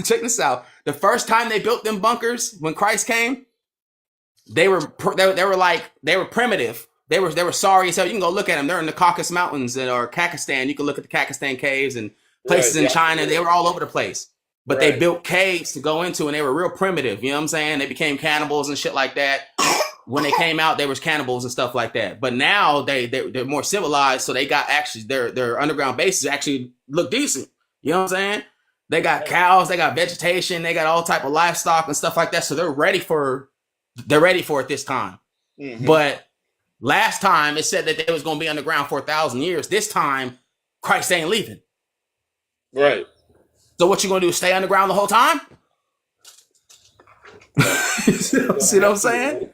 Check this out. The first time they built them bunkers when Christ came, they were primitive. They were sorry as hell. You can go look at them. They're in the Caucasus Mountains or Kakistan. You can look at the Kakistan caves and places in China. They were all over the place. But they built caves to go into, and they were real primitive. You know what I'm saying? They became cannibals and shit like that. When they came out, they was cannibals and stuff like that. But now they're more civilized, so they got actually their underground bases actually look decent. You know what I'm saying? They got cows, they got vegetation, they got all type of livestock and stuff like that. So they're ready for it this time. Mm-hmm. But last time it said that they was going to be underground for 1,000 years. This time, Christ ain't leaving. Right. So what you gonna do? Stay underground the whole time? See what I'm saying?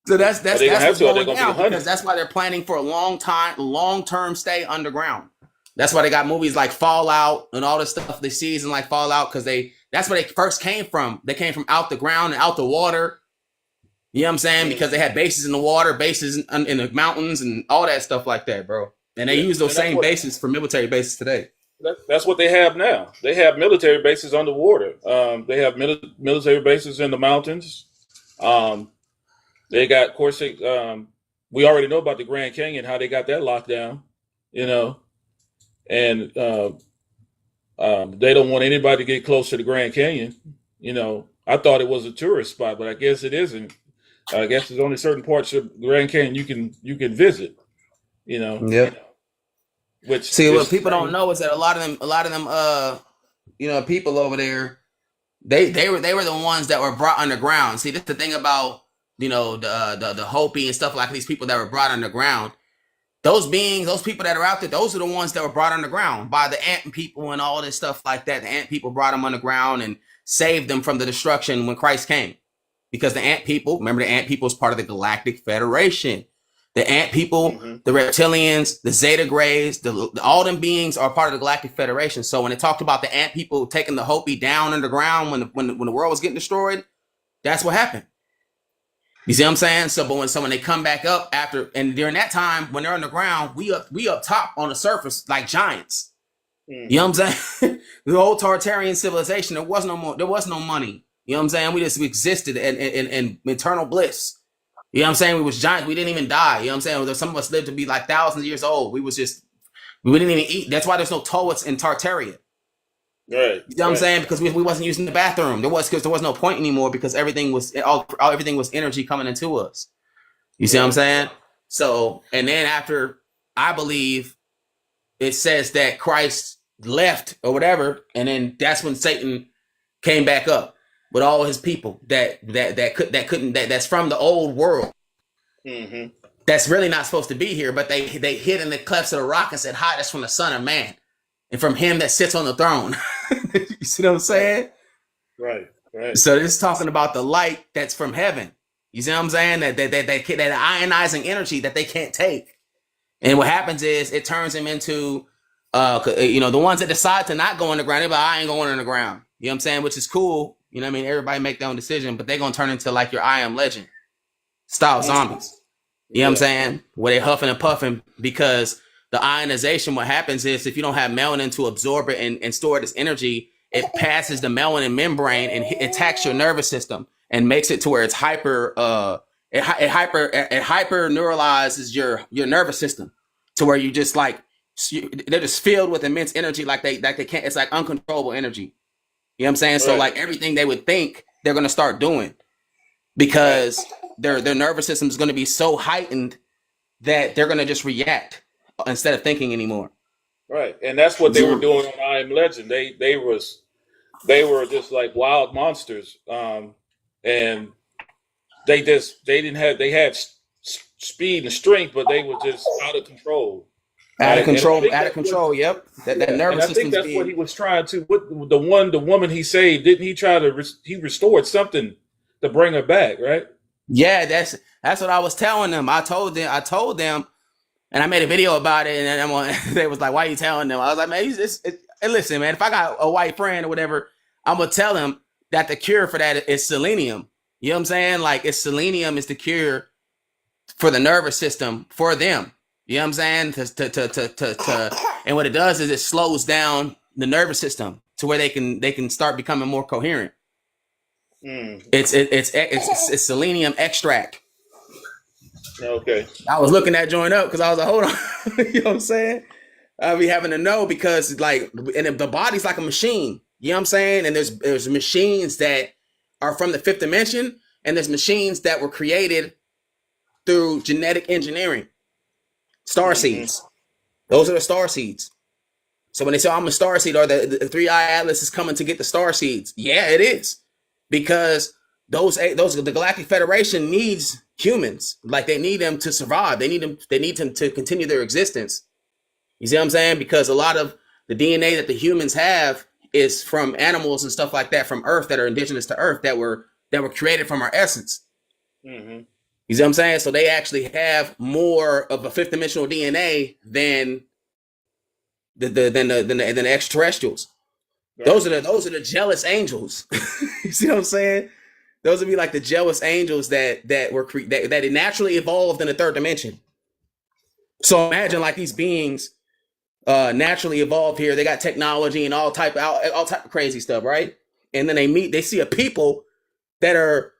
So that's what's going down, because that's why they're planning for a long-term stay underground. That's why they got movies like Fallout and all this stuff. They season like Fallout because that's where they first came from. They came from out the ground and out the water. You know what I'm saying? Because they had bases in the water, bases in the mountains, and all that stuff like that, bro. And they use those same bases for military bases today. That's what they have now. They have military bases underwater. They have military bases in the mountains. They got, of course, we already know about the Grand Canyon, how they got that locked down, you know, and they don't want anybody to get close to the Grand Canyon. You know, I thought it was a tourist spot, but I guess it isn't. I guess there's only certain parts of the Grand Canyon you can visit, you know. Yeah. Which what people don't know is that a lot of them, you know, people over there, they were the ones that were brought underground. See, that's the thing about, you know, the Hopi and stuff like these people that were brought underground. Those beings, those people that are out there, those are the ones that were brought underground by the ant people and all this stuff like that. The ant people brought them underground and saved them from the destruction when Christ came. Because the ant people, remember, the ant people is part of the Galactic Federation. The ant people, the reptilians, the Zeta Grays, all them beings are part of the Galactic Federation. So when it talked about the ant people taking the Hopi down underground when the world was getting destroyed, that's what happened. You see what I'm saying? So, but when they come back up after, and during that time when they're underground, we up top on the surface like giants. You know what I'm saying? The old Tartarian civilization, there was no money. You know what I'm saying? We existed in eternal bliss. You know what I'm saying? We was giants. We didn't even die. You know what I'm saying? Some of us lived to be like thousands of years old. We didn't even eat. That's why there's no toilets in Tartaria. Right. You know what I'm saying? Because we wasn't using the bathroom. There was no point anymore because everything was energy coming into us. You see what I'm saying? So, and then after, I believe it says that Christ left or whatever, and then that's when Satan came back up with all his people that's from the old world. Mm-hmm. That's really not supposed to be here, but they hid in the clefts of the rock and said, "Hi, that's from the Son of Man, and from him that sits on the throne." You see what I'm saying? Right. So this is talking about the light that's from heaven. You see what I'm saying? That ionizing energy that they can't take. And what happens is it turns them into, the ones that decide to not go underground, they're like, I ain't going underground. You know what I'm saying? Which is cool. You know what I mean? Everybody make their own decision, but they're going to turn into like your I Am Legend style zombies. You know what I'm saying? Where they huffing and puffing, because the ionization, what happens is if you don't have melanin to absorb it and store this energy, it passes the melanin membrane and attacks your nervous system and makes it to where it's hyper neuralizes your nervous system to where you just like, they're just filled with immense energy. Like they can't, it's like uncontrollable energy. You know what I'm saying? Right. So like everything they would think they're going to start doing, because their nervous system is going to be so heightened that they're going to just react instead of thinking anymore. Right. And that's what they were doing on I Am Legend. They were just like wild monsters. And they had speed and strength, but they were just out of control. Out of control. Yep. That nervous system. I think that's what he was trying to. The woman he saved, didn't he try to? He restored something to bring her back, right? Yeah, that's what I was telling them. I told them, and I made a video about it, and they was like, "Why are you telling them?" I was like, "Man, listen, man. If I got a white friend or whatever, I'm gonna tell him that the cure for that is selenium. You know what I'm saying? Like, selenium is the cure for the nervous system for them. You know what I'm saying? And what it does is it slows down the nervous system to where they can start becoming more coherent. Mm. It's selenium extract. Okay. I was looking that joint up because I was like, hold on, you know what I'm saying? I be having to know because like, and the body's like a machine. You know what I'm saying? And there's machines that are from the fifth dimension, and there's machines that were created through genetic engineering. Star seeds. Those are the star seeds. So when they say I'm a star seed, or the 3i Atlas is coming to get the star seeds, yeah, it is, because the Galactic Federation needs humans. Like they need them to survive. They need them to continue their existence. You see what I'm saying? Because a lot of the DNA that the humans have is from animals and stuff like that from Earth that are indigenous to Earth that were created from our essence. Mm-hmm. You see what I'm saying? So they actually have more of a fifth dimensional DNA than the extraterrestrials. Right. Those are the jealous angels. You see what I'm saying? Those would be like the jealous angels that naturally evolved in the third dimension. So imagine like these beings naturally evolved here. They got technology and all type of crazy stuff, right? And then they see a people that are,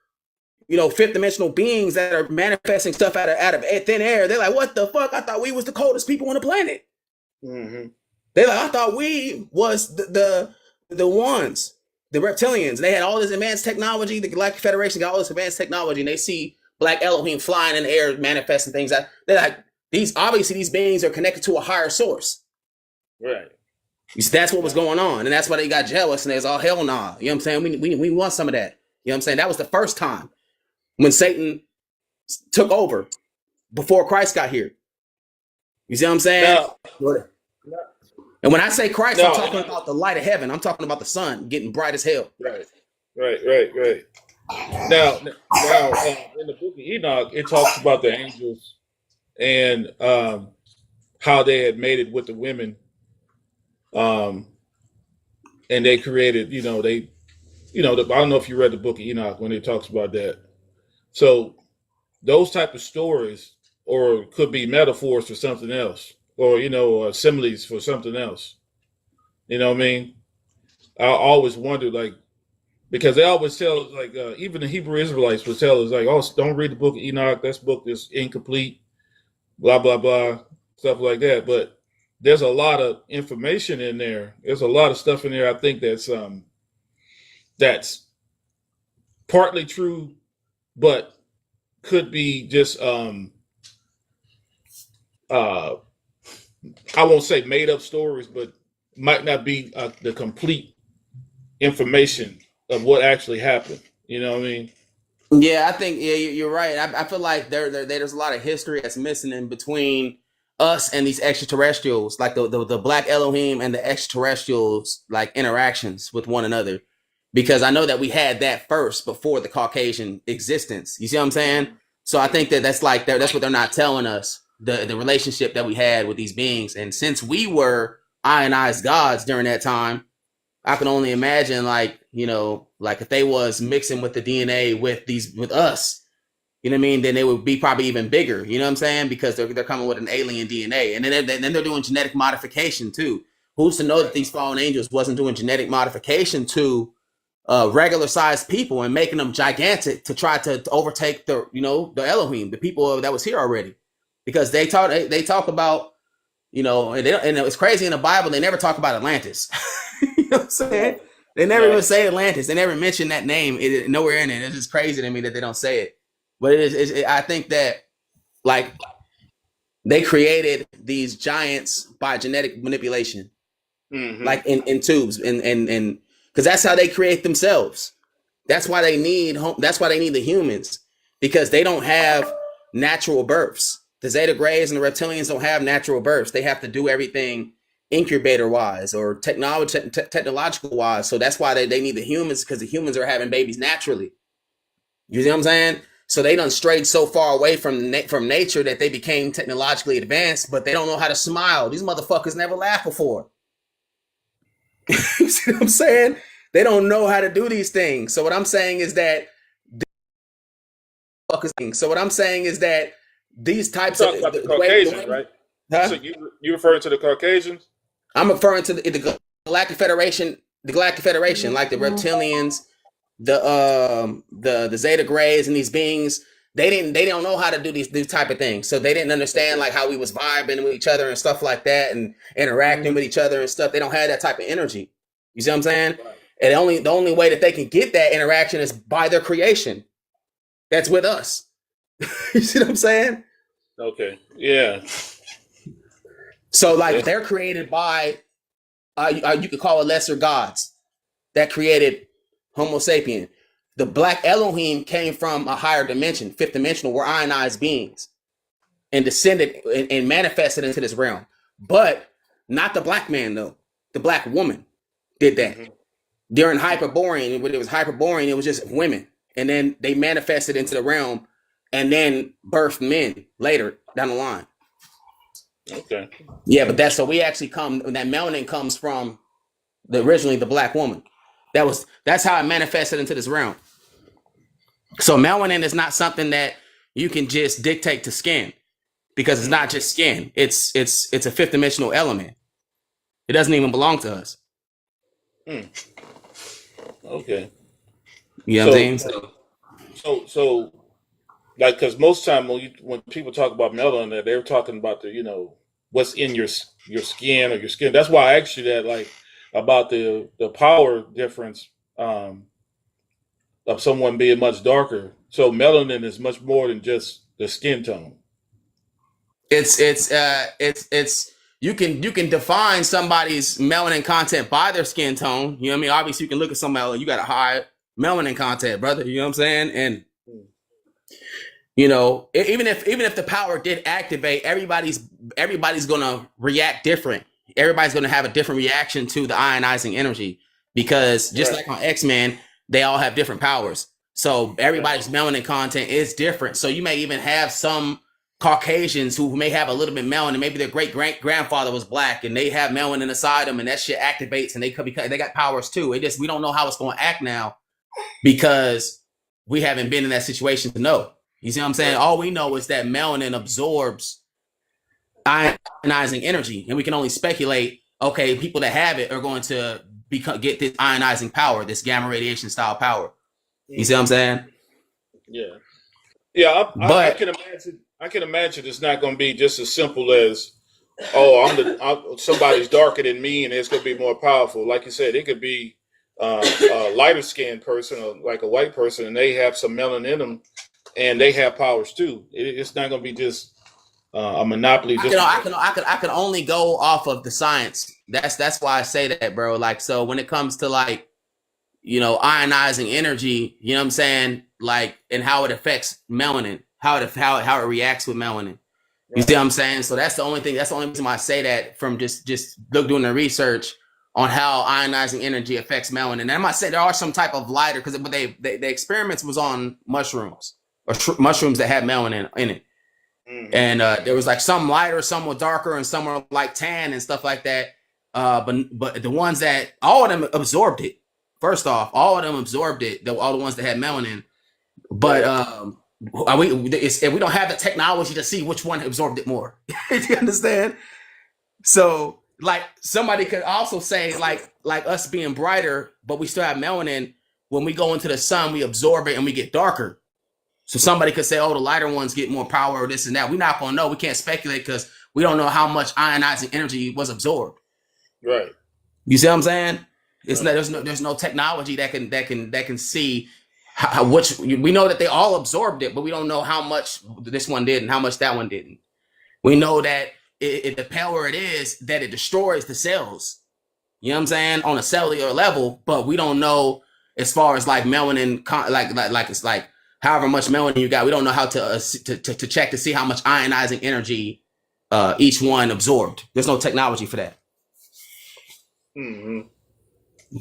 you know, fifth dimensional beings that are manifesting stuff out of thin air. They're like, what the fuck? I thought we was the coldest people on the planet. Mm-hmm. They're like, I thought we was the ones, the reptilians. They had all this advanced technology. The Galactic Federation got all this advanced technology, and they see Black Elohim flying in the air, manifesting things. They're like, these beings are connected to a higher source. Right. That's what was going on, and that's why they got jealous. And there's all hell nah. You know what I'm saying? We want some of that. You know what I'm saying? That was the first time when Satan took over before Christ got here. You see what I'm saying? No. And when I say Christ, I'm talking about the light of heaven. I'm talking about the sun getting bright as hell. Right. Now, in the book of Enoch, it talks about the angels and how they had mated with the women. And they created, I don't know if you read the book of Enoch when it talks about that. So those type of stories, or could be metaphors for something else, or, similes for something else. You know what I mean? I always wondered, like, because they always tell, like, even the Hebrew Israelites would tell us, like, oh, don't read the book of Enoch. This book is incomplete, blah, blah, blah, stuff like that. But there's a lot of information in there. There's a lot of stuff in there, I think, that's partly true, but could be just, I won't say made up stories, but might not be the complete information of what actually happened. You know what I mean? Yeah, I think you're right. I feel like there's a lot of history that's missing in between us and these extraterrestrials, like the Black Elohim and the extraterrestrials, like interactions with one another. Because I know that we had that first before the Caucasian existence. You see what I'm saying? So I think that's what they're not telling us. The relationship that we had with these beings. And since we were ionized gods during that time, I can only imagine, like if they was mixing with the DNA with us, you know what I mean? Then they would be probably even bigger. You know what I'm saying? Because they're coming with an alien DNA, and then they're doing genetic modification too. Who's to know that these fallen angels wasn't doing genetic modification to regular sized people and making them gigantic to try to overtake the Elohim, the people that was here already. Because they talk about, and it's crazy in the Bible, they never talk about Atlantis. You know what I'm saying? They never even say Atlantis. They never mention that name. Nowhere in it. It's just crazy to me that they don't say it. But I think that, like, they created these giants by genetic manipulation, like in tubes, and because that's how they create themselves. That's why they need the humans, because they don't have natural births. The Zeta Grays and the reptilians don't have natural births. They have to do everything incubator wise or technological wise. So that's why they need the humans, because the humans are having babies naturally. You see what I'm saying? So they done strayed so far away from nature that they became technologically advanced, but they don't know how to smile. These motherfuckers never laughed before. You see what I'm saying? They don't know how to do these things. So what I'm saying is that these types of the Caucasians, right? Huh? So you referring to the Caucasians? I'm referring to the Galactic Federation the Galactic Federation, like the reptilians, the Zeta Grays and these beings. They don't know how to do these type of things, so they didn't understand like how we was vibing with each other and stuff like that, and interacting with each other and stuff. They don't have that type of energy. You see what I'm saying? And the only way that they can get that interaction is by their creation. That's with us. You see what I'm saying? Okay. Yeah. So like they're created by you could call it lesser gods that created Homo sapien. The black Elohim came from a higher dimension, fifth dimensional, were ionized beings and descended and manifested into this realm. But not the black man though. The black woman did that. During Hyperborean, when it was Hyperborean, it was just women. And then they manifested into the realm and then birthed men later down the line. Okay. Yeah, but that's so we actually that melanin comes from originally the black woman. That's how it manifested into this realm. So melanin is not something that you can just dictate to skin, because it's not just skin. It's a fifth dimensional element. It doesn't even belong to us. Okay. You know what I'm saying? So like, because most time when people talk about melanin, they're talking about what's in your skin or your skin. That's why I asked you that, like, about the power difference of someone being much darker. So melanin is much more than just the skin tone. It's you can define somebody's melanin content by their skin tone. You know what I mean? Obviously, you can look at somebody, you got a high melanin content, brother. You know what I'm saying? And even if the power did activate, everybody's gonna react different. Everybody's gonna have a different reaction to the ionizing energy, because just like on X-Men, they all have different powers. So everybody's melanin content is different. So you may even have some Caucasians who may have a little bit melanin. Maybe their great grandfather was black and they have melanin inside them, and that shit activates, and they got powers too. We don't know how it's going to act now, because we haven't been in that situation to know. You see what I'm saying? All we know is that melanin absorbs ionizing energy, and we can only speculate. Okay, people that have it are going to get this ionizing power, this gamma radiation style power. You see what I'm saying? Yeah. Yeah, I can imagine. I can imagine it's not going to be just as simple as, somebody's darker than me and it's going to be more powerful. Like you said, it could be a lighter skinned person, or like a white person, and they have some melanin in them, and they have powers too. It's not going to be just a monopoly. I can only go off of the science. That's why I say that, bro. Like, so when it comes to like, ionizing energy, you know what I'm saying? Like, and how it affects melanin, how it reacts with melanin. You see what I'm saying? So that's the only reason why I say that, from just doing the research on how ionizing energy affects melanin. And I might say there are some type of lighter, but the experiments was on mushrooms, or mushrooms that had melanin in it. And there was like some lighter, some were darker, and some were like tan and stuff like that. But the ones that, all of them absorbed it. First off, all of them absorbed it. All the ones that had melanin. But we don't have the technology to see which one absorbed it more. You understand? So like somebody could also say like us being brighter, but we still have melanin. When we go into the sun, we absorb it and we get darker. So somebody could say, oh, the lighter ones get more power or this and that. We're not going to know. We can't speculate because we don't know how much ionizing energy was absorbed. Right. You see what I'm saying? There's no technology that can see how which, we know that they all absorbed it, but we don't know how much this one did and how much that one didn't. We know that the power it is that it destroys the cells. You know what I'm saying? On a cellular level, but we don't know as far as like melanin, like it's like however much melanin you got. We don't know how to check to see how much ionizing energy each one absorbed. There's no technology for that. Mm-hmm.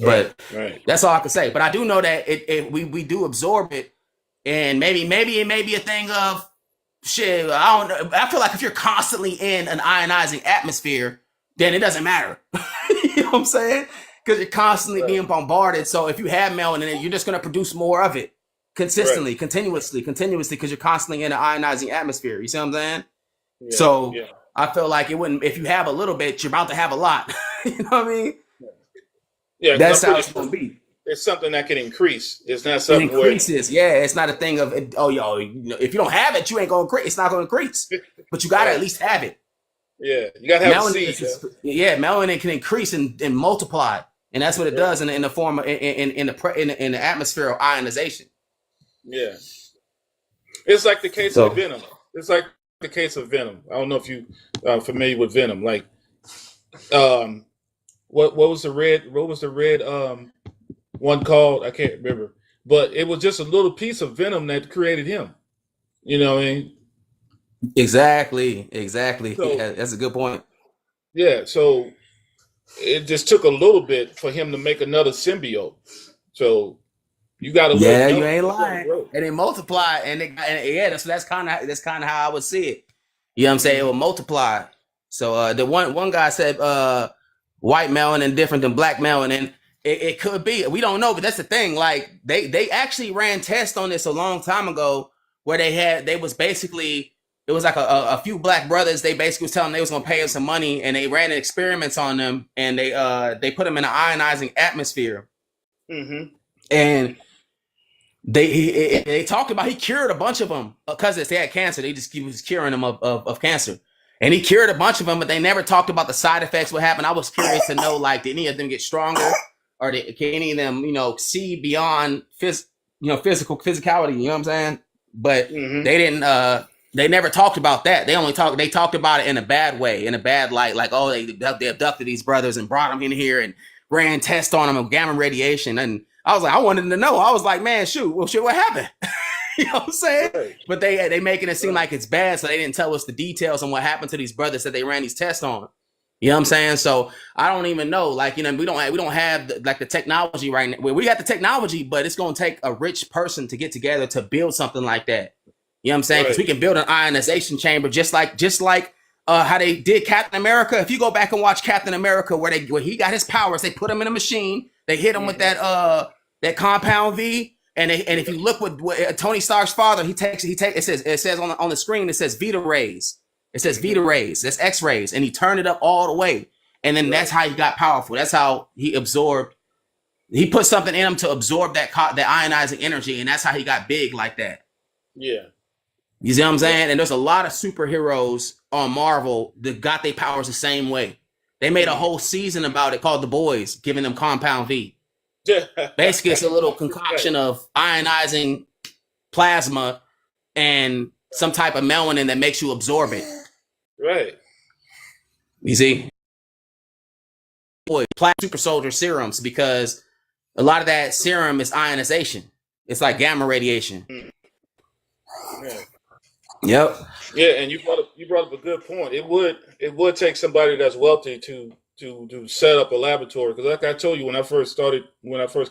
But right. That's all I can say. But I do know that we do absorb it, and maybe it may be a thing of shit. I don't know. I feel like if you're constantly in an ionizing atmosphere, then it doesn't matter. You know what I'm saying? Because you're constantly being bombarded. So if you have melanin, you're just going to produce more of it consistently, continuously, because you're constantly in an ionizing atmosphere. You see what I'm saying? Yeah, so I feel like it wouldn't. If you have a little bit, you're about to have a lot. You know what I mean? Yeah, because That's I'm how pretty it's sure gonna be. it's something that can increase. It's not It something where increases. Yeah, it's not a thing of if you don't have it, you ain't gonna increase. It's not gonna increase, but you gotta at right. least have it. Yeah, you gotta have a Melanin seed. yeah, melanin can increase and multiply, and that's what it Right. does in the form of in the atmosphere of ionization. Yeah, it's like the case of So venom. It's like the case of venom. I don't know if you are familiar with venom. Like, um, what was the red one called? I can't remember, but it was just a little piece of venom that created him. You know what I mean? exactly. So Yeah, that's a good point. yeah, so it just took a little bit for him to make another symbiote. So you got to let Yeah, you melanin ain't let it lying. grow. And it multiply, and yeah, that's kind of how I would see it. You know what I'm saying? It Hmm. will multiply. So the one guy said white melanin different than black melanin. It could be. We don't know, but that's the thing. Like they actually ran tests on this a long time ago where they was basically it was like a few black brothers. They basically was telling them they was gonna pay them some money, and they ran experiments on them, and they put them in an ionizing atmosphere, Hmm. and they talked about he cured a bunch of them because they had cancer. He was curing them of cancer, and he cured a bunch of them, but they never talked about the side effects. What happened? I was curious to know, like, did any of them get stronger, or can any of them, see beyond physicality? You know what I'm saying? But Hmm. they didn't. They never talked about that. They talked about it in a bad way, in a bad light, like, oh, they abducted these brothers and brought them in here and ran tests on them of gamma radiation. And I was like, I wanted to know. I was like, man, shoot, what happened? You know what I'm saying? Right. But they making it seem Right. like it's bad, so they didn't tell us the details on what happened to these brothers that they ran these tests on. You know what I'm saying? So I don't even know. Like, we don't have the technology right now. We got the technology, but it's gonna take a rich person to get together to build something like that. You know what I'm saying? Because Right. we can build an ionization chamber just like how they did Captain America. If you go back and watch Captain America, where he got his powers, they put him in a machine. They hit him with Hmm. that compound V. And if you look what Tony Stark's father, it says on the screen, it says Vita rays. It says Hmm. Vita rays. That's X rays, and he turned it up all the way. And then that's Right. how he got powerful. That's how he absorbed. He put something in him to absorb that ionizing energy, and that's how he got big like that. Yeah. You see what I'm Yeah. saying? And there's a lot of superheroes on Marvel that got their powers the same way. They made a Hmm. whole season about it called The Boys, giving them compound V. Yeah. Basically, it's a little Right. concoction of ionizing plasma and some type of melanin that makes you absorb it. Right. You see? Boy, super soldier serums, because a lot of that serum is ionization. It's like gamma radiation. Yeah. Yep. Yeah, and you brought up a good point. It would take somebody that's wealthy to set up a laboratory, because like I told you, when I first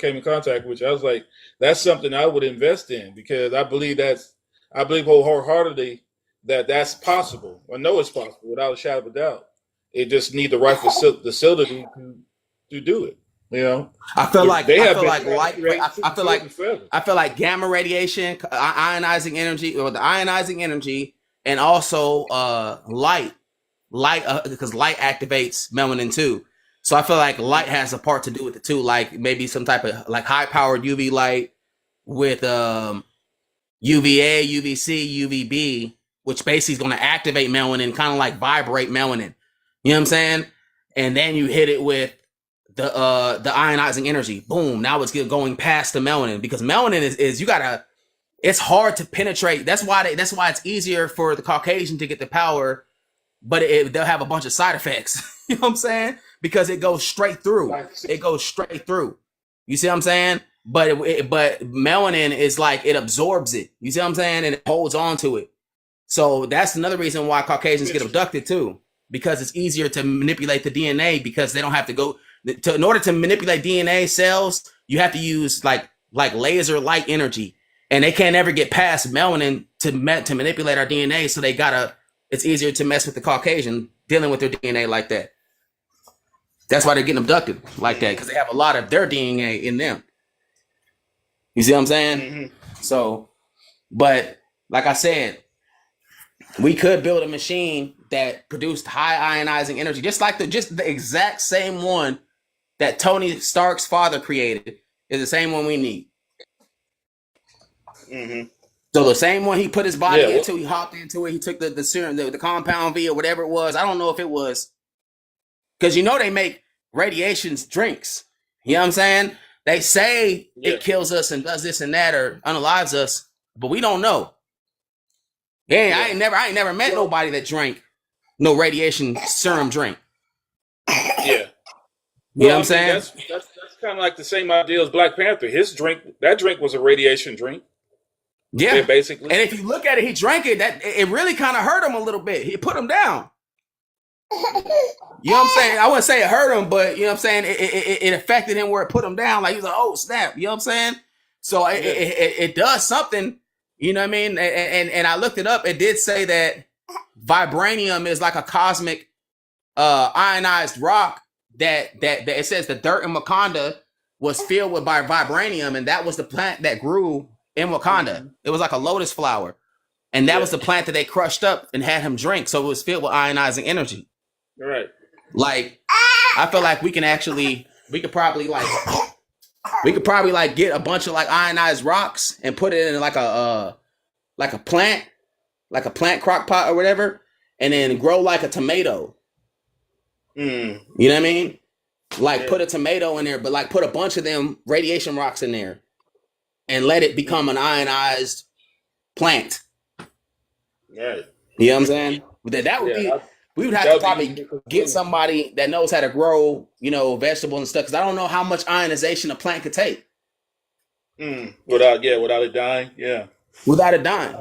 came in contact with you, I was like, that's something I would invest in, because I believe wholeheartedly that that's possible. I know it's possible without a shadow of a doubt. It just need the right facility to do it. You know, I feel like they I have feel been like trying to light. create I super feel like soldiers forever. I feel like gamma radiation, ionizing energy, or the ionizing energy, and also light, because light activates melanin too. So I feel like light has a part to do with it too. Like maybe some type of like high powered UV light with UVA, UVC, UVB, which basically is going to activate melanin, kind of like vibrate melanin. You know what I'm saying? And then you hit it with the ionizing energy. Boom! Now it's going past the melanin, because melanin is you gotta. It's hard to penetrate. That's why it's easier for the Caucasian to get the power, but they'll have a bunch of side effects. You know what I'm saying? Because it goes straight through. Like, It goes straight through. You see what I'm saying? But melanin is like it absorbs it. You see what I'm saying? And it holds on to it. So that's another reason why Caucasians get interesting. abducted too, because it's easier to manipulate the DNA, because they don't have to go in order to manipulate DNA cells. You have to use like laser light energy, and they can't ever get past melanin to manipulate our DNA. So it's easier to mess with the Caucasian dealing with their DNA like that. That's why they're getting abducted like that, because they have a lot of their DNA in them. You see what I'm saying? Hmm. So, but like I said, we could build a machine that produced high ionizing energy, just the exact same one that Tony Stark's father created is the same one we need. Mm-hmm. So the same one he put his body into, he hopped into it, he took the serum, the compound V or whatever it was. I don't know if it was, because you know they make radiations drinks. You know what I'm saying? They say it kills us and does this and that or unalives us, but we don't know. Yeah, I ain't never met nobody that drank no radiation serum drink. Yeah. You know what I'm saying? That's kind of like the same idea as Black Panther. His drink, that drink was a radiation drink. Yeah, basically. And if you look at it, he drank it. That it really kind of hurt him a little bit. He put him down. You know what I'm saying? I wouldn't say it hurt him, but you know what I'm saying? It affected him where it put him down. Like he was like, oh snap. You know what I'm saying? So it does something. You know what I mean? And I looked it up. It did say that vibranium is like a cosmic ionized rock that it says the dirt in Wakanda was filled with vibranium, and that was the plant that grew in Wakanda. Mm-hmm. It was like a lotus flower, and that was the plant that they crushed up and had him drink, so it was filled with ionizing energy. Right. Like, I feel like we could probably get a bunch of like ionized rocks and put it in like a plant crock pot or whatever, and then grow like a tomato. You know what I mean? Like put a tomato in there, but like put a bunch of them radiation rocks in there and let it become an ionized plant. Right. You know what I'm saying? That would be, we would have to probably get somebody that knows how to grow, you know, vegetables and stuff. Cause I don't know how much ionization a plant could take. Without it dying. Yeah. Without it dying.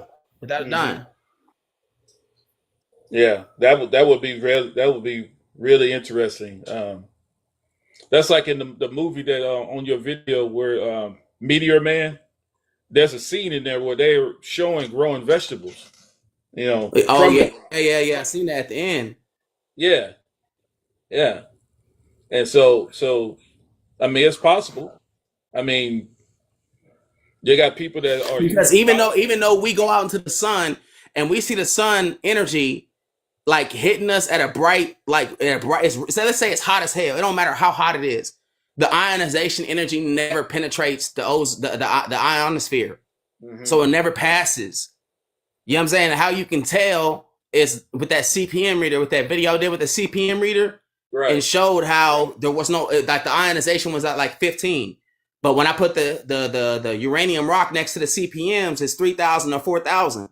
Yeah. That would be really interesting. That's like in the movie that on your video where Meteor Man, there's a scene in there where they're showing growing vegetables. You know. Oh yeah. I seen that at the end. Yeah. And so I mean, it's possible. I mean, you got people that are, because even though we go out into the sun and we see the sun energy like hitting us at a bright, so let's say it's hot as hell. It don't matter how hot it is. The ionization energy never penetrates the ionosphere. Mm-hmm. So it never passes. You know what I'm saying? How you can tell is with that CPM reader, with that video I did with the CPM reader, right? And showed how there was no, like the ionization was at like 15. But when I put the uranium rock next to the CPMs, it's 3,000 or 4,000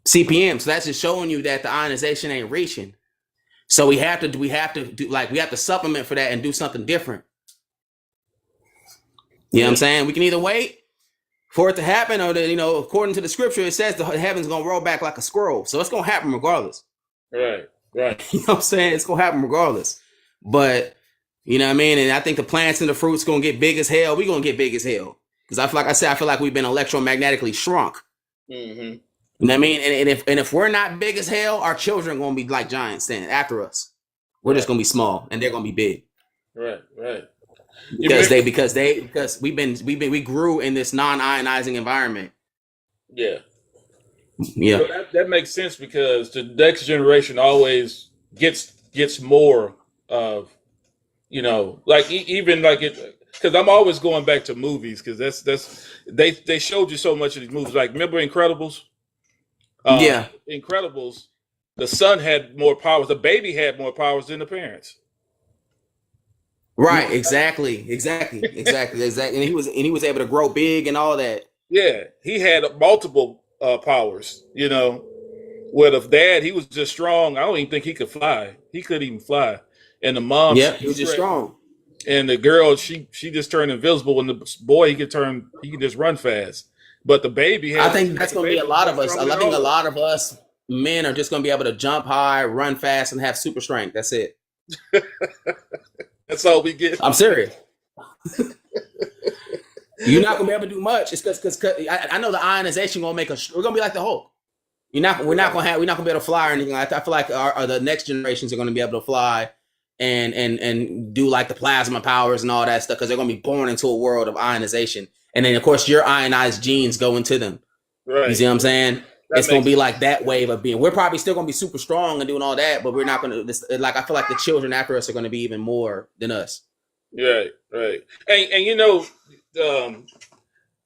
CPM. So that's just showing you that the ionization ain't reaching. So we have to supplement for that and do something different. You know what I'm saying? We can either wait for it to happen, or according to the scripture, it says the heaven's gonna roll back like a scroll. So it's gonna happen regardless. Right. You know what I'm saying? It's gonna happen regardless. But you know what I mean? And I think the plants and the fruits gonna get big as hell. We're gonna get big as hell. Because I feel like we've been electromagnetically shrunk. Mm-hmm. You know what I mean? And if we're not big as hell, our children are gonna be like giants then after us. We're just gonna be small and they're gonna be big. Right. Because we grew in this non-ionizing environment. Yeah. So that makes sense, because the next generation always gets more of, like even like it, because I'm always going back to movies, because they showed you so much of these movies. Like, remember Incredibles? Incredibles, the son had more powers. The baby had more powers than the parents. Right, exactly. And he was able to grow big and all that. Yeah, he had multiple powers. Where the dad, he was just strong. I don't even think he could fly. He couldn't even fly. And the mom, he was just strong. And the girl, she just turned invisible. And the boy, he can just run fast. But the baby, I think that's gonna be a lot of us. I think a lot of us men are just gonna be able to jump high, run fast, and have super strength. That's it. That's all we get. I'm serious. You're not gonna be able to do much. It's because I know the ionization gonna make us. We're gonna be like the Hulk. We're not gonna be able to fly or anything like that. I feel like the next generations are gonna be able to fly and do like the plasma powers and all that stuff, because they're gonna be born into a world of ionization. And then of course your ionized genes go into them. Right. You see what I'm saying? it's gonna be like that wave of being. We're probably still gonna be super strong and doing all that, but we're not gonna. Like I feel like the children after us are gonna be even more than us. Right, right, and you know,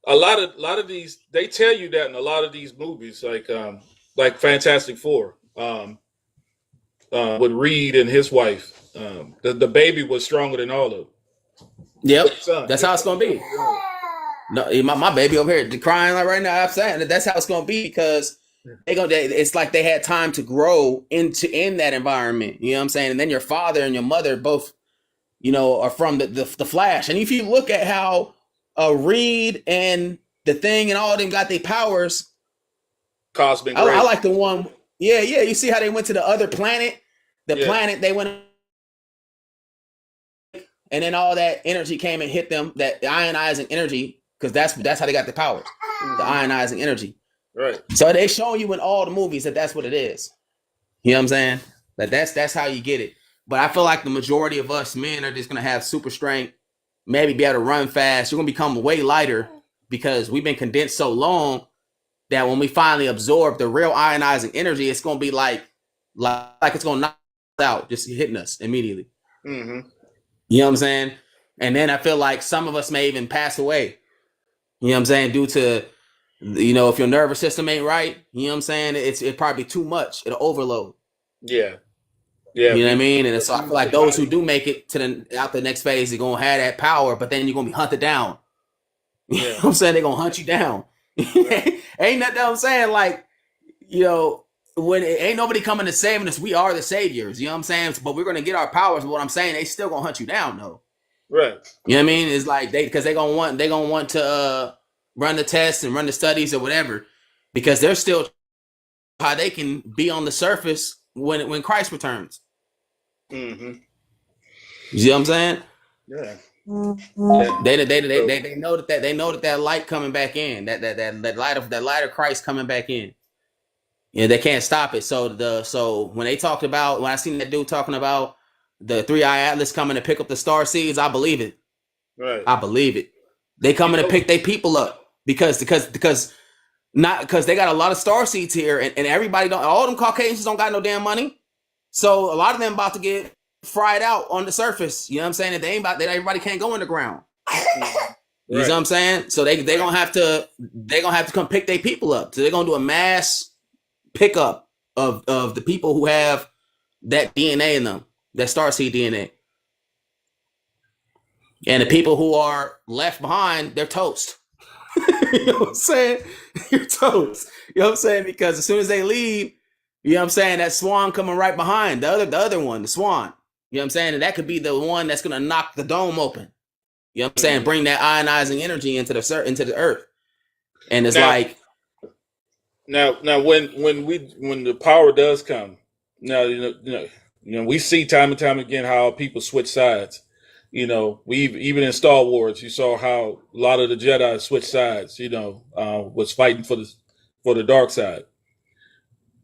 a lot of these they tell you that in a lot of these movies, like Fantastic Four, with Reed and his wife, the baby was stronger than all of them. Yep, that's how it's gonna be. No, my baby over here crying like right now. I'm saying that's how it's gonna be because it's like they had time to grow in that environment. You know what I'm saying? And then your father and your mother both, you know, are from the Flash. And if you look at how Reed and the Thing and all of them got their powers, Cosmic. I like the one. Yeah. You see how they went to the other planet? The planet they went. And then all that energy came and hit them, that ionizing energy, because that's how they got the powers, the ionizing energy. Right. So they show you in all the movies that that's what it is. You know what I'm saying? That's how you get it. But I feel like the majority of us men are just gonna have super strength, maybe be able to run fast. You're gonna become way lighter because we've been condensed so long that when we finally absorb the real ionizing energy, it's gonna be like it's gonna knock us out, just hitting us immediately. Mm-hmm. You know what I'm saying? And then I feel like some of us may even pass away. You know what I'm saying? Due to, you know, if your nervous system ain't right, you know what I'm saying? It's probably too much. It'll overload. Yeah. Yeah. You know what I mean? And so I feel like those who do make it to out the next phase, they're going to have that power, but then you're going to be hunted down. You know what I'm saying? They're going to hunt you down. Ain't that what I'm saying? Like, you know, when ain't nobody coming to saving us, we are the saviors. You know what I'm saying? But we're going to get our powers. But what I'm saying, they still going to hunt you down, though. Right. You know what I mean? It's like because they're gonna want to run the tests and run the studies or whatever, because they're still how they can be on the surface when Christ returns. Mm-hmm. You see what I'm saying? Yeah. They know that light coming back in, that light of Christ coming back in. Yeah, they can't stop it. So when they talked about, when I seen that dude talking about the 3-eye atlas coming to pick up the star seeds, I believe it. Right. I believe it. They coming to pick their people up because they got a lot of star seeds here, and everybody all them Caucasians don't got no damn money. So a lot of them about to get fried out on the surface. You know what I'm saying? That everybody can't go underground. You know what I'm saying? So they gonna have to come pick their people up. So they're gonna do a mass pickup of the people who have that DNA in them, that starseed DNA. And the people who are left behind, they're toast. You know what I'm saying? You're toast. You know what I'm saying? Because as soon as they leave, you know what I'm saying, that swan coming right behind the other one, the swan. You know what I'm saying? And that could be the one that's gonna knock the dome open. You know what I'm saying? Bring that ionizing energy into the earth. And it's now when the power does come, now you know we see time and time again how people switch sides. You know, even in Star Wars, you saw how a lot of the Jedi switched sides. You know, was fighting for the dark side.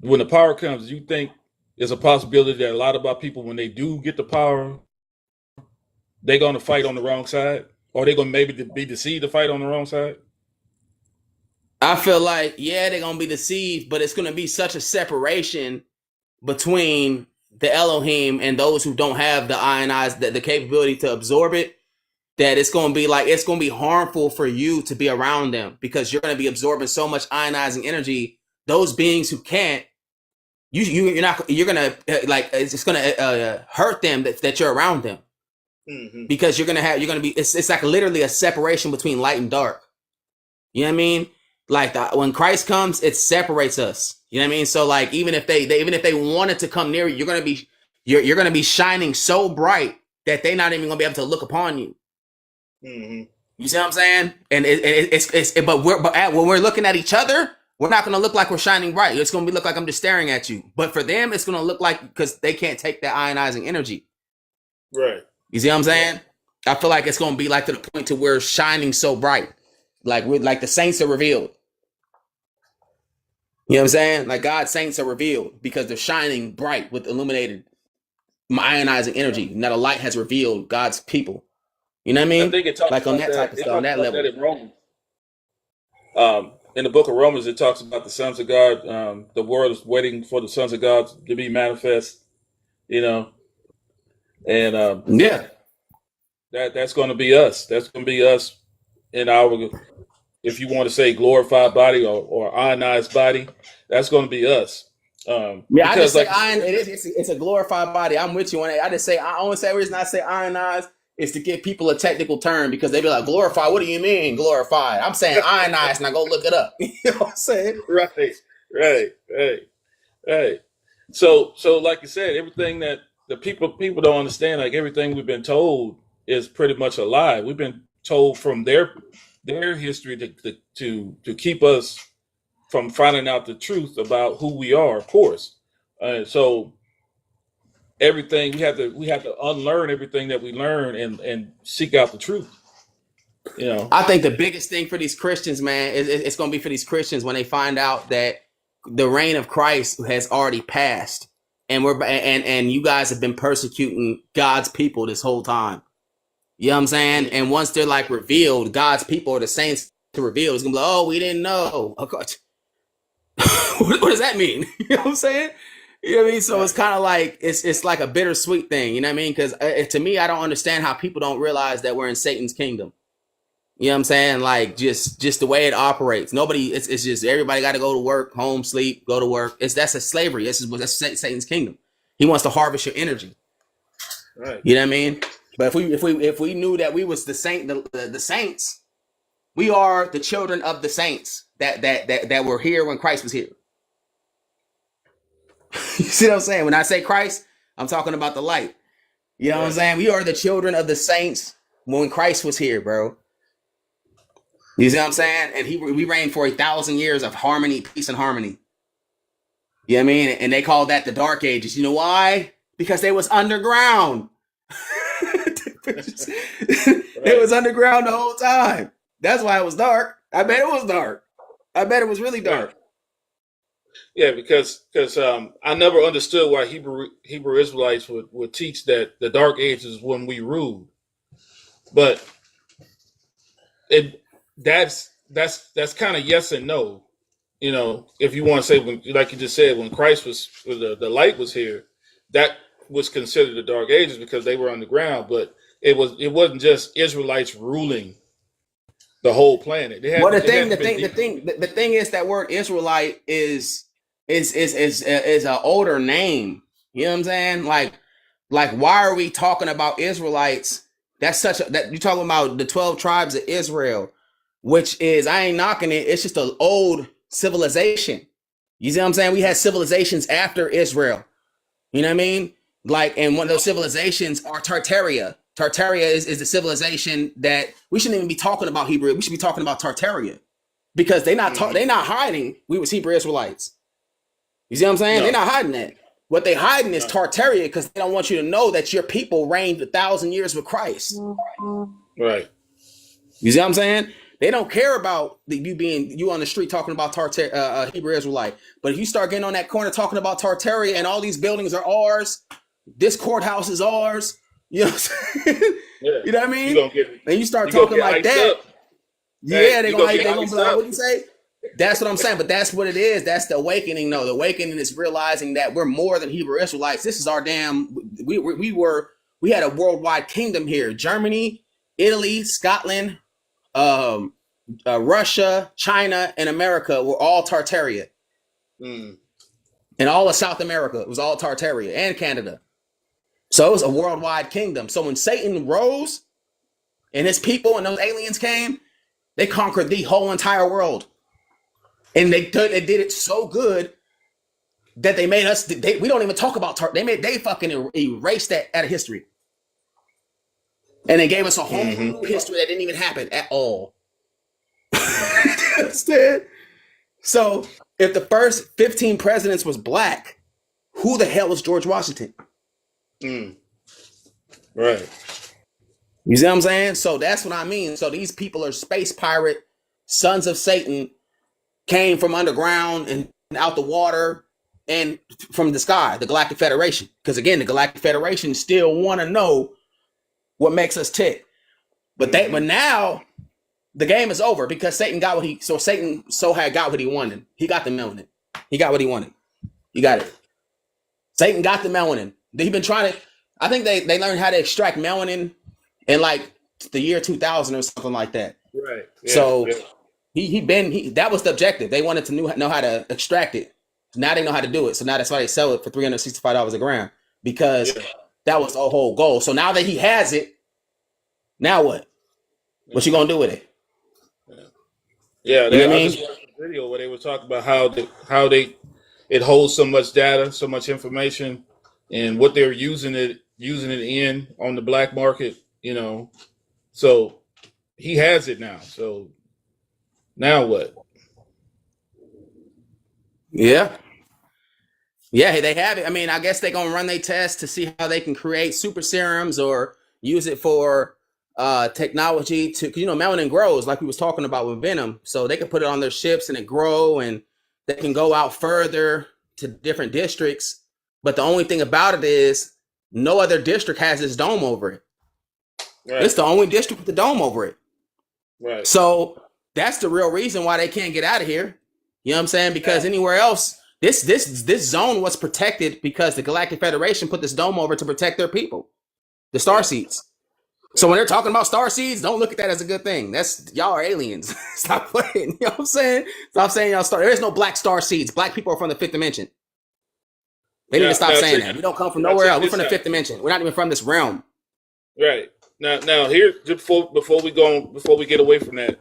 When the power comes, you think there's a possibility that a lot of our people, when they do get the power, they're going to fight on the wrong side, or they're going to maybe be deceived to fight on the wrong side? I feel like, yeah, they're going to be deceived, but it's going to be such a separation between the Elohim and those who don't have the ionized, the capability to absorb it, that it's going to be harmful for you to be around them, because you're going to be absorbing so much ionizing energy. Those beings who can't, you're going to it's going to hurt them that you're around them. Mm-hmm. Because it's like literally a separation between light and dark. You know what I mean? Like when Christ comes, it separates us. You know what I mean? So like, even if they wanted to come near you, you're going to be shining so bright that they're not even going to be able to look upon you. Mm-hmm. You see what I'm saying? And but when we're looking at each other, we're not going to look like we're shining bright. It's going to look like I'm just staring at you. But for them, it's going to look like, because they can't take that ionizing energy. Right. You see what I'm saying? I feel like it's going to be like to the point to where shining so bright, like the saints are revealed. You know what I'm saying? Like God's saints are revealed because they're shining bright with illuminated ionizing energy. Now the light has revealed God's people. You know what I mean? I think it talks like on about that type of stuff, on that level. That in Romans. in the book of Romans, it talks about the sons of God. The world is waiting for the sons of God to be manifest. You know, and Yeah. that's going to be us. That's going to be us in our, if you want to say glorified body or ionized body, that's going to be us. Yeah, I just Because say like, iron. It's a glorified body. I'm with you on it. I just say I only say the reason I say ionized is to give people a technical term because they be like glorified. What do you mean glorified? I'm saying ionized, and I go look it up. You know what I'm saying? right, right. So like you said, everything that the people don't understand, like everything we've been told is pretty much a lie. We've been told from their history to keep us from finding out the truth about who we are, of course. So everything we have to unlearn everything that we learn and seek out the truth. You know. I think the biggest thing for these Christians, man, it's going to be for these Christians when they find out that the reign of Christ has already passed, and you guys have been persecuting God's people this whole time. You know what I'm saying? And once they're like revealed, God's people are the saints to reveal. It's gonna be like, oh, we didn't know. Oh, God. What does that mean? You know what I'm saying? You know what I mean? So it's kind of like it's like a bittersweet thing. You know what I mean? Because to me, I don't understand how people don't realize that we're in Satan's kingdom. You know what I'm saying? Like just the way it operates. Nobody. It's just everybody got to go to work, home, sleep, go to work. That's a slavery. That's Satan's kingdom. He wants to harvest your energy. Right. You know what I mean? But if we knew that we was the saints, we are the children of the saints that were here when Christ was here. You see what I'm saying? When I say Christ, I'm talking about the light. You know what I'm saying? We are the children of the saints when Christ was here, bro. You see what I'm saying? And we reigned for 1,000 years of harmony, peace, and harmony. You know what I mean? And they call that the Dark Ages. You know why? Because they was underground. It was underground the whole time. That's why it was dark. I bet it was dark. I bet it was really dark. Yeah, because I never understood why Hebrew Israelites would teach that the Dark Ages is when we ruled, but that's kind of yes and no. You know, if you want to say when, like you just said, when Christ when the light was here, that was considered the Dark Ages because they were underground, but it wasn't just Israelites ruling the whole planet. The thing is that word Israelite is an older name. You know what I'm saying? Like why are we talking about Israelites? That's that you're talking about the 12 tribes of Israel, which is, I ain't knocking it. It's just an old civilization. You see what I'm saying? We had civilizations after Israel. You know what I mean? Like, and one of those civilizations are Tartaria. Tartaria is the civilization that we shouldn't even be talking about Hebrew. We should be talking about Tartaria because they're not hiding. We was Hebrew Israelites. You see what I'm saying? No. They're not hiding that. What they hiding is Tartaria because they don't want you to know that your people reigned 1,000 years with Christ. Right. You see what I'm saying? They don't care about you on the street talking about Hebrew Israelite. But if you start getting on that corner talking about Tartaria and all these buildings are ours, this courthouse is ours. You know what I'm saying? Yeah. You know what I mean? And you start talking like that. Yeah, they're gonna be like, what do you say? That's what I'm saying. But that's what it is. That's the awakening, though. The awakening is realizing that we're more than Hebrew Israelites. This is our we had a worldwide kingdom here. Germany, Italy, Scotland, Russia, China, and America were all Tartaria. And all of South America was all Tartaria, and Canada. So it was a worldwide kingdom. So when Satan rose and his people and those aliens came, they conquered the whole entire world. And they did it so good that they made us, we don't even talk about they fucking erased that out of history. And they gave us a whole history that didn't even happen at all. Understand? So if the first 15 presidents was black, who the hell was George Washington? Right. You see what I'm saying? So that's what I mean. So these people are space pirate sons of Satan, came from underground and out the water and from the sky, the Galactic Federation. Because again, the Galactic Federation still want to know what makes us tick. But but now the game is over because Satan got what Satan had got what he wanted. He got the melanin. He got what he wanted. He got it. Satan got the melanin. He's been trying to. I think they learned how to extract melanin in like the year 2000 or something like that. Right. Yeah, So yeah. that was the objective. They wanted to know how to extract it. Now they know how to do it. So now that's why they sell it for $365 a gram, because that was the whole goal. So now that he has it, now what? What you gonna do with it? Yeah, You know what I I mean? just watched a video where they were talking about how it holds so much data, so much information, and what they're using it in on the black market. You know, so he has it now. So now what? Yeah. Yeah, they have it. I mean, I guess they're gonna run their tests to see how they can create super serums or use it for technology to, melanin grows like we was talking about with Venom. So they can put it on their ships and it grow, and they can go out further to different districts. But the only thing about it is no other district has this dome over it. Right. It's the only district with the dome over it. Right. So that's the real reason why they can't get out of here. You know what I'm saying? Because anywhere else, this zone was protected because the Galactic Federation put this dome over to protect their people, the star seeds. So when they're talking about star seeds, don't look at that as a good thing. That's y'all are aliens. Stop playing. You know what I'm saying? Stop saying y'all star. There is no black star seeds. Black people are from the fifth dimension. They need to stop saying that. We don't come from nowhere else. We're from the fifth dimension. We're not even from this realm. Right. Now here, just before we get away from that,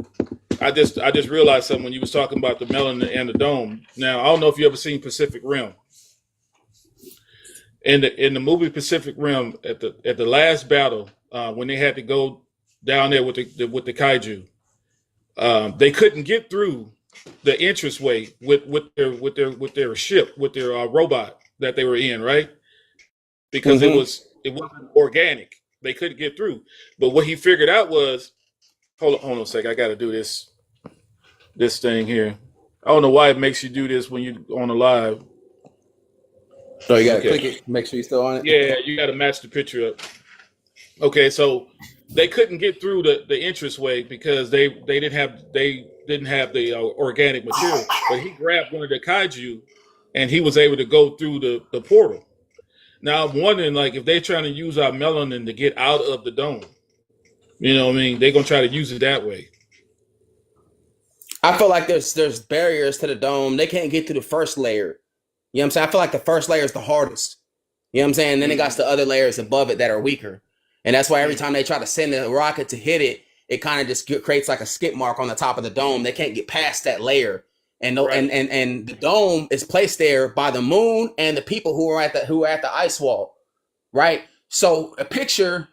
I just realized something when you was talking about the melanin and the dome. Now I don't know if you ever seen Pacific Rim. In the movie Pacific Rim, at the last battle, when they had to go down there with the kaiju, they couldn't get through the entranceway with their ship, with their robot that they were in, right? Because it wasn't organic. They couldn't get through. But what he figured out was, hold on a sec, I got to do this thing here. I don't know why it makes you do this when you're on a live. So you got to click it, make sure you're still on it. Yeah, you got to match the picture up. Okay, so they couldn't get through the entranceway because they didn't have the organic material. But he grabbed one of the kaiju, and he was able to go through the portal. Now I'm wondering, like, if they're trying to use our melanin to get out of the dome, you know what I mean? They're gonna try to use it that way. I feel like there's barriers to the dome. They can't get through the first layer. You know what I'm saying? I feel like the first layer is the hardest. You know what I'm saying? And then they got the other layers above it that are weaker. And that's why every time they try to send a rocket to hit it, it kind of just creates like a skip mark on the top of the dome. They can't get past that layer. And and the dome is placed there by the moon and the people who are at the ice wall, right? So a picture,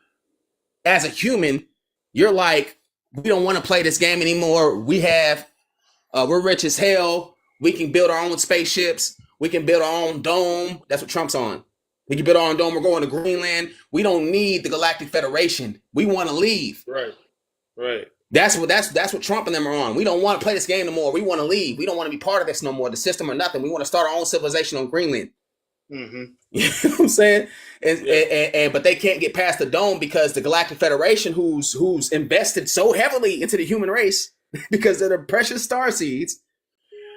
as a human, you're like, we don't want to play this game anymore. We're rich as hell. We can build our own spaceships. We can build our own dome. That's what Trump's on. We can build our own dome. We're going to Greenland. We don't need the Galactic Federation. We want to leave. Right. That's what Trump and them are on. We don't want to play this game no more. We want to leave. We don't want to be part of this no more, the system or nothing. We want to start our own civilization on Greenland. Mm-hmm. You know what I'm saying? But they can't get past the dome because the Galactic Federation, who's invested so heavily into the human race because they're the precious star seeds.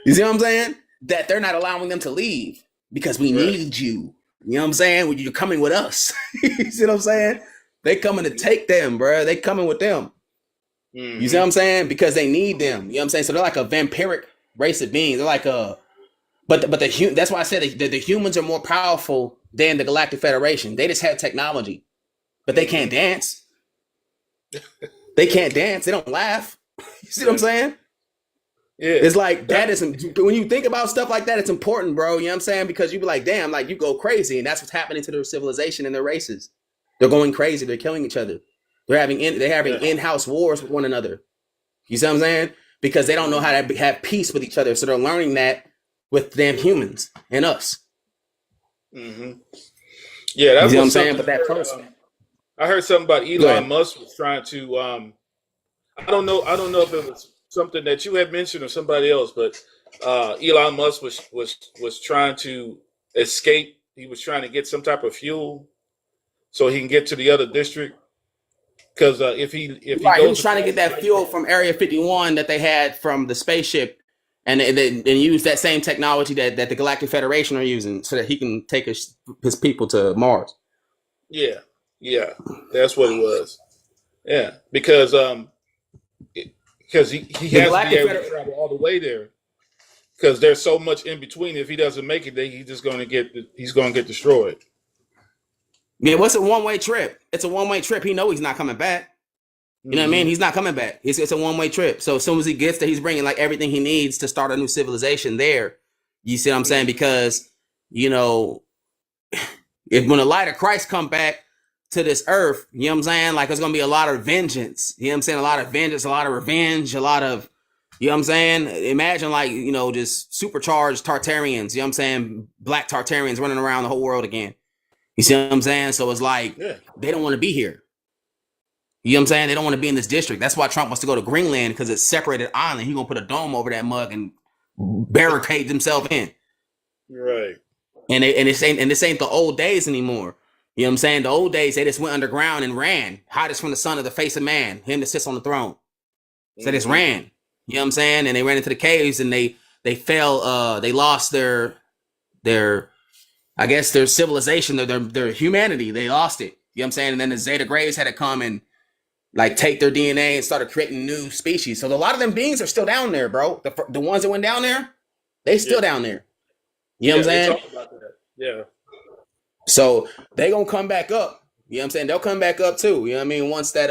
You see what I'm saying? That they're not allowing them to leave because we need you. You know what I'm saying? You're coming with us. You see what I'm saying? They coming to take them, bro. They coming with them. Mm-hmm. You see what I'm saying? Because they need them. You know what I'm saying? So they're like a vampiric race of beings. They're like that's why I said the humans are more powerful than the Galactic Federation. They just have technology, but they can't dance. They can't dance. They don't laugh. You see what I'm saying? Yeah. It's like that isn't, when you think about stuff like that, it's important, bro. You know what I'm saying? Because you be like, damn, like you go crazy, and that's what's happening to their civilization and their races. They're going crazy. They're killing each other. They're having in-house wars with one another. You see what I'm saying? Because they don't know how to have peace with each other. So they're learning that with damn humans and us. Mm-hmm. Yeah, that's what I'm saying. But that person, I heard something about Elon Musk was trying to. I don't know if it was something that you had mentioned or somebody else, but Elon Musk was trying to escape. He was trying to get some type of fuel so he can get to the other district. because if he Right, he goes was trying to get that fuel from Area 51 that they had from the spaceship, and use that same technology that the Galactic Federation are using, so that he can take his people to Mars. yeah, yeah, that's what it was. Yeah, because he has to be able to travel all the way there, because there's so much in between. If he doesn't make it, then he's going to get destroyed. Yeah, what's a one-way trip? It's a one-way trip. He know he's not coming back. You know what I mean? He's not coming back. It's a one-way trip. So as soon as he gets there, he's bringing like everything he needs to start a new civilization there. You see what I'm saying? Because, you know, if when the light of Christ come back to this earth, you know what I'm saying? Like, there's going to be a lot of vengeance. You know what I'm saying? A lot of vengeance, a lot of revenge, a lot of, you know what I'm saying? Imagine like, you know, just supercharged Tartarians, you know what I'm saying? Black Tartarians running around the whole world again. You see what I'm saying? So it's like, they don't want to be here. You know what I'm saying? They don't want to be in this district. That's why Trump wants to go to Greenland, because it's separated island. He's going to put a dome over that mug and barricade himself in. Right. And this ain't the old days anymore. You know what I'm saying? The old days, they just went underground and ran. Hottest from the sun of the face of man. Him that sits on the throne. So they just ran. You know what I'm saying? And they ran into the caves and they fell. They lost their I guess their civilization, their humanity. They lost it. You know what I'm saying? And then the Zeta Graves had to come and like take their DNA and started creating new species. So a lot of them beings are still down there, bro. The ones that went down there, they still down there. You know what I'm saying? Talk about that. Yeah. So they gonna come back up. You know what I'm saying? They'll come back up too. You know what I mean? Once that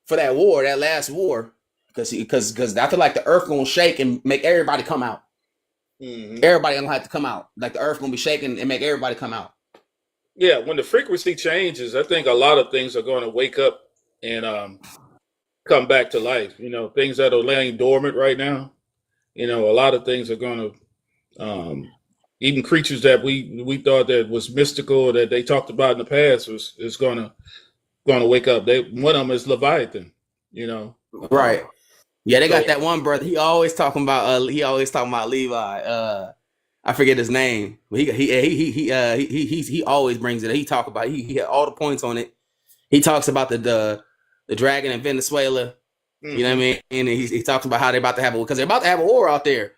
for that war, that last war, because I feel like the earth gonna shake and make everybody come out. Everybody gonna have to come out. Like the earth gonna be shaking and make everybody come out. Yeah, when the frequency changes, I think a lot of things are going to wake up and come back to life. You know, things that are laying dormant right now. You know, a lot of things are going to, even creatures that we thought that was mystical, that they talked about in the past, is going to wake up. One of them is Leviathan. You know, right? Yeah, they got that one brother. He always talking about Levi. I forget his name, but he always brings it. He talk about he had all the points on it. He talks about the dragon in Venezuela. You know what I mean? And he talks about how they're about to have because they're about to have a war out there.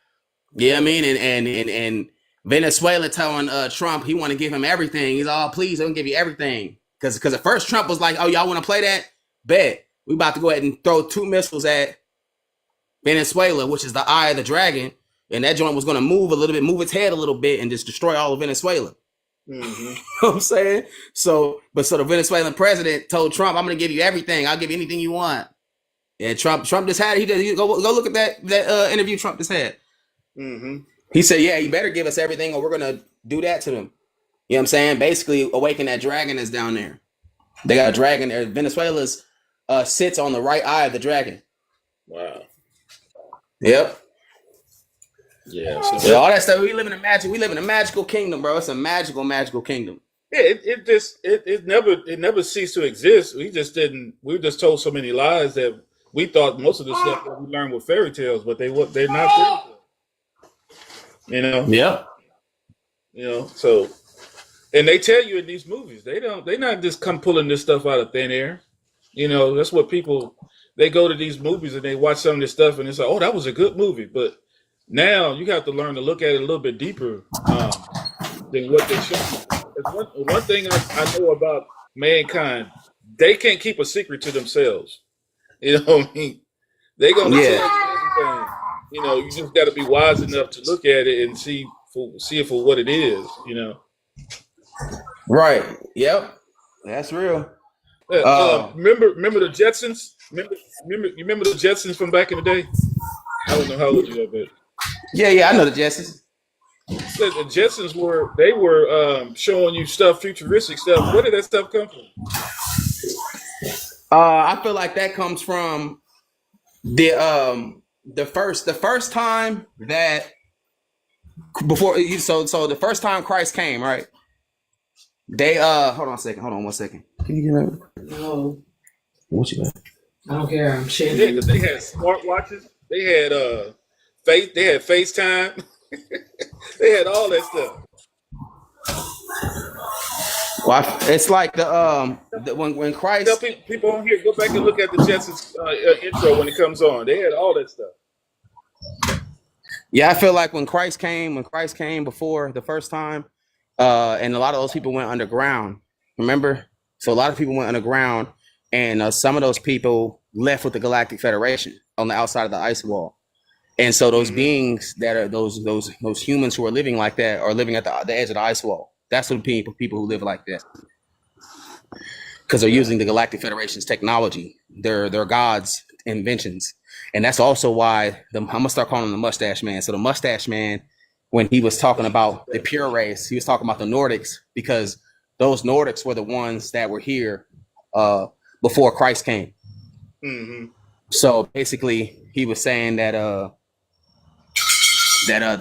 You know what I mean? And Venezuela telling Trump he want to give him everything. He's all, please, I'm gonna give you everything. Because at first Trump was like, oh, y'all want to play that? Bet. We about to go ahead and throw 2 missiles at Venezuela, which is the eye of the dragon. And that joint was going to move its head a little bit and just destroy all of Venezuela. You know what I'm saying? So the Venezuelan president told Trump, I'm going to give you everything. I'll give you anything you want. And Trump just had, go look at that interview Trump just had. He said, yeah, you better give us everything or we're going to do that to them. You know what I'm saying? Basically awaken that dragon that's down there. They got a dragon there. Venezuela's sits on the right eye of the dragon. Wow. Yep. Yeah. So all that stuff. We live in a magical kingdom, bro. It's a magical kingdom. Yeah, it never ceased to exist. We just told so many lies that we thought most of the stuff that we learned were fairy tales, but they're not fairy tales. You know? Yeah. You know, so and they tell you in these movies, they're not just come pulling this stuff out of thin air. You know, that's what they go to these movies and they watch some of this stuff and it's like, oh, that was a good movie. But now you have to learn to look at it a little bit deeper than what they show you. One thing I know about mankind, they can't keep a secret to themselves. You know what I mean? They're going to tell you everything. You know, you just got to be wise enough to look at it and see it for what it is, you know? Right. Yep. That's real. Remember the Jetsons? Remember the Jetsons from back in the day? I don't know how old you are, but yeah, I know the Jetsons. The Jetsons were showing you stuff, futuristic stuff. Where did that stuff come from? I feel like that comes from the first time that before so the first time Christ came, right? They hold on 1 second. Can you get that? No. What you got? I don't care. I'm shaking. Yeah, because they had smartwatches. They had They had FaceTime. They had all that stuff. Well, it's like when Tell Christ. people on here, go back and look at the Jetsons intro when it comes on. They had all that stuff. Yeah, I feel like when Christ came before the first time, and a lot of those people went underground. Remember, so a lot of people went underground, and some of those people left with the Galactic Federation on the outside of the ice wall. And so those Mm-hmm. beings that are those humans who are living like that are living at the edge of the ice wall. That's what people who live like that, because they're Yeah. using the Galactic Federation's technology, their gods' inventions, and that's also why I'm gonna start calling him the Mustache Man. So the Mustache Man, when he was talking about the pure race, he was talking about the Nordics because those Nordics were the ones that were here uh, before Christ came. Mm-hmm. So basically, he was saying that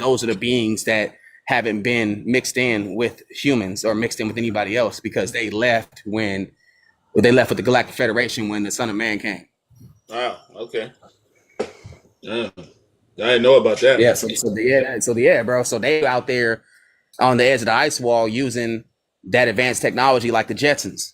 those are the beings that haven't been mixed in with humans or mixed in with anybody else because they left with the Galactic Federation when the Son of Man came. Wow. Okay. Yeah. I didn't know about that. Yeah, so bro. So they out there on the edge of the ice wall using that advanced technology like the Jetsons,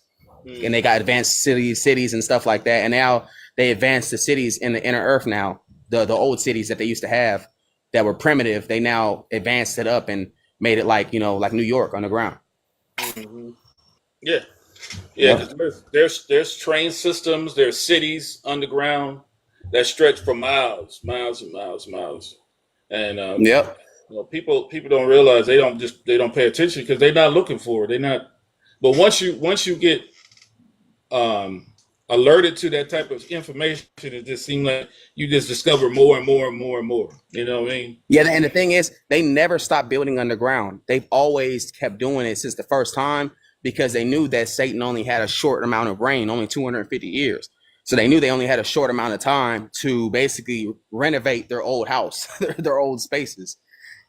and they got advanced cities and stuff like that. And now they advanced the cities in the inner Earth. Now the old cities that they used to have that were primitive, they now advanced it up and made it like like New York underground. Mm-hmm. Yeah. Yeah. Yep. Because there's train systems, there's cities underground that stretch for miles, miles and miles, miles. And Yep. people don't realize they don't pay attention because they're not looking for it. They're not. But once you get um, alerted to that type of information, it just seems like you just discover more and more and more and more. You know what I mean? Yeah, and the thing is, they never stopped building underground. They've always kept doing it since the first time because they knew that Satan only had a short amount of reign, only 250 years. So they knew they only had a short amount of time to basically renovate their old house, their old spaces.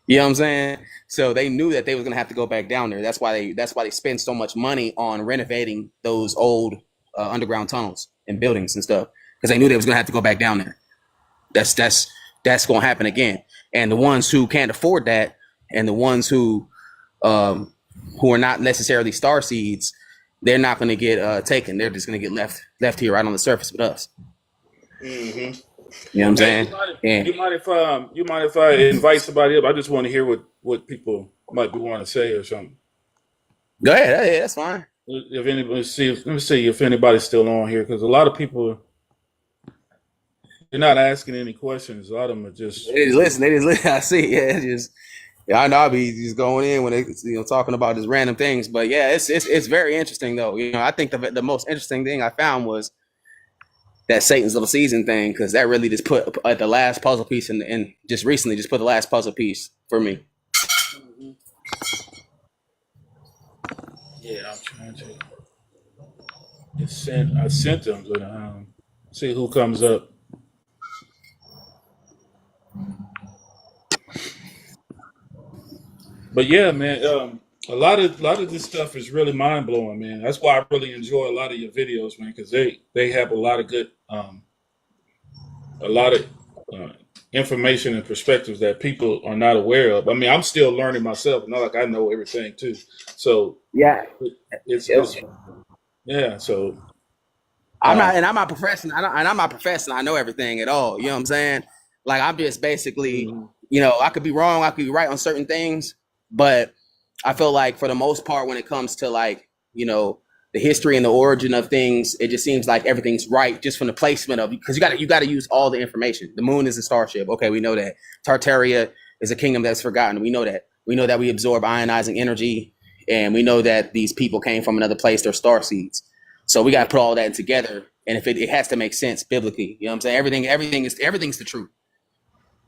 You know what I'm saying? So they knew that they was gonna have to go back down there. That's why they spend so much money on renovating those old underground tunnels and buildings and stuff because they knew they was gonna have to go back down there. That's gonna happen again. And the ones who can't afford that, and the ones who are not necessarily star seeds, they're not going to get taken. They're just going to get left here right on the surface with us. Mm-hmm. You know what I'm saying? You mind if I invite somebody up? I just want to hear what people might be wanting to say or something. Go ahead. Hey, that's fine. If anybody let me see if anybody's still on here because a lot of people they're not asking any questions. A lot of them are just They just listen. They just listen. I see. Yeah, I know I'll be just going in when they talking about just random things. But yeah, it's very interesting though. I think the most interesting thing I found was that Satan's little season thing because that really just put the last puzzle piece in just recently just put the last puzzle piece for me. yeah. I'm trying to I sent them, but see who comes up. But yeah, man, a lot of this stuff is really mind blowing, man. That's why I really enjoy a lot of your videos, man, because they have a lot of good a lot of uh, information and perspectives that people are not aware of. I mean, I'm still learning myself, not like I know everything too. So Yeah. it's yeah. So I'm not, um, and I'm not professional. I'm not professional. I know everything at all. You know what I'm saying? Like I'm just basically, mhm, I could be wrong, I could be right on certain things, but I feel like for the most part, when it comes to like, the history and the origin of things, it just seems like everything's right just from the placement of because you got to use all the information. The moon is a starship. Okay, we know that. Tartaria is a kingdom that's forgotten. We know that. We know that we absorb ionizing energy, and we know that these people came from another place. They're star seeds. So we got to put all that together, and if it has to make sense biblically, you know what I'm saying? Everything's the truth.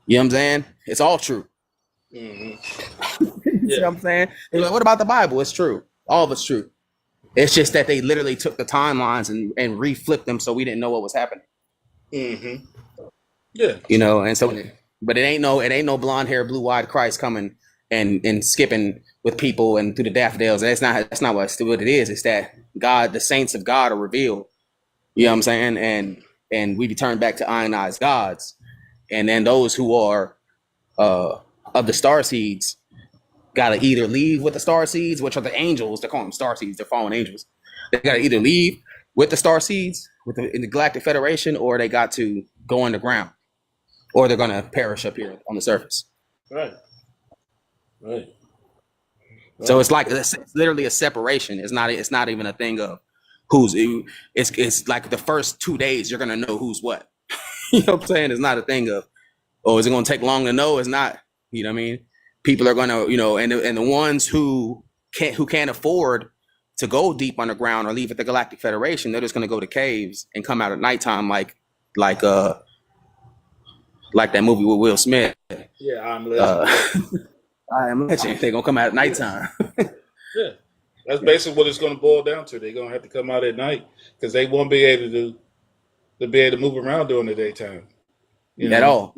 You know what I'm saying? It's all true. mhm, You see yeah, what I'm saying? They're like, what about the Bible? It's true. All of it's true. It's just that they literally took the timelines and reflipped them so we didn't know what was happening. hmm yeah, And so, but it ain't no blonde hair, blue eyed Christ coming and skipping with people and through the daffodils. That's not what it is. It's that God, the saints of God are revealed. You know what I'm saying? And we return back to ionized gods. And then those who are of the star seeds, gotta either leave with the star seeds, which are the angels. They call them star seeds. They're fallen angels. They gotta either leave with the star seeds in the Galactic Federation, or they got to go underground, or they're gonna perish up here on the surface. Right. Right. So it's like it's literally a separation. It's not even a thing of who's. It's like the first 2 days you're gonna know who's what. You know what I'm saying? It's not a thing of, oh, is it gonna take long to know? It's not. You know what I mean? People are gonna, and the ones who can't afford to go deep underground or leave at the Galactic Federation, they're just gonna go to caves and come out at nighttime, like that movie with Will Smith. Yeah, I'm Legend. I am Legend. They're gonna come out at nighttime. Yeah, that's basically what it's going to boil down to. They're going to have to come out at night because they won't be able to move around during the daytime. At all.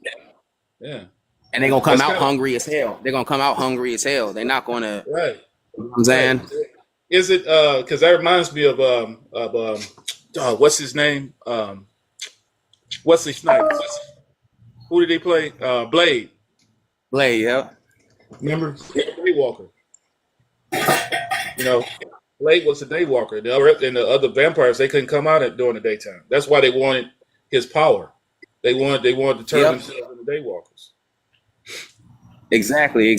Yeah. And they're gonna come out hungry as hell. They're gonna come out hungry as hell. They're not gonna. Right. You know what I'm saying? Right. Is it because that reminds me of what's his name? Wesley Snipes. Who did he play? Blade. Blade, yeah. Remember? Daywalker. Blade was a daywalker. The other vampires, they couldn't come out during the daytime. That's why they wanted his power. They wanted to turn themselves into daywalkers. Exactly,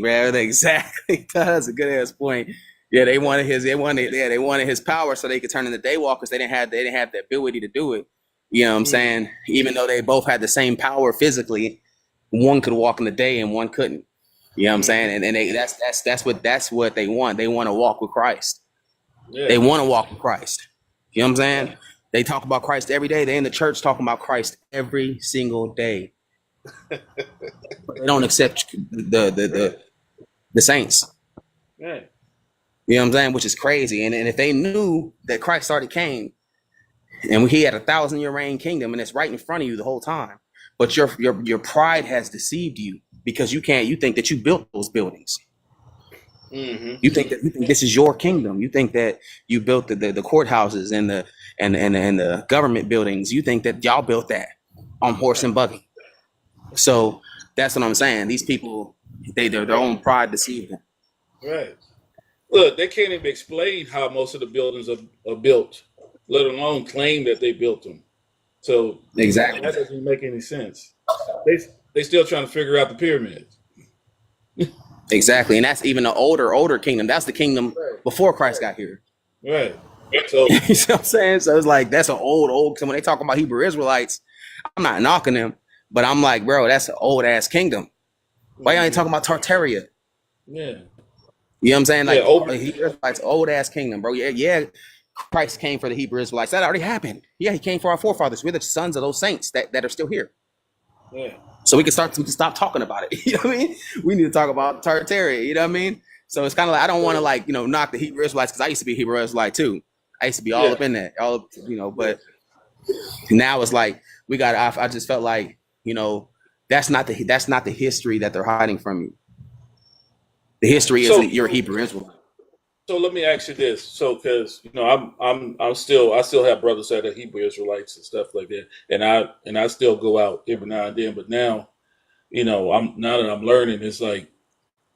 man. Exactly. That's a good ass point. Yeah, they wanted his power so they could turn into daywalkers. They didn't have the ability to do it. You know what I'm saying? Even though they both had the same power physically, one could walk in the day and one couldn't. You know what I'm saying? And that's what they want. They want to walk with Christ. Yeah. They want to walk with Christ. You know what I'm saying? Yeah. They talk about Christ every day. They in the church talking about Christ every single day. But they don't accept the saints. Yeah. You know what I'm saying? Which is crazy. And if they knew that Christ already came and he had 1,000-year reign kingdom and it's right in front of you the whole time, but your pride has deceived you because you think that you built those buildings. Mm-hmm. You think this is your kingdom. You think that you built the courthouses and the government buildings. You think that y'all built that on horse and buggy. So that's what I'm saying. These people, their own pride deceived them. Right. Look, they can't even explain how most of the buildings are built, let alone claim that they built them. So exactly, that doesn't make any sense. They still trying to figure out the pyramids. Exactly, and that's even an older kingdom. That's the kingdom before Christ got here. Right. So you know what I'm saying? So it's like that's an old. So when they talk about Hebrew Israelites, I'm not knocking them, but I'm like, bro, that's an old ass kingdom. Why y'all ain't talking about Tartaria? Yeah. You know what I'm saying? Like Hebrew Israelites, old ass kingdom, bro. Yeah. Christ came for the Hebrew Israelites. That already happened. Yeah, he came for our forefathers. We're the sons of those saints that are still here. Yeah. So we can stop talking about it. You know what I mean? We need to talk about Tartaria. You know what I mean? So it's kind of like I don't want to knock the Hebrew Israelites because I used to be a Hebrew Israelite too. I used to be all up in that, but now it's like I just felt like that's not the history that they're hiding from you. The history is that you're a Hebrew Israelite. So let me ask you this. So because I still have brothers that are Hebrew Israelites and stuff like that, and I still go out every now and then. But now, now that I'm learning, it's like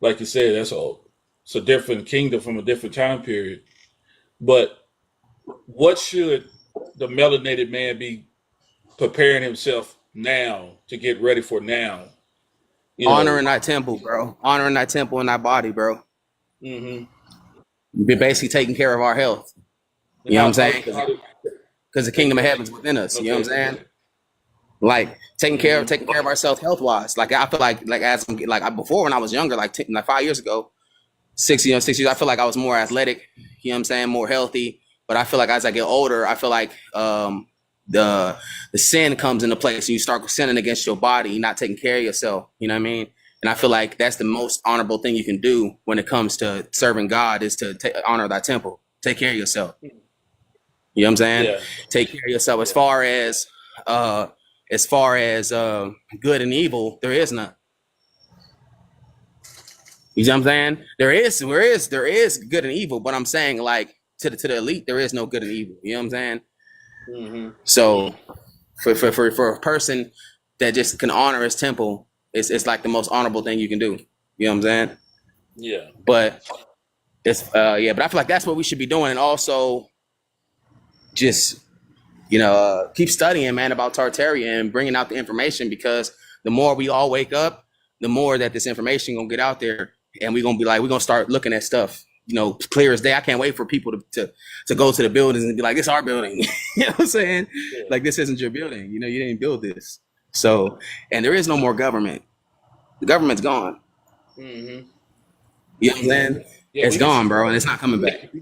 you said, it's a different kingdom from a different time period. But what should the melanated man be preparing himself now to get ready for now? Honoring thy temple, bro. Honoring thy temple and thy body, bro. Mm-hmm. We're basically taking care of our health. You know what I'm saying? Because the kingdom of heaven's within us. You know what I'm saying? Like taking care of ourselves health wise. Like I feel like before when I was younger, like 5 years ago, 6 years, I feel like I was more athletic. You know what I'm saying? More healthy. But I feel like as I get older, I feel like the sin comes into place. And you start sinning against your body. You're not taking care of yourself. You know what I mean? And I feel like that's the most honorable thing you can do when it comes to serving God is to honor thy temple. Take care of yourself. You know what I'm saying? Yeah. Take care of yourself. As far as good and evil, there is none. You know what I'm saying? There is good and evil, but I'm saying like to the elite, there is no good and evil. You know what I'm saying? Mm-hmm. So for a person that just can honor his temple, it's like the most honorable thing you can do. You know what I'm saying? Yeah. But it's but I feel like that's what we should be doing, and also just keep studying, man, about Tartaria and bringing out the information, because the more we all wake up, the more that this information gonna get out there, and we're gonna start looking at stuff, clear as day. I can't wait for people to go to the buildings and be like, this is our building. You know what I'm saying? Yeah. Like, this isn't your building. You didn't build this. So, and there is no more government. The government's gone. Mm-hmm. You know what I'm saying? Yeah, It's gone, bro, and it's not coming back.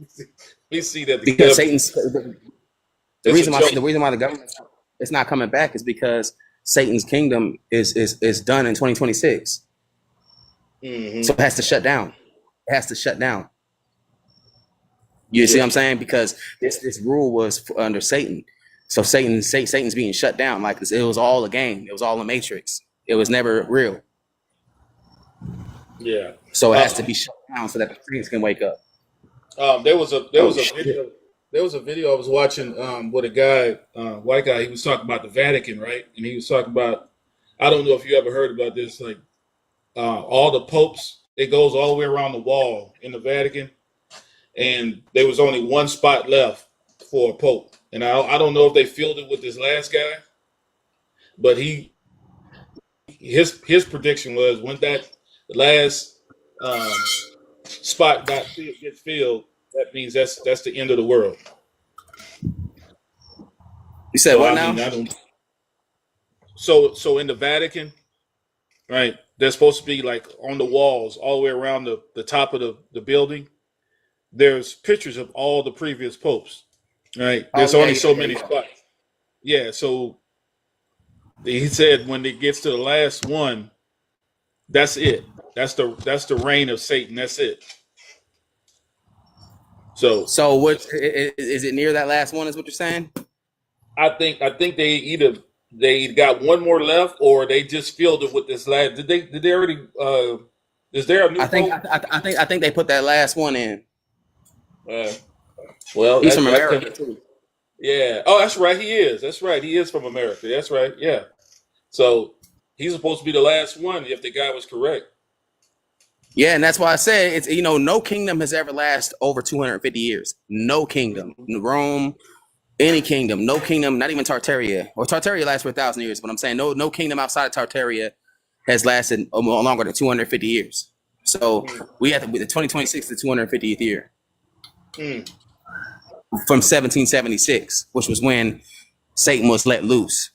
We see that Because Satan's the reason why the government it's not coming back is because Satan's kingdom is done in 2026. Mm-hmm. So it has to shut down. It has to shut down. You see what I'm saying? Because this rule was under Satan. So Satan's being shut down. Like, it was all a game. It was all a matrix. It was never real. Yeah. So it has to be shut down so that the saints can wake up. There was a video I was watching with a guy, white guy. He was talking about the Vatican, right? And he was talking about, I don't know if you ever heard about this, like all the popes. It goes all the way around the wall in the Vatican, and there was only one spot left for a pope. And I don't know if they filled it with this last guy, but his prediction was when that last spot gets filled, that means that's the end of the world. You said what now? So in the Vatican, right? They're supposed to be like on the walls all the way around the top of the building. There's pictures of all the previous popes, right? There's only so many spots. Yeah, so he said when it gets to the last one, that's it. That's the reign of Satan. That's it. So what is it near that last one? Is what you're saying? I think they either got one more left, or they just filled it with this last. Did they already? Is there a new? I think they put that last one in. Well, he's from America too. Yeah. Oh, that's right. He is. That's right. He is from America. That's right. Yeah. So he's supposed to be the last one if the guy was correct. Yeah, and that's why I said it's no kingdom has ever lasted over 250 years. No kingdom, Rome, any kingdom, no kingdom, not even Tartaria. Or Tartaria lasts for 1,000 years, but I'm saying no kingdom outside of Tartaria has lasted longer than 250 years. So we have the 2026 the 250th year from 1776, which was when Satan was let loose.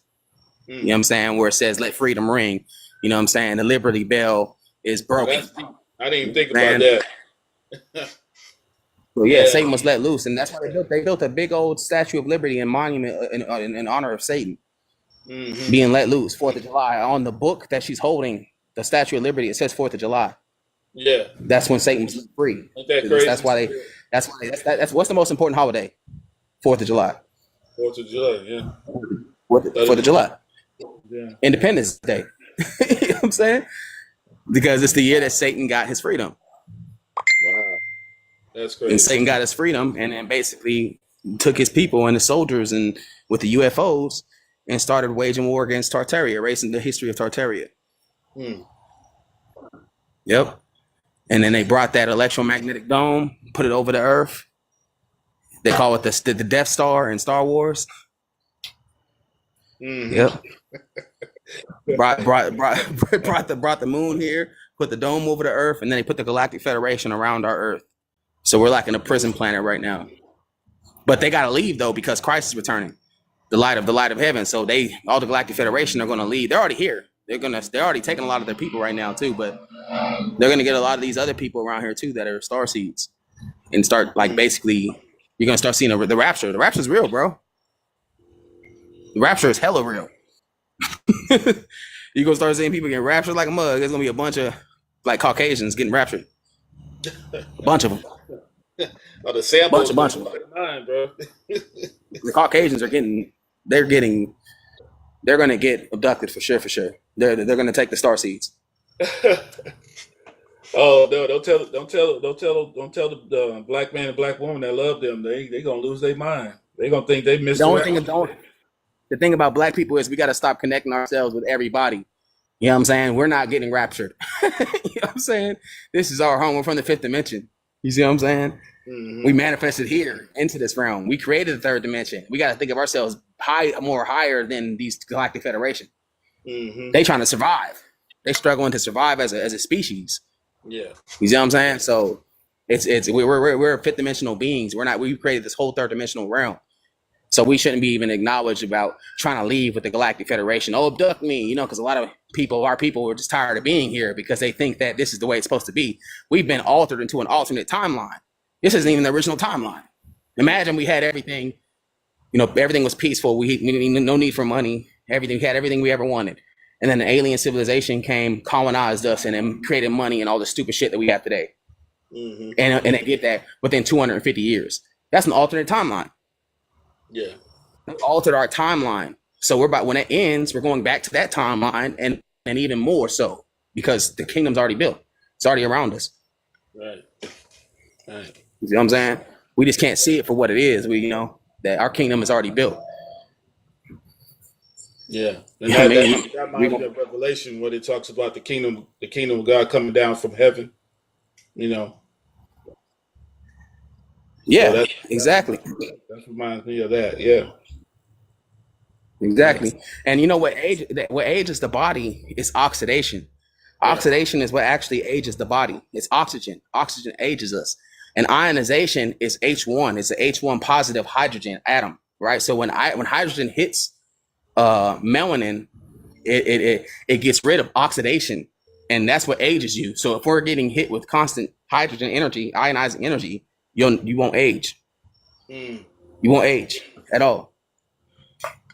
You know what I'm saying? Where it says "Let freedom ring." You know what I'm saying? The Liberty Bell is broken. I didn't even think about that. Well, yeah, Satan was let loose, and that's why they built a big old Statue of Liberty and monument in honor of Satan being let loose. 4th of July on the book that she's holding, the Statue of Liberty. It says 4th of July. Yeah, that's when Satan was let free. Ain't that crazy? That's what's the most important holiday? 4th of July. 4th of July, yeah. 4th of July. Yeah. Independence Day. You know what I'm saying? Because it's the year that Satan got his freedom. Wow. That's crazy. And Satan got his freedom and then basically took his people and the soldiers and with the UFOs and started waging war against Tartaria, erasing the history of Tartaria. Yep. And then they brought that electromagnetic dome, put it over the earth. They call it the Death Star in Star Wars. Yep. brought the moon here, put the dome over the earth, and then they put the Galactic Federation around our earth. So we're like in a prison planet right now. But they gotta leave though, because Christ is returning, the light of heaven. So all the Galactic Federation are gonna leave. They're already here. They're already taking a lot of their people right now too, but they're gonna get a lot of these other people around here too that are star seeds and start like basically you're gonna start seeing the rapture. The rapture's real, bro. The rapture is hella real. You're gonna start seeing people getting raptured like a mug. There's gonna be a bunch of like Caucasians getting raptured. A bunch of them. Oh, the samples, bunch of them. Mine, bro. The Caucasians they're gonna get abducted for sure. They're gonna take the star seeds. Oh no! Don't tell the black man and black woman that love them. They gonna lose their mind. They gonna think they missed. The thing about black people is we got to stop connecting ourselves with everybody. You know what I'm saying? We're not getting raptured. You know what I'm saying? This is our home. We're from the fifth dimension. You see what I'm saying? We manifested here into this realm. We created the third dimension. We got to think of ourselves more higher than these Galactic Federation. They trying to survive. They struggling to survive as a species. Yeah. You see what I'm saying? So we're fifth dimensional beings. We created this whole third dimensional realm. So we shouldn't be even acknowledged about trying to leave with the Galactic Federation. Oh, abduct me, because a lot of our people are just tired of being here because they think that this is the way it's supposed to be. We've been altered into an alternate timeline. This isn't even the original timeline. Imagine we had everything, everything was peaceful. We no need for money. We had everything we ever wanted. And then the alien civilization came, colonized us, and then created money and all the stupid shit that we have today. And they did that within 250 years. That's an alternate timeline. Yeah. They altered our timeline. So when it ends, we're going back to that timeline and even more so because the kingdom's already built. It's already around us. Right. You see what I'm saying? We just can't see it for what it is. That our kingdom is already built. Yeah. And that reminds me of Revelation where it talks about the kingdom of God coming down from heaven. Yeah, so exactly. That reminds me of that. Yeah. Exactly. And what ages the body is oxidation. Oxidation is what actually ages the body. It's oxygen. Oxygen ages us. And ionization is H1. It's an H1 positive hydrogen atom, right? So when hydrogen hits melanin, it gets rid of oxidation, and that's what ages you. So if we're getting hit with constant hydrogen energy, ionizing energy, you won't age. You won't age at all.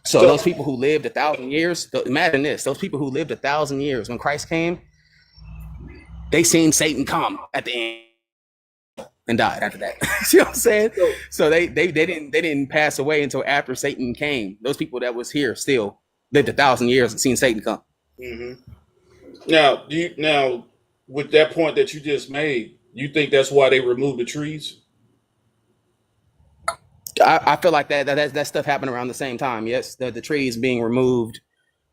So those people who lived 1,000 years, imagine this: those people who lived 1,000 years when Christ came, they seen Satan come at the end and died after that. You know what I'm saying? So they didn't pass away until after Satan came. Those people that was here still lived 1,000 years and seen Satan come. Now, with that point that you just made, you think that's why they removed the trees? I feel like that stuff happened around the same time. Yes, the trees being removed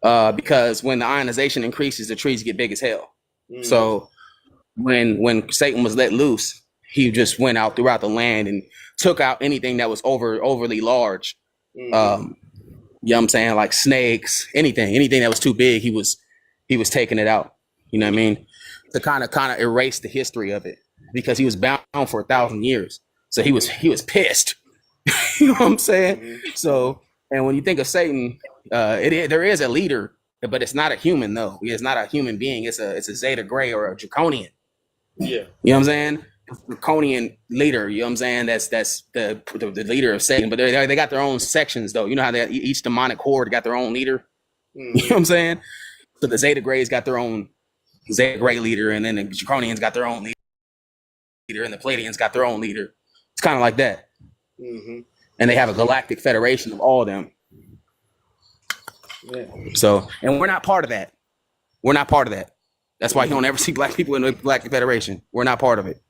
because when the ionization increases, the trees get big as hell. So when Satan was let loose, he just went out throughout the land and took out anything that was overly large. You know what I'm saying? Like snakes, anything that was too big, he was taking it out. You know what I mean? To kind of erase the history of it because he was bound for 1,000 years. So he was pissed. You know what I'm saying? So, and when you think of Satan, there is a leader, but it's not a human though. It's not a human being. It's a Zeta Gray or a Draconian. Yeah. You know what I'm saying? Draconian leader. You know what I'm saying? That's the leader of Satan. But they got their own sections though. You know how each demonic horde got their own leader. You know what I'm saying? So the Zeta Grays got their own Zeta Gray leader, and then the Draconians got their own leader, and the Pleiadians got their own leader. It's kind of like that. And they have a galactic federation of all of them. Yeah. So, and we're not part of that. We're not part of that. That's why you don't ever see black people in the Galactic Federation. We're not part of it.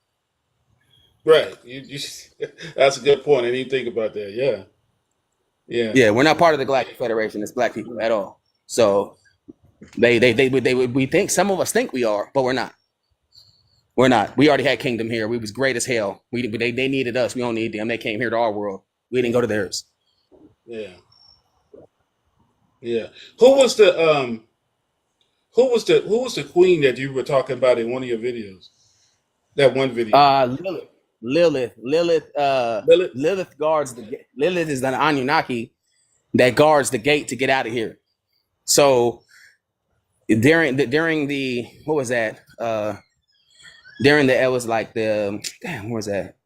Right. You that's a good point. I didn't think about that. Yeah. Yeah, we're not part of the Galactic Federation as black people at all. So we think, some of us think we are, but we're not. We're not. We already had kingdom here. We was great as hell. They needed us. We don't need them. They came here to our world. We didn't go to theirs. Yeah. Yeah. Who was the queen that you were talking about in one of your videos? That one video. Lilith. Lilith guards the gate. Lilith is an Anunnaki that guards the gate to get out of here. So during the what was that? It was like what was that?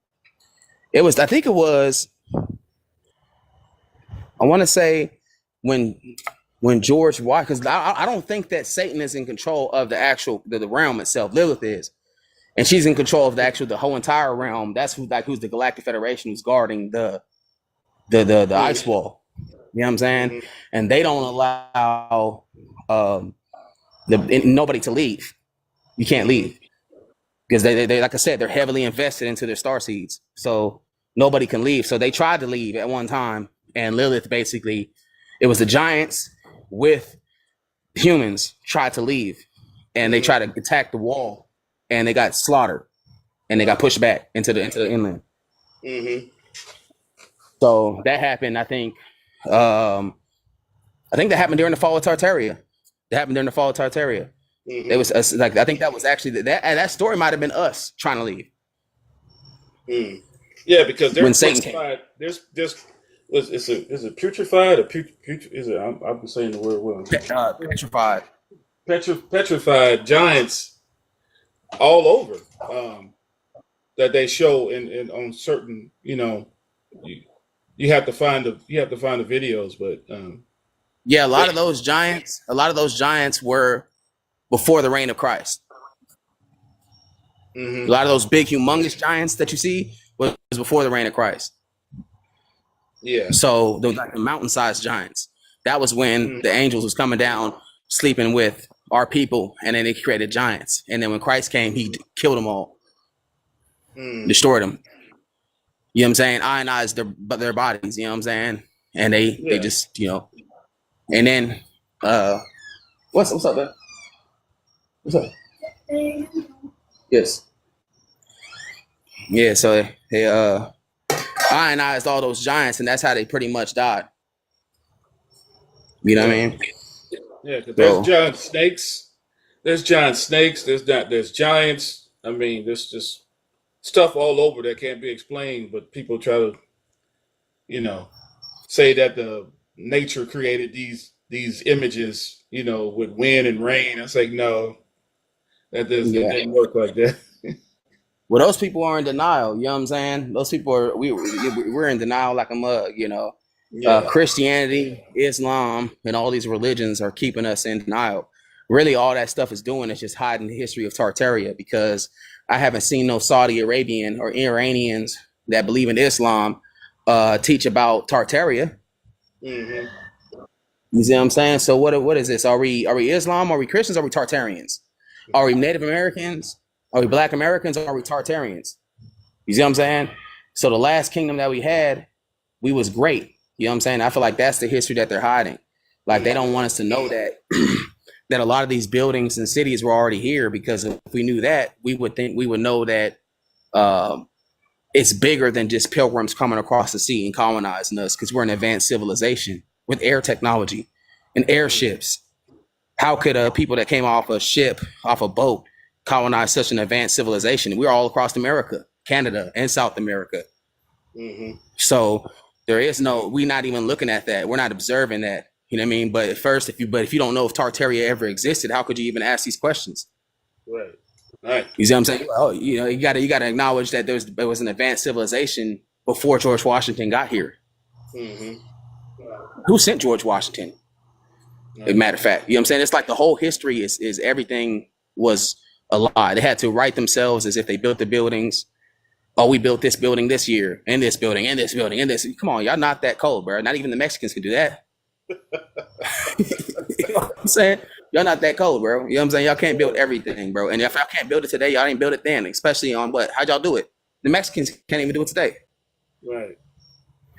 I think it was, I want to say when George Washington, because I don't think that Satan is in control of the realm itself. Lilith is, and she's in control of the whole entire realm. That's who's the Galactic Federation who's guarding the ice wall. You know what I'm saying? And they don't allow nobody to leave. You can't leave. Because they like I said, they're heavily invested into their star seeds, so nobody can leave. So they tried to leave at one time, and Lilith basically, it was the giants with humans tried to leave, and they tried to attack the wall, and they got slaughtered, and they got pushed back into the inland. Mm-hmm. So that happened. I think that happened during the fall of Tartaria. That happened during the fall of Tartaria. Mm-hmm. It was us, like, I think that was actually that story might have been us trying to leave. Mm. Yeah, because When there's Satan came. there's is it putrefied or is it? I'm saying the word wrong. Petrified. Petrified giants all over that they show in on certain, you have to find the videos, but Yeah, a lot of those giants were before the reign of Christ. Mm-hmm. A lot of those big, humongous giants that you see was before the reign of Christ. Yeah. So the mountain-sized giants. That was when the angels was coming down, sleeping with our people, and then they created giants. And then when Christ came, he killed them all, destroyed them. You know what I'm saying? Ionized their bodies. You know what I'm saying? And they just, And then what's up, man? What's up? Yes. Yeah, so they ionized all those giants, and that's how they pretty much died. You know what I mean? Yeah, because there's giant snakes. There's giant snakes. There's giants. I mean, there's just stuff all over that can't be explained, but people try to, say that the nature created these images, with wind and rain. I was like, no, that didn't work like that. Well, those people are in denial. You know what I'm saying? Those people we're in denial like a mug. Christianity, Islam, and all these religions are keeping us in denial. Really, all that stuff is doing is just hiding the history of Tartaria, because I haven't seen no Saudi Arabian or Iranians that believe in Islam teach about Tartaria. Mm-hmm. You see what I'm saying? So what is this? Are we Islam? Are we Christians? Are we Tartarians? Are we Native Americans? Are we Black Americans? Or are we Tartarians? You see what I'm saying? So the last kingdom that we had, we was great. You know what I'm saying? I feel like that's the history that they're hiding. Like, they don't want us to know that that a lot of these buildings and cities were already here, because if we knew that, we would know that it's bigger than just pilgrims coming across the sea and colonizing us, because we're an advanced civilization with air technology and airships. How could people that came off a ship, off a boat, colonize such an advanced civilization? We're all across America, Canada, and South America. Mm-hmm. So we're not even looking at that. We're not observing that. You know what I mean? But at first, if you don't know if Tartaria ever existed, how could you even ask these questions? Right. You see what I'm saying? Oh, you got to acknowledge that there was an advanced civilization before George Washington got here. Mm-hmm. Who sent George Washington? As a matter of fact, you know what I'm saying? It's like the whole history is everything was a lie. They had to write themselves as if they built the buildings. Oh, we built this building this year, and this building, and this building, and this. Come on, y'all not that cold, bro. Not even the Mexicans can do that. You know what I'm saying? Y'all not that cold, bro. You know what I'm saying? Y'all can't build everything, bro. And if y'all can't build it today, y'all ain't build it then. Especially on what? How'd y'all do it? The Mexicans can't even do it today. Right.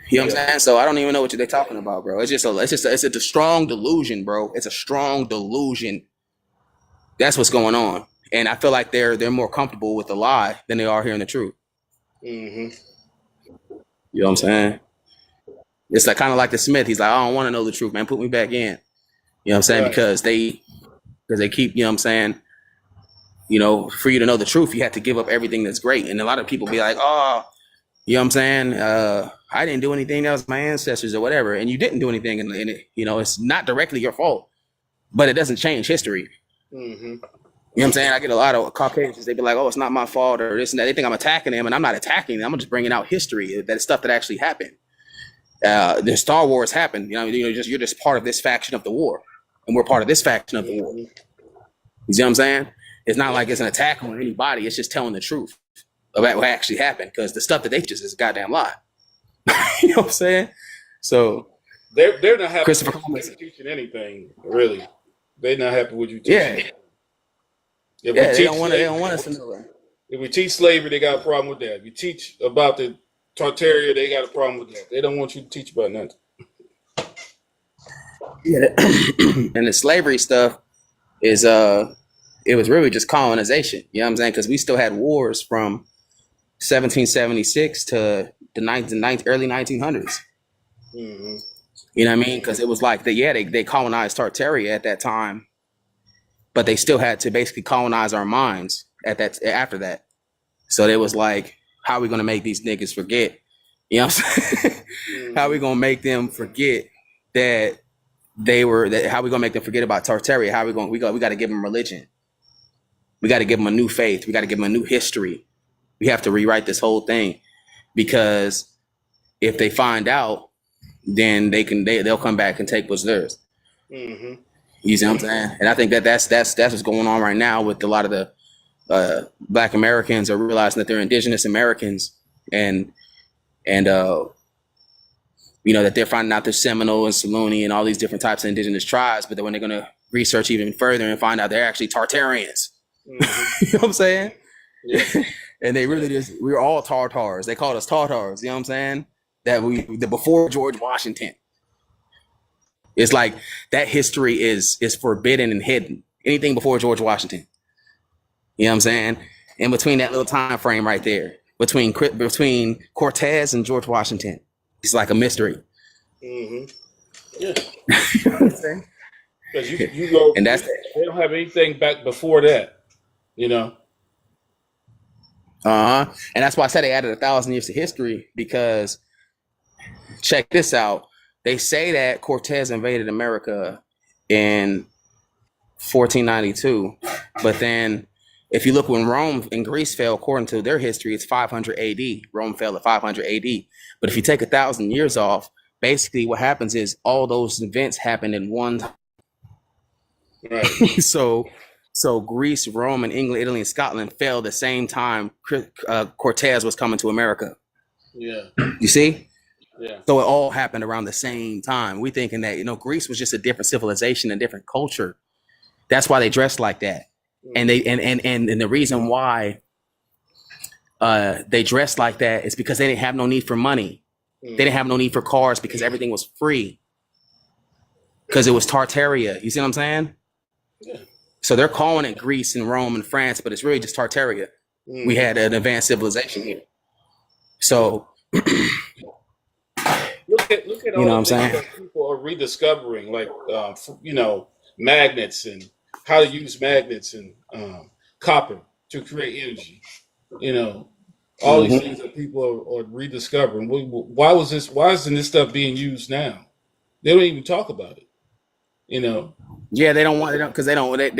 You know what I'm saying? So I don't even know what they're talking about, bro. It's a strong delusion, bro. It's a strong delusion. That's what's going on. And I feel like they're more comfortable with the lie than they are hearing the truth. Mm-hmm. You know what I'm saying? It's like kind of like the Smith. He's like, I don't want to know the truth, man. Put me back in. You know what I'm saying? Right. Because they keep, you know what I'm saying? For you to know the truth, you have to give up everything that's great. And a lot of people be like, oh, you know what I'm saying? I didn't do anything. That was my ancestors or whatever. And you didn't do anything in it. It's not directly your fault, but it doesn't change history. Mm-hmm. You know what I'm saying? I get a lot of Caucasians. They be like, oh, it's not my fault or this and that. They think I'm attacking them, and I'm not attacking them. I'm just bringing out history, that stuff that actually happened. The Star Wars happened. You're just part of this faction of the war, and we're part of this faction of the war. You see what I'm saying? It's not like it's an attack on anybody. It's just telling the truth about what actually happened, because the stuff that they just is a goddamn lie. You know what I'm saying? So they're not happy Christopher with Columbus. you teaching anything, really. They're not happy with you teaching. Yeah. They don't want us to know that. If we teach slavery, they got a problem with that. If you teach about the Tartaria, they got a problem with that. They don't want you to teach about nothing. Yeah, and the slavery stuff is it was really just colonization. You know what I'm saying? Because we still had wars from 1776 to the early 1900s. Mm-hmm. You know what I mean? Because it was like they colonized Tartaria at that time, but they still had to basically colonize our minds after that. So it was like, how are we gonna make these niggas forget? You know what I'm saying? How are we gonna make them forget that how are we gonna make them forget about Tartaria? How are we got to give them religion. We got to give them a new faith. We got to give them a new history. We have to rewrite this whole thing, because if they find out, then they'll come back and take what's theirs. Mm-hmm. You see what I'm saying? And I think that's what's going on right now with a lot of the Black Americans are realizing that they're indigenous Americans, and you know, that they're finding out they're Seminole and Saloni and all these different types of indigenous tribes, but then when they're going to research even further and find out they're actually Tartarians. Mm-hmm. You know what I'm saying? Yeah. And they really we're all Tartars. They called us Tartars. You know what I'm saying? That before George Washington. It's like that history is forbidden and hidden. Anything before George Washington. You know what I'm saying? In between that little time frame right there, between Cortez and George Washington, it's like a mystery. Mm-hmm. Yeah. You know what I'm saying? Because you go, And that's they don't have anything back before that, you know. And that's why I said they added 1,000 years to history, because check this out. They say that Cortez invaded America in 1492, but then if you look when Rome and Greece fell, according to their history, it's 500 AD. Rome fell at 500 AD. But if you take 1,000 years off, basically what happens is all those events happened in one time. Right. So Greece, Rome, and England, Italy, and Scotland fell the same time Cortez was coming to America. Yeah. You see? Yeah. So it all happened around the same time. We thinking that, you know, Greece was just a different civilization, a different culture. That's why they dressed like that. And they and the reason why they dressed like that is because they didn't have no need for money. They didn't have no need for cars, because everything was free. Because it was Tartaria. You see what I'm saying? Yeah. So they're calling it Greece and Rome and France, but it's really just Tartaria. Mm-hmm. We had an advanced civilization here. So Look at all you know what I'm the things saying? that people are rediscovering, like you know, magnets and how to use magnets and copper to create energy. You know, all these things that people are rediscovering. Why isn't this stuff being used now? They don't even talk about it. You know. Yeah, they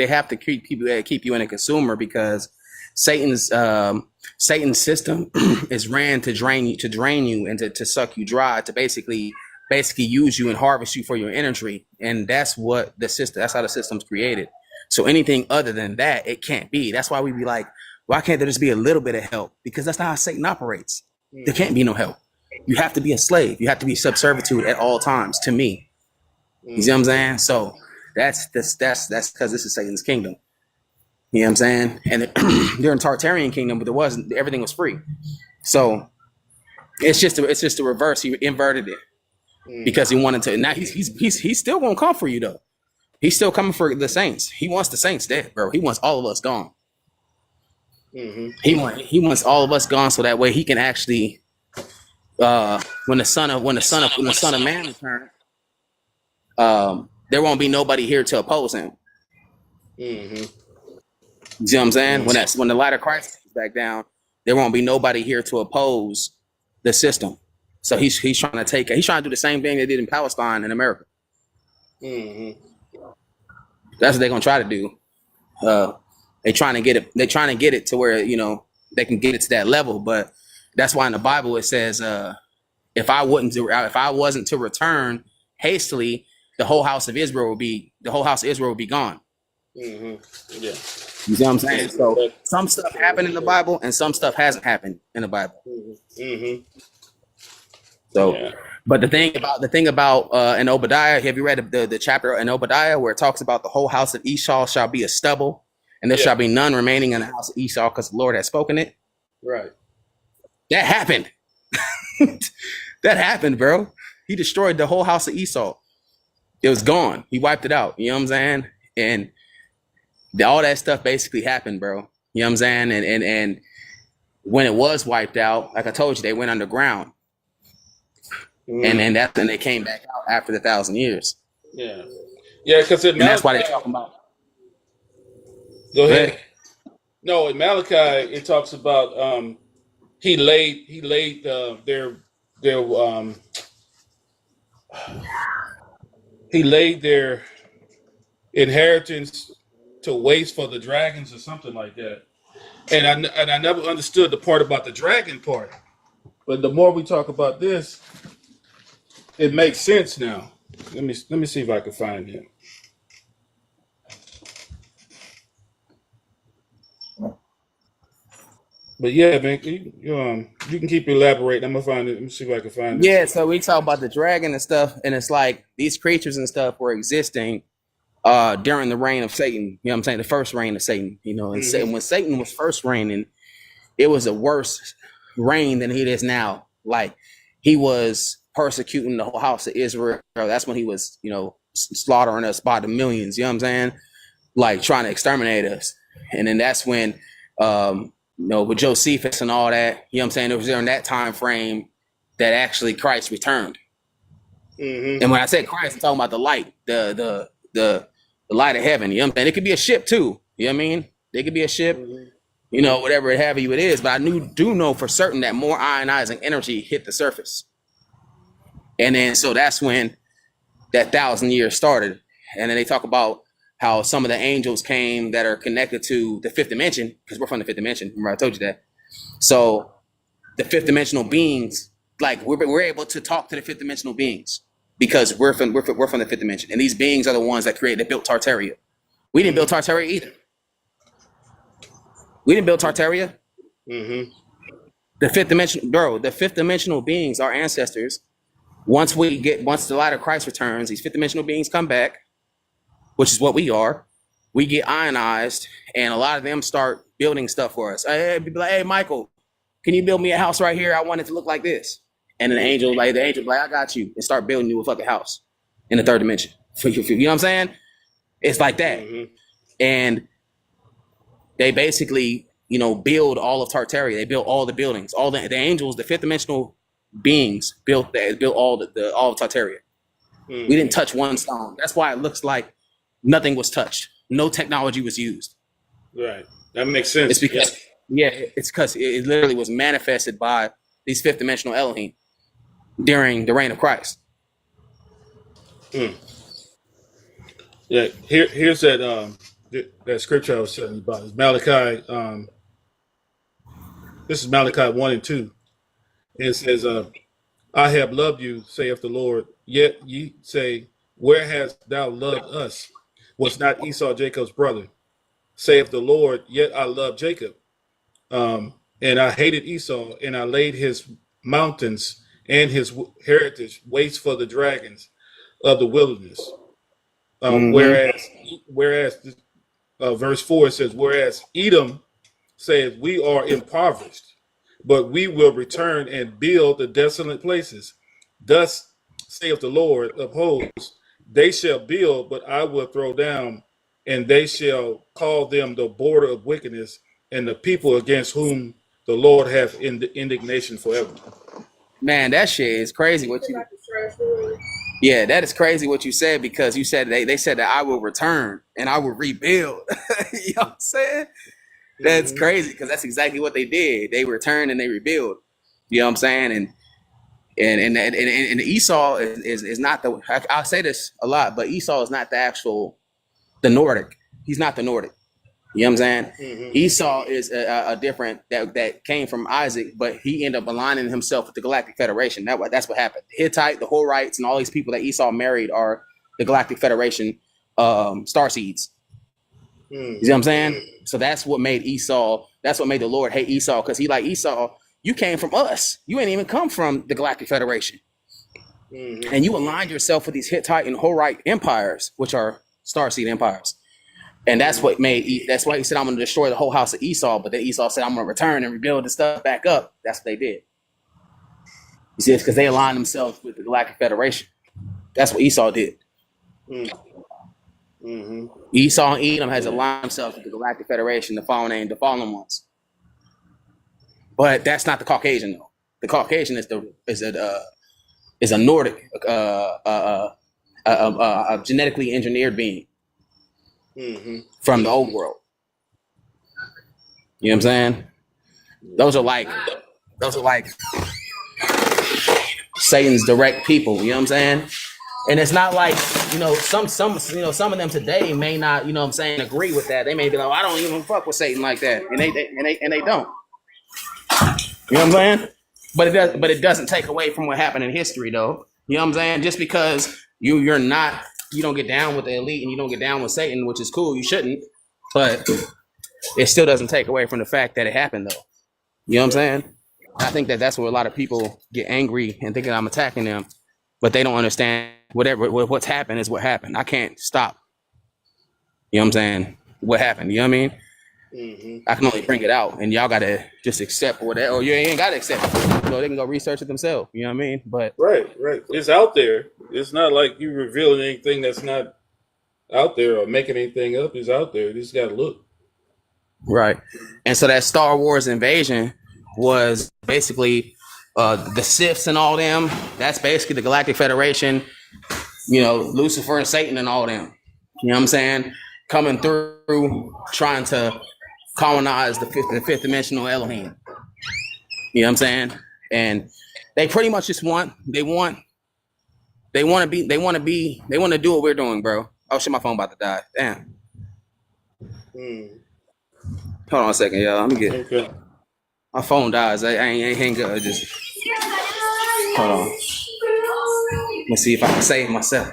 have to keep you in a consumer, because Satan's system is ran to drain you and to suck you dry, to basically use you and harvest you for your energy. And that's how the system's created. So anything other than that, it can't be. That's why we be like, why can't there just be a little bit of help? Because that's not how Satan operates. There can't be no help. You have to be a slave. You have to be subservitude at all times to me. You see what I'm saying? So that's because this is Satan's kingdom. You know what I'm saying? And they're in Tartarian kingdom, but everything was free. So it's just the reverse. He inverted it because he wanted to. Now he's still gonna come for you though. He's still coming for the saints. He wants the saints dead, bro. He wants all of us gone. Mm-hmm. He wants all of us gone, so that way he can actually, when the son of man returns, there won't be nobody here to oppose him. Mm-hmm. You see what I'm saying? When the light of Christ comes back down, there won't be nobody here to oppose the system. So he's trying to do the same thing they did in Palestine and America. Mm-hmm. That's what they're gonna try to do. They're trying to get it to where, you know, they can get it to that level. But that's why in the Bible it says, if I wasn't to return hastily, the whole house of Israel will be gone. Mm-hmm. Yeah. You see what I'm saying? So some stuff happened in the Bible and some stuff hasn't happened in the Bible. Mm-hmm. So, Yeah. but the thing about in Obadiah, have you read the chapter in Obadiah where it talks about the whole house of Esau shall be a stubble, and there shall be none remaining in the house of Esau, because the Lord has spoken it? Right. That happened. That happened, bro. He destroyed the whole house of Esau. It was gone. He wiped it out. You know what I'm saying? And all that stuff basically happened, bro. You know what I'm saying? And when it was wiped out, like I told you, they went underground. And then that's when they came back out after the 1,000 years. Yeah. Yeah, because And that's why they're talking about. Go ahead. No, in Malachi it talks about he laid their he laid their inheritance to waste for the dragons or something like that. And I never understood the part about the dragon part. But the more we talk about this, it makes sense now. Let me see if I can find it. But yeah, man, you can keep elaborating. I'm gonna find it. Let me see if I can find it. Yeah, so we talk about the dragon and stuff, and it's like these creatures and stuff were existing during the reign of Satan. You know what I'm saying? The first reign of Satan. You know, and when Satan was first reigning, it was a worse reign than it is now. Like he was persecuting the whole house of Israel. That's when he was, you know, slaughtering us by the millions. You know what I'm saying? Like trying to exterminate us. And then that's when you know, with Josephus and all that, you know what I'm saying? It was during that time frame that actually Christ returned. And when I said Christ, I'm talking about the light, the light of heaven. You know what I'm saying? It could be a ship too. You know what I mean? It could be a ship, you know, whatever it have you it is. But I do know for certain that more ionizing energy hit the surface. And then so that's when that 1,000 years started. And then they talk about how some of the angels came that are connected to the fifth dimension, because we're from the fifth dimension. Remember, I told you that. So the fifth dimensional beings, like we're able to talk to the fifth dimensional beings because we're from the fifth dimension, and these beings are the ones that built Tartaria. We didn't build Tartaria either. We didn't build Tartaria. The fifth dimension, bro. The fifth dimensional beings, our ancestors. Once the light of Christ returns, these fifth dimensional beings come back, which is what we are. We get ionized, and a lot of them start building stuff for us. Hey, be like, hey, Michael, can you build me a house right here? I want it to look like this. And then the angel like, I got you, and start building you a fucking house in the third dimension. You know what I'm saying? It's like that. And they basically, you know, build all of Tartaria. They built all the buildings, all the angels, the fifth dimensional beings built all of Tartaria. We didn't touch one stone. That's why it looks like nothing was touched. No technology was used. Right. That makes sense. It's because it's because it literally was manifested by these fifth dimensional Elohim during the reign of Christ. Yeah. Here's that scripture I was telling you about. It's Malachi. This is Malachi 1 and 2. And it says, I have loved you, saith the Lord. Yet ye say, where hast thou loved us? Was not Esau Jacob's brother? Saith the Lord, yet I love Jacob. And I hated Esau, and I laid his mountains and his heritage waste for the dragons of the wilderness. Whereas verse 4 says, whereas Edom says, we are impoverished, but we will return and build the desolate places. Thus saith the Lord of hosts, they shall build, but I will throw down, and they shall call them the border of wickedness, and the people against whom the Lord hath indignation forever. Man, that shit is crazy. Yeah, that is crazy what you said, because you said they said that I will return and I will rebuild. You know what I'm saying? That's crazy, because that's exactly what they did. They returned and they rebuild. You know what I'm saying? And Esau is not the. I'll say this a lot, but Esau is not the Nordic. He's not the Nordic. You know what I'm saying? Esau is a different that came from Isaac, but he ended up aligning himself with the Galactic Federation. That's what happened. The Hittite, the Horites, and all these people that Esau married are the Galactic Federation starseeds. You see what I'm saying? So that's what made Esau. That's what made the Lord hate Esau, because he like, Esau, you came from us. You ain't even come from the Galactic Federation. And you aligned yourself with these Hittite and Horite empires, which are starseed empires. And that's what that's why he said, I'm going to destroy the whole house of Esau. But then Esau said, I'm going to return and rebuild the stuff back up. That's what they did. You see, it's because they aligned themselves with the Galactic Federation. That's what Esau did. Mm. Mm-hmm. Esau and Edom has aligned themselves with the Galactic Federation, the fallen ones. But that's not the Caucasian though. The Caucasian is a Nordic, a genetically engineered being Mm-hmm. from the old world. You know what I'm saying? Those are like Satan's direct people. You know what I'm saying? And it's not like, some of them today may not, agree with that. They may be like, I don't even fuck with Satan like that, and they don't. You know what I'm saying? But it doesn't take away from what happened in history, though. You know what I'm saying? Just because you don't get down with the elite and you don't get down with Satan, which is cool, you shouldn't. But it still doesn't take away from the fact that it happened, though. You know what I'm saying? I think that's where a lot of people get angry and thinking I'm attacking them, but they don't understand what's happened is what happened. I can't stop. You know what I'm saying? What happened? You know what I mean? Mm-hmm. I can only bring it out, and y'all gotta just accept whatever. Or you ain't gotta accept it. They can go research it themselves. You know what I mean? But Right. It's out there. It's not like you revealing anything that's not out there or making anything up. It's out there. You just gotta look. right, and so that Star Wars invasion was basically the Siths and all them. That's basically the Galactic Federation. Lucifer and Satan and all them. You know what I'm saying? Coming through, trying to colonize the fifth dimensional Elohim. You know what I'm saying? And they pretty much just want to do what we're doing, bro. Oh shit, my phone about to die. Damn. Mm. Hold on a second, y'all. Let me get Okay. my phone dies. I ain't hang up. Just hold on. Let me see if I can save myself.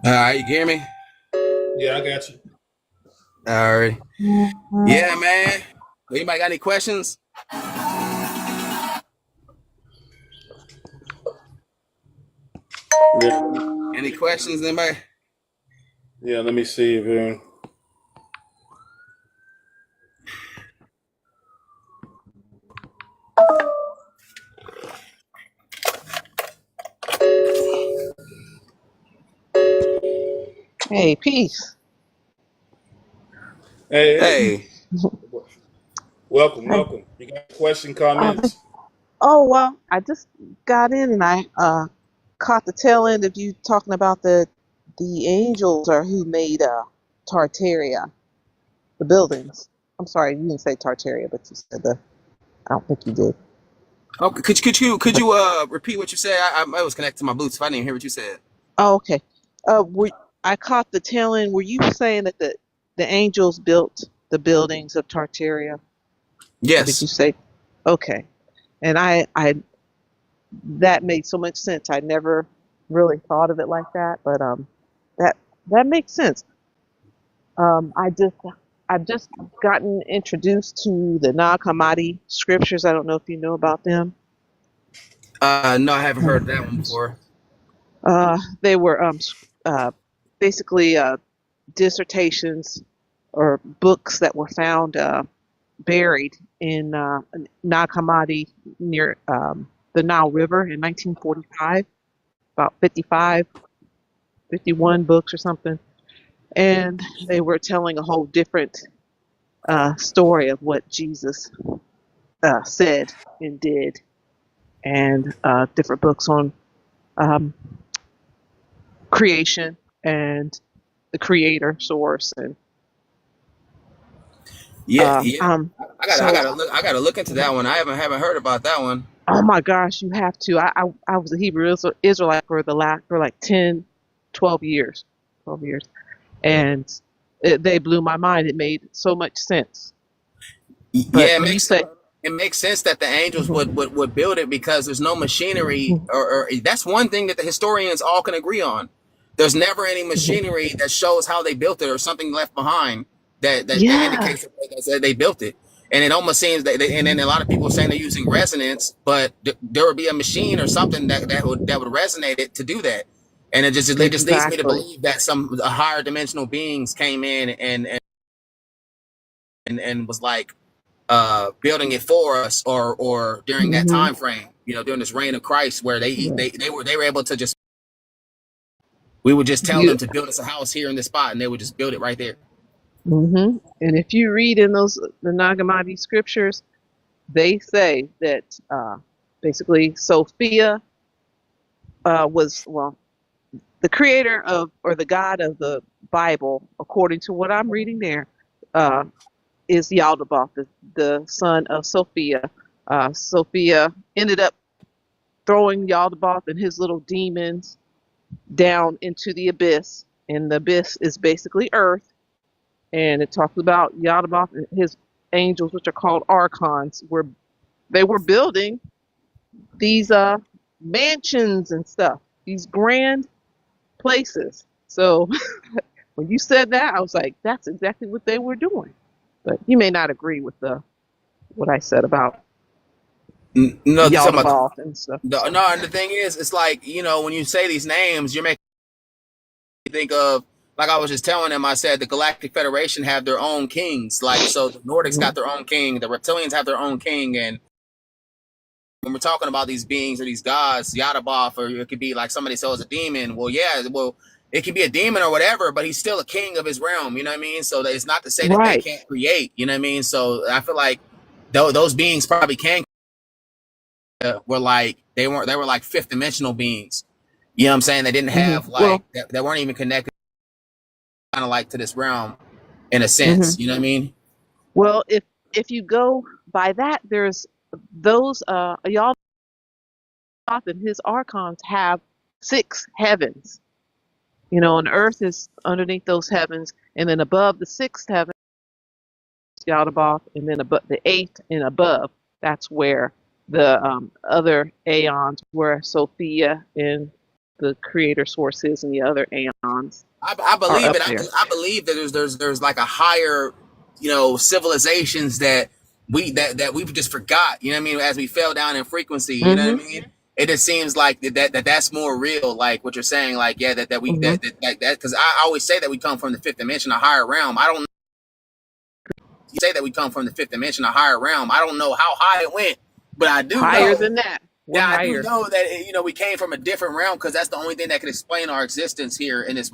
All right, you hear me? Yeah, I got you. All right. Yeah, man. Anybody got any questions? Yeah. Any questions, anybody? Yeah. Let me see if. Hey, peace. Hey. Hey. Welcome. Hey. You got question, comments? Well, I just got in and I caught the tail end of you talking about the angels or who made Tartaria, the buildings. I'm sorry, you didn't say Tartaria, but you said I don't think you did. Oh, could you repeat what you said? I was connected to my Bluetooth. I didn't even hear what you said. Oh, okay. I caught the tail end. Were you saying that the angels built the buildings of Tartaria? Or did you Yes. say? Okay. And I that made so much sense. I never really thought of it like that, but that makes sense. Um, I just I've just gotten introduced to the Nag Hammadi scriptures. I don't know if you know about them. No, I haven't heard that one before. They were basically dissertations or books that were found buried in Nag Hammadi near the Nile River in 1945, about 51 books or something. And they were telling a whole different story of what Jesus said and did, and different books on um, creation and the creator source. And Yeah. so, I gotta look into that one. I haven't heard about that one. oh my gosh, you have to. I was a Hebrew Israelite for like 10, 12 years. 12 years. And they blew my mind. It made so much sense. But Yeah, when you say, it makes sense that the angels would build it because there's no machinery, or that's one thing that the historians all can agree on. There's never any machinery that shows how they built it or something left behind that yeah, indicates that they built it. and it almost seems that, and then a lot of people are saying they're using resonance, but there would be a machine or something that would resonate it to do that, and it just leads me to Exactly. believe that some higher dimensional beings came in and was like building it for us, or during that Hmm. time frame, during this reign of Christ, where Yeah. they were able to just, we would just tell You. them to build us a house here in this spot, and they would just build it right there. Hmm. And if you read in the Nag Hammadi scriptures, they say that basically Sophia was, well, the creator of, or the God of the Bible, according to what I'm reading there, uh, is Yaldabaoth, the son of Sophia. Sophia ended up throwing Yaldabaoth and his little demons down into the abyss, and the abyss is basically Earth. And it talks about Yaldabaoth and his angels, which are called archons, were they were building these mansions and stuff, these grand places. So when you said that, I was like, that's exactly what they were doing. But you may not agree with what I said about No, talking about Yaldabaoth and stuff. no. And the thing is, it's like, when you say these names, you're making me think of, like I was just telling them. I said the Galactic Federation have their own kings. Like, so the Nordics Mhm. got their own king, the reptilians have their own king, and when we're talking about these beings or these gods, Yadaboth, or it could be like somebody says a demon. Well, yeah, well, it could be a demon or whatever, but he's still a king of his realm. You know what I mean? So that it's not to say that they Right. can't create. You know what I mean? So I feel like those beings probably can. Were like they were like fifth dimensional beings. You know what I'm saying? They didn't have Well, like they weren't even connected, kind of like to this realm in a hmm sense. You know what I mean? well, if you go by that, there's those Yaldabaoth and his archons have 6 heavens. And Earth is underneath those heavens, and then above the 6th heaven, Yaldabaoth, and then above the 8th and above, that's where the other aeons, where Sophia and the creator source is, and the other aeons I are believe up it. there. I believe that there's like a higher, civilizations that we've just forgot. You know what I mean? As we fell down in frequency, you know Hmm. what I mean? It just seems like that's more real. Like what you're saying, like yeah, that we Hmm. that because I always say that we come from the fifth dimension, a higher realm. I don't say that we come from the fifth dimension, a higher realm. I don't know how high it went, but I do Higher know. than that. We're Yeah, I do higher. know that we came from a different realm, because that's the only thing that can explain our existence here in this.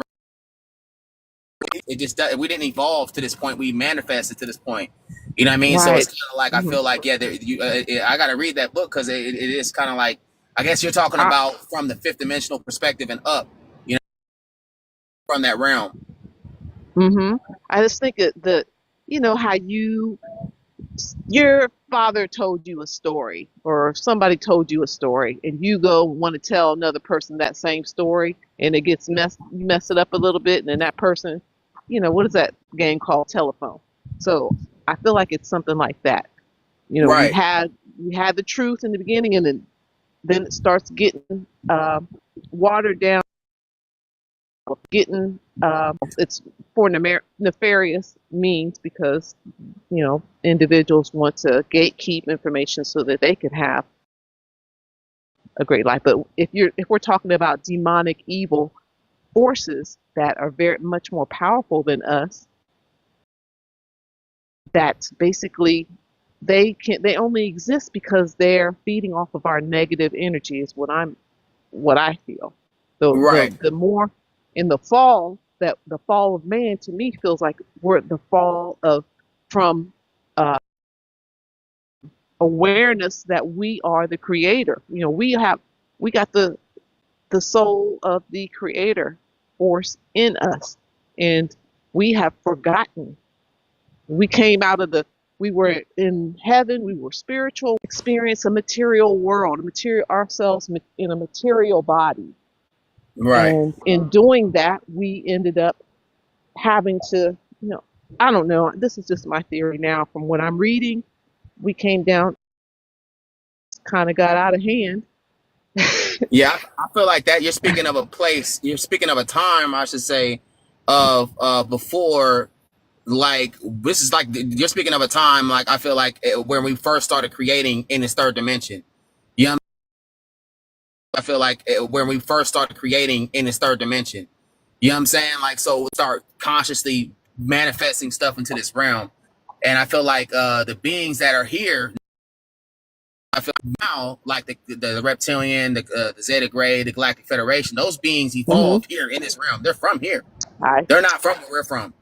It just we didn't evolve to this point. We manifested to this point. You know what I mean? So it's Right. kind of like I Hmm. feel like I got to read that book, because it is kind of like, I guess you're talking I, about from the fifth dimensional perspective and up. You know, from that realm. hmm I just think that how your father told you a story, or somebody told you a story, and you go want to tell another person that same story, and it gets you mess it up a little bit, and then that person, what is that game called? Telephone. So I feel like it's something like that. We Right. had the truth in the beginning, and then it starts getting watered down, getting it's for nefarious means, because individuals want to gatekeep information so that they can have a great life. But if we're talking about demonic evil forces that are very much more powerful than us, that basically they only exist because they're feeding off of our negative energy, is what I feel. Right. The more in the fall, that the fall of man to me feels like we're the fall of from uh, awareness that we are the creator. We got the soul of the creator force in us, and we have forgotten. We came out of we were in heaven, we were spiritual, experience a material world, ourselves in a material body. Right. And in doing that, we ended up having to, I don't know, this is just my theory now from what I'm reading. We came down, kind of got out of hand. Yeah, I feel like that. You're speaking of a place. You're speaking of a time, I should say, of before like this is like you're speaking of a time like I feel like where we first started creating in this third dimension. You know, I feel like when we first started creating in this third dimension. You know what I'm saying? Like, so we start consciously manifesting stuff into this realm. And I feel like the beings that are here, I feel now, like the reptilian, the Zeta Gray, the Galactic Federation, those beings evolved here in this realm. They're from here. Hi. They're not from where we're from.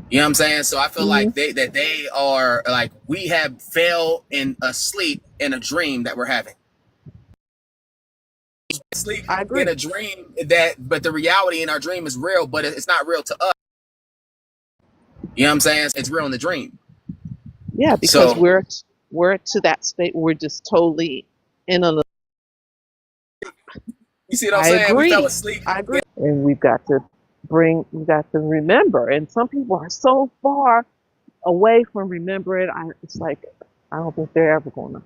You know what I'm saying? So I feel like they are like we have fell in a sleep in a dream that we're having. Sleep I agree. in a dream but the reality in our dream is real, but it's not real to us. You know what I'm saying? It's real in the dream. Yeah, because we're to that state where we're just totally in a. You see what I'm I saying? agree. We fell asleep. I agree. And we've got to remember. And some people are so far away from remembering. It's like I don't think they're ever gonna.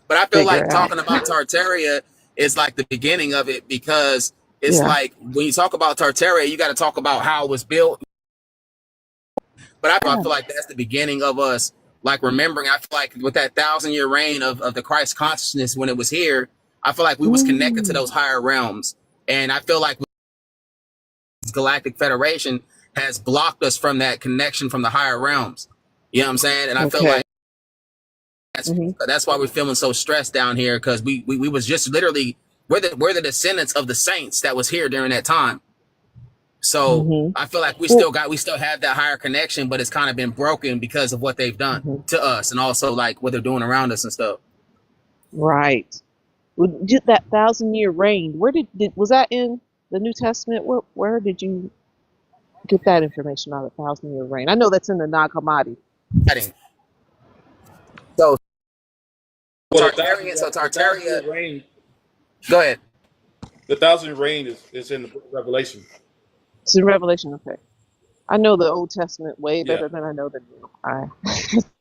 But I feel figure like it talking out. about Tartaria is like the beginning of it, because it's like when you talk about Tartaria, you got to talk about how it was built. But I feel like that's the beginning of us like remembering. I feel like with that 1,000-year reign of the Christ consciousness when it was here, I feel like we was connected to those higher realms. And I feel like Galactic Federation has blocked us from that connection from the higher realms. You know what I'm saying? And I feel like that's why we're feeling so stressed down here, because we was just literally we're the descendants of the saints that was here during that time. So I feel like we still have that higher connection, but it's kind of been broken because of what they've done to us, and also like what they're doing around us and stuff. Right. That 1,000-year reign. Where was that in the New Testament? Where did you get that information on the 1,000-year reign? I know that's in the Nag Hammadi. So Tartaria reign. Go ahead. The 1,000 reign is in the book of Revelation. It's in Revelation, okay. I know the Old Testament way better than I know the New.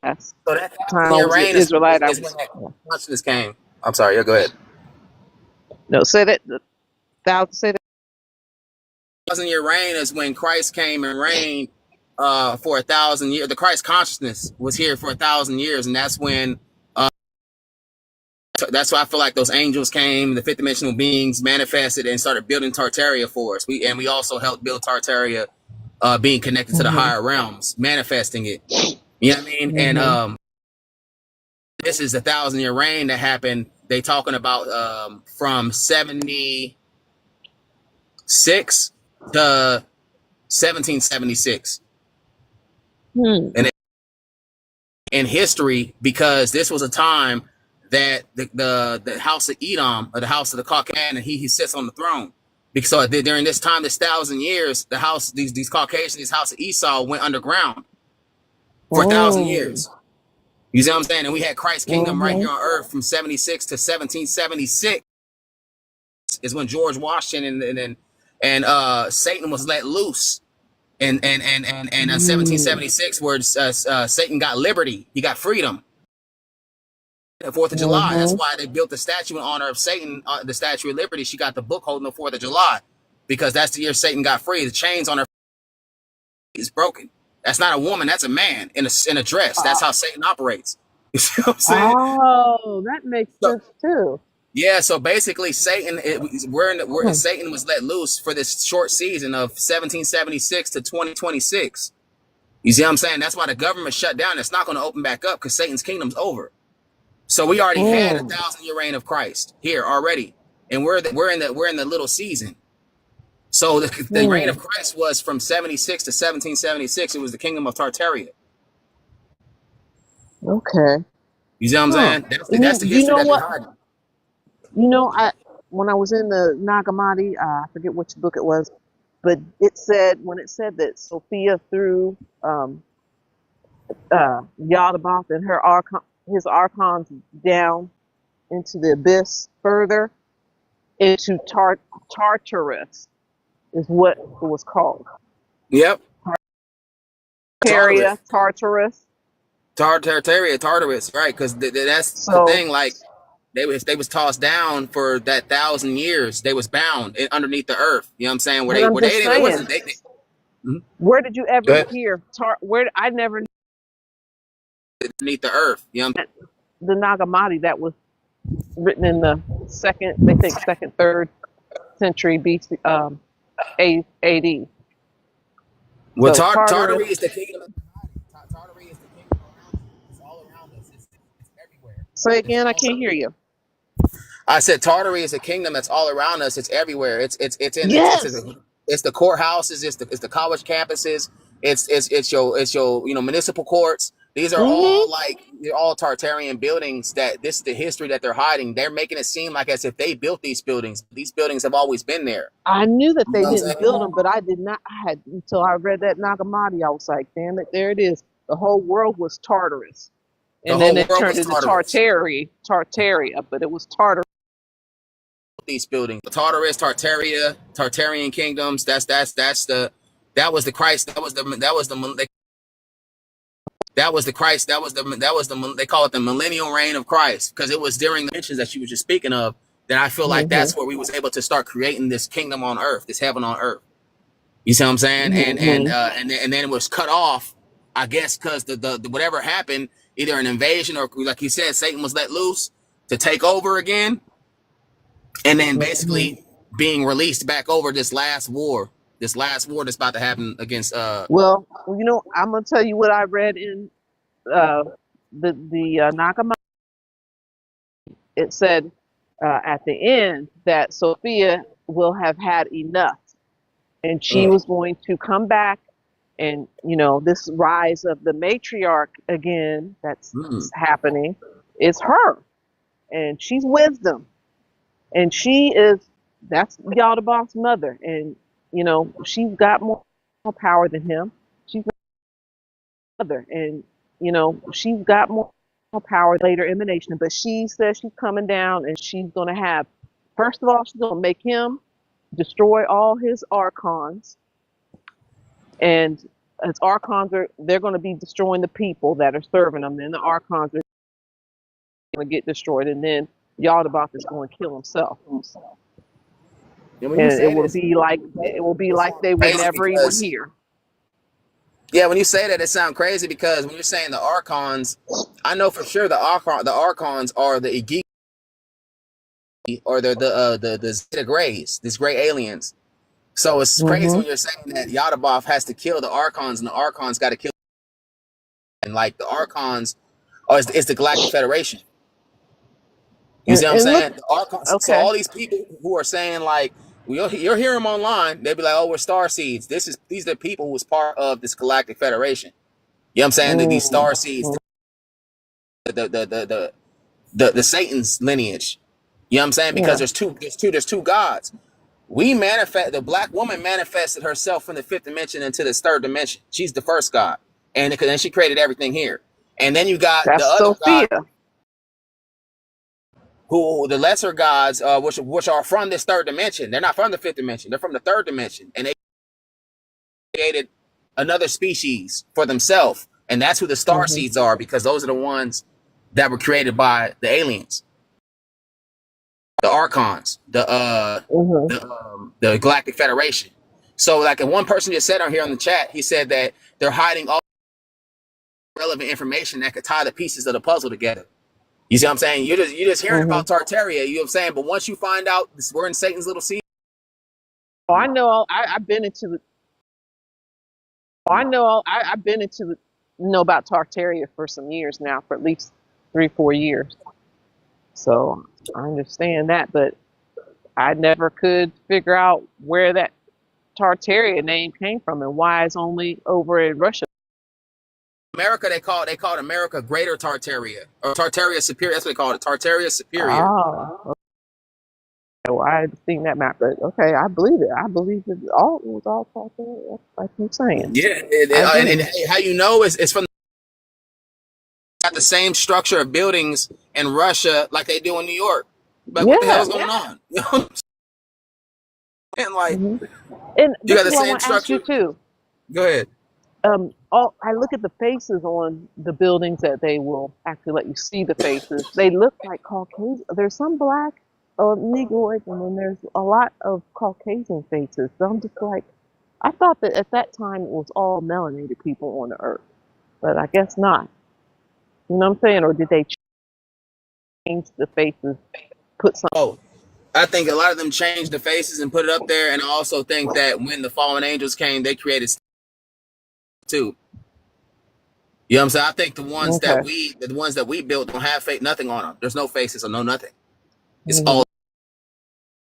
That's so that time I was an Israelite. Is when that consciousness came. I'm sorry. Yeah, go ahead. No, say that. Say that. 1,000-year reign is when Christ came and reigned for 1,000 years. The Christ consciousness was here for 1,000 years, and that's when. That's why I feel like those angels came, the fifth dimensional beings manifested and started building Tartaria for us. We also helped build Tartaria, being connected to the higher realms, manifesting it. You know what I mean? And this is the 1,000-year reign that happened. They talking about from 76 to 1776. And in history, because this was a time that the house of Edom, or the house of the Caucasian, and he sits on the throne. Because during this time, this 1,000 years, the house, these Caucasians, this house of Esau went underground for 1,000 years. You see what I'm saying? And we had Christ's kingdom right here on earth from 76 to 1776 is when George Washington and Satan was let loose. And 1776, where Satan got liberty, he got freedom. The 4th of July. That's why they built the statue in honor of Satan, the Statue of Liberty. She got the book holding the 4th of July, because that's the year Satan got free. The chains on her is broken. That's not a woman. That's a man in a dress. That's how Satan operates. You see what I'm saying? Oh, that makes sense too. Yeah. So basically, Satan, Satan was let loose for this short season of 1776 to 2026. You see what I'm saying? That's why the government shut down. It's not going to open back up, because Satan's kingdom's over. So we already had a 1,000-year reign of Christ here already, and we're in the little season. So the reign of Christ was from 76 to 1776. It was the kingdom of Tartaria. Okay. You see what I'm saying? That's the history that's behind it. You know, when I was in the Nag Hammadi, I forget which book it was, but it said that Sophia threw Yaldabaoth and his archons down into the abyss further, into Tartarus is what it was called. Yep. Tartaria, Tartarus, right? Because that's the thing. Like they was tossed down for that 1,000 years. They was bound underneath the earth. You know what I'm saying? Mhm. Where did you Go ever ahead. hear where I never knew Beneath the earth. You know what that the Nag Hammadi that was written in the second, third century BC, AD. Well, So Tartarus. Tartary is the kingdom. Tartary is the kingdom around you. It's all around us. It's everywhere. Say It's again, I all. can't hear you. I said Tartary is a kingdom that's all around us. It's everywhere. Yes. It's the courthouses. It's the college campuses. It's your municipal courts. These are Hmm. all like they're all Tartarian buildings. That this is the history that they're hiding. They're making it seem like as if they built these buildings. These buildings have always been there. I knew that You they know what I'm didn't build saying? them, but I did not. I had until I read that Nag Hammadi. I was like, damn it, there it is. The whole world was Tartarus, The and then whole it world turned was into Tartarus. Tartaria, but it was Tartarus. These buildings. Tartarus, Tartaria, Tartarian kingdoms. That was the Christ. That was the Christ. They call it the millennial reign of Christ because it was during the mentions that you were just speaking of that I feel like Hmm. that's where we was able to start creating this kingdom on earth, this heaven on earth. You see what I'm saying? Hmm. And then it was cut off, I guess, because the whatever happened, either an invasion or like you said, Satan was let loose to take over again, and then Hmm. basically being released back over this last war that's about to happen against Well, I'm gonna tell you what I read in uh, the Nag Hammadi. It said at the end that Sophia will have had enough, and she mm, was going to come back, and this rise of the matriarch again that's mm, happening is her, and she's wisdom, and she is that's Yaldabaoth's mother, and she's got more power than him. She's mother, and she's got more power later emanation, but she says she's coming down, and she's going to have, first of all, she's going to make him destroy all his archons, and his archons they're going to be destroying the people that are serving them, and the archons are going to get destroyed, and then Yaldabaoth is going to kill himself, and when you and it say will this, be like they were crazy never even because here. yeah, when you say that, it sounds crazy because when you're saying the archons, I know for sure the archons are the Igigi or the Zeta Greys, these gray aliens. So it's crazy Hmm. when you're saying that Yadaboff has to kill the archons and the archons got to kill, and like the archons are is the Galactic Federation. You see what I'm And look, saying? The archons. So okay. all these people who are saying like you'll hear them online, they'll be like, "Oh, we're star seeds." These are the people who was part of this Galactic Federation. You know what I'm saying? That these Mm-hmm. star seeds, the Satan's lineage. You know what I'm saying? Because Yeah. there's two gods. The black woman manifested herself from the fifth dimension into this third dimension. She's the first god. And then she created everything here. And then you got the That's other god, Sophia. who the lesser gods, which are from this third dimension. They're not from the fifth dimension. They're from the third dimension. And they created another species for themselves. And that's who the star Hmm. seeds are, because those are the ones that were created by the aliens, the archons, Hmm. the Galactic Federation. So, like, and one person just said on here on the chat, he said that they're hiding all relevant information that could tie the pieces of the puzzle together. You see what I'm saying? You're just hearing Hmm. about Tartaria. You know what I'm saying? But once you find out we're in Satan's little seed, Oh, I know. I've been into the. Oh, I know. I've been into the, know about Tartaria for some years now, for at least 3, 4 years. So I understand that, but I never could figure out where that Tartaria name came from and why it's only over in Russia. America they called America Greater Tartaria or Tartaria Superior. That's what they called it, Tartaria Superior. Oh, okay. Well, I had seen that map, but okay, I believe it. I believe it was all Tartaria, like you're saying. Yeah, I and do. how you know is it's from got the same structure of buildings in Russia like they do in New York. Like, what the hell Yeah. is going on? You know what I'm saying? Like, Hmm. And you this got is the what I same want to ask you structure. too. Go ahead. All I look at the faces on the buildings that they will actually let you see the faces. They look like Caucasian. There's some black or Negroids, and then there's a lot of Caucasian faces. So I'm just like, I thought that at that time it was all melanated people on the earth, but I guess not. You know what I'm saying? Or did they change the faces, put some? Oh, I think a lot of them changed the faces and put it up there, and I also think that when the fallen angels came, they created too. You know what I'm saying? I think Okay. the ones that we built don't have nothing on them. There's no faces or no nothing. It's Hmm. all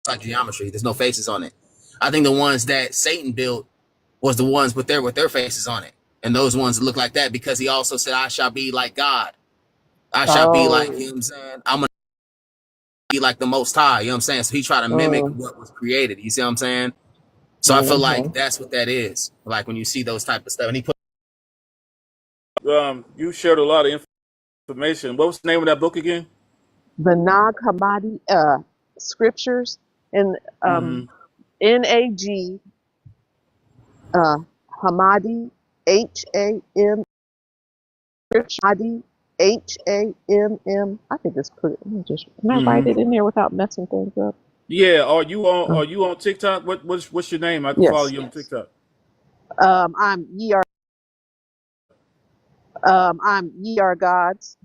like geometry. There's no faces on it. I think the ones that Satan built was the ones with their faces on it, and those ones look like that because he also said, "I shall be like God. I shall be like," you know Oh. what I'm saying? I'm gonna be like the Most High. You know what I'm saying? So he tried to mimic Mm. what was created. You see what I'm saying? So I feel Hmm. like that's what that is. Like when you see those type of stuff, and he put You shared a lot of information. What was the name of that book again? The Nag Hammadi scriptures and Mm-hmm. NAG Hammadi HAM Hammadi HAMM. I can just put it. Let me just can I write Mm-hmm. it in there without messing things up? Yeah. Are you on? Uh, Are you on TikTok? What's your name? I can follow yes. you on TikTok. I'm I'm Ye Are Gods,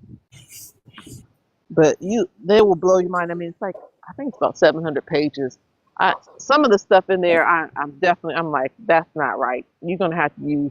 but they will blow your mind. I mean, it's like I think it's about 700 pages. Some of the stuff in there, I'm like that's not right. You're gonna have to use.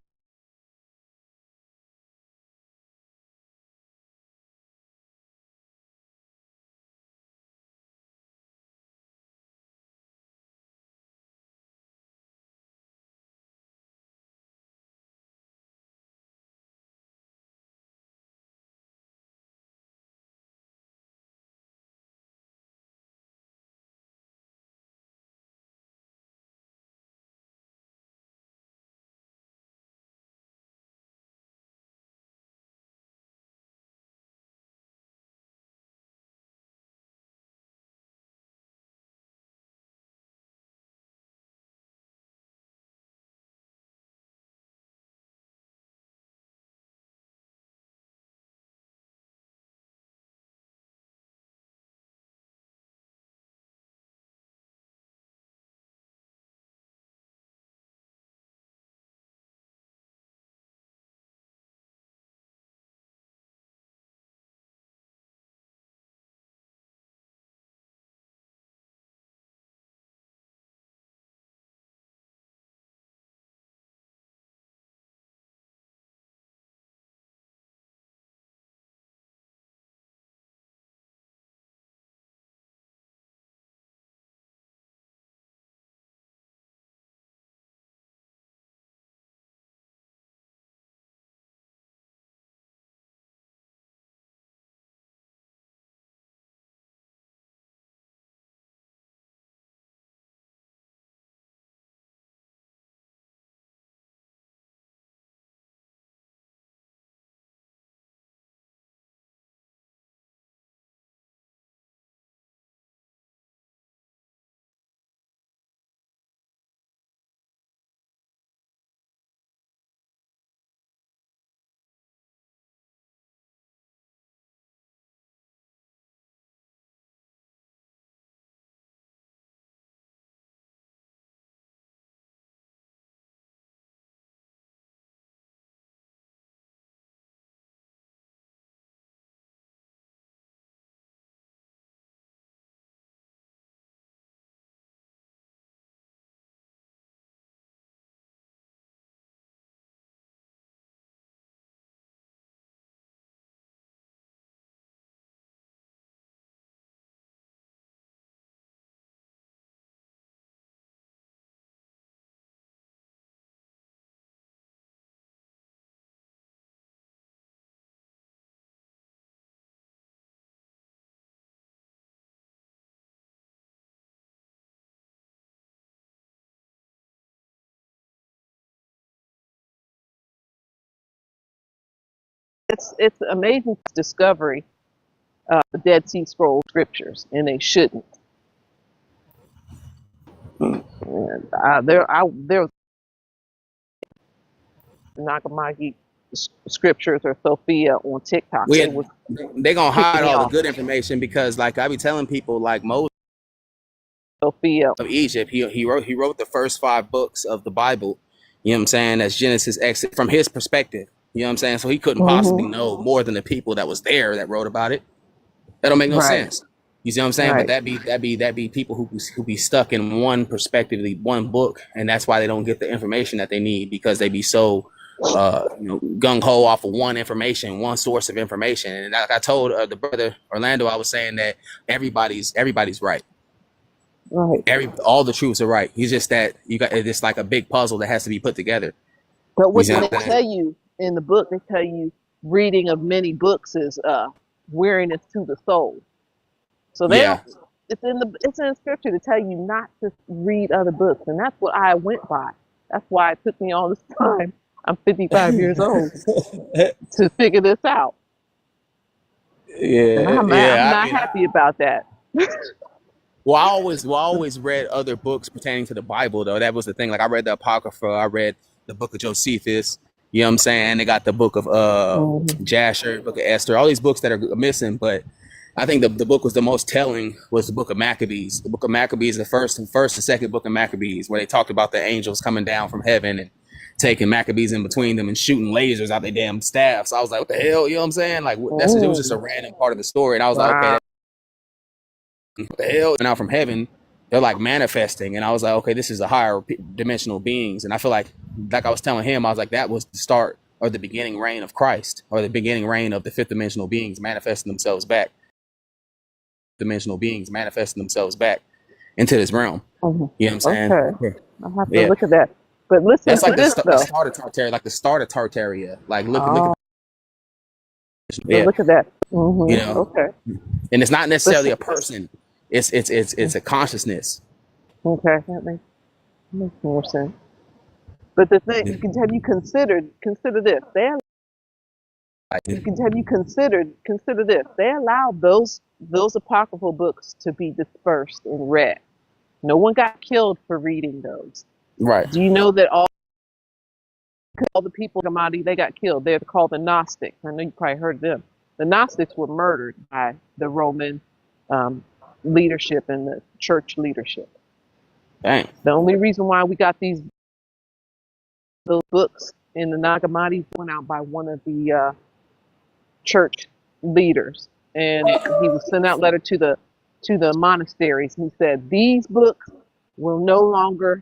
It's amazing discovery. The Dead Sea Scrolls scriptures, and they shouldn't. And there's Nagamagi scriptures or Sophia on TikTok. we They had, was they gonna kicking hide me all the off. good information because like I be telling people like Moses Sophia. of Egypt, he wrote the first 5 books of the Bible, You know what I'm saying? That's Genesis exit from his perspective. You know what I'm saying? So he couldn't possibly know more than the people that was there that wrote about it. That don't make no Right. sense. You see what I'm saying? But Right. that be people who be stuck in one perspective, one book, and that's why they don't get the information that they need, because they be so gung ho off of one information, one source of information. And like I told the brother Orlando, I was saying that everybody's right. Right. All the truths are right. It's just that it's like a big puzzle that has to be put together. But You what see do what they I'm tell saying? you in the book? They tell you reading of many books is weariness to the soul. So they Yeah. don't. It's in the scripture to tell you not to read other books, and that's what I went by. That's why it took me all this time. I'm 55 years old to figure this out, and Yeah, I'm yeah. I not mean, happy about that. I always read other books pertaining to the Bible, though. That was the thing. Like I read the Apocrypha, I read the book of Josephus. You know what I'm saying? They got the book of Mhm. Jasher, book of Esther, all these books that are missing. But I think the book was the most telling was the book of Maccabees. The book of Maccabees, the first and second book of Maccabees, where they talked about the angels coming down from heaven and taking Maccabees in between them and shooting lasers out their damn staffs. So I was like, what the hell? You know what I'm saying? Like it was just a random part of the story. And I was like, okay, Wow. what the hell? And out from heaven, they're like manifesting. And I was like, okay, this is a higher dimensional beings. And I feel like I was telling him, I was like, that was the start or the beginning reign of Christ, or the beginning reign of the fifth dimensional beings manifesting themselves back. Dimensional beings manifesting themselves back into this realm. Mhm. You know what I'm saying? Okay, I'll have to Yeah. look at that. But listen That's to like this the though. start of Tartaria, like the start of Tartaria. Like look Oh, at yeah, look at that. you know. Okay. And it's not necessarily Listen. a person. It's a consciousness. Okay, that makes more sense. But the thing, have you consider this? Have you consider this? They allowed those apocryphal books to be dispersed and read. No one got killed for reading those. Right. Do you know that all the people in Gamadi, they got killed? They're called the Gnostics. I know you probably heard of them. The Gnostics were murdered by the Roman leadership and the church leadership. Dang. The only reason why we got those books in the Nag Hammadi went out by one of the church leaders, and he would send out letter to the monasteries, and he said these books will no longer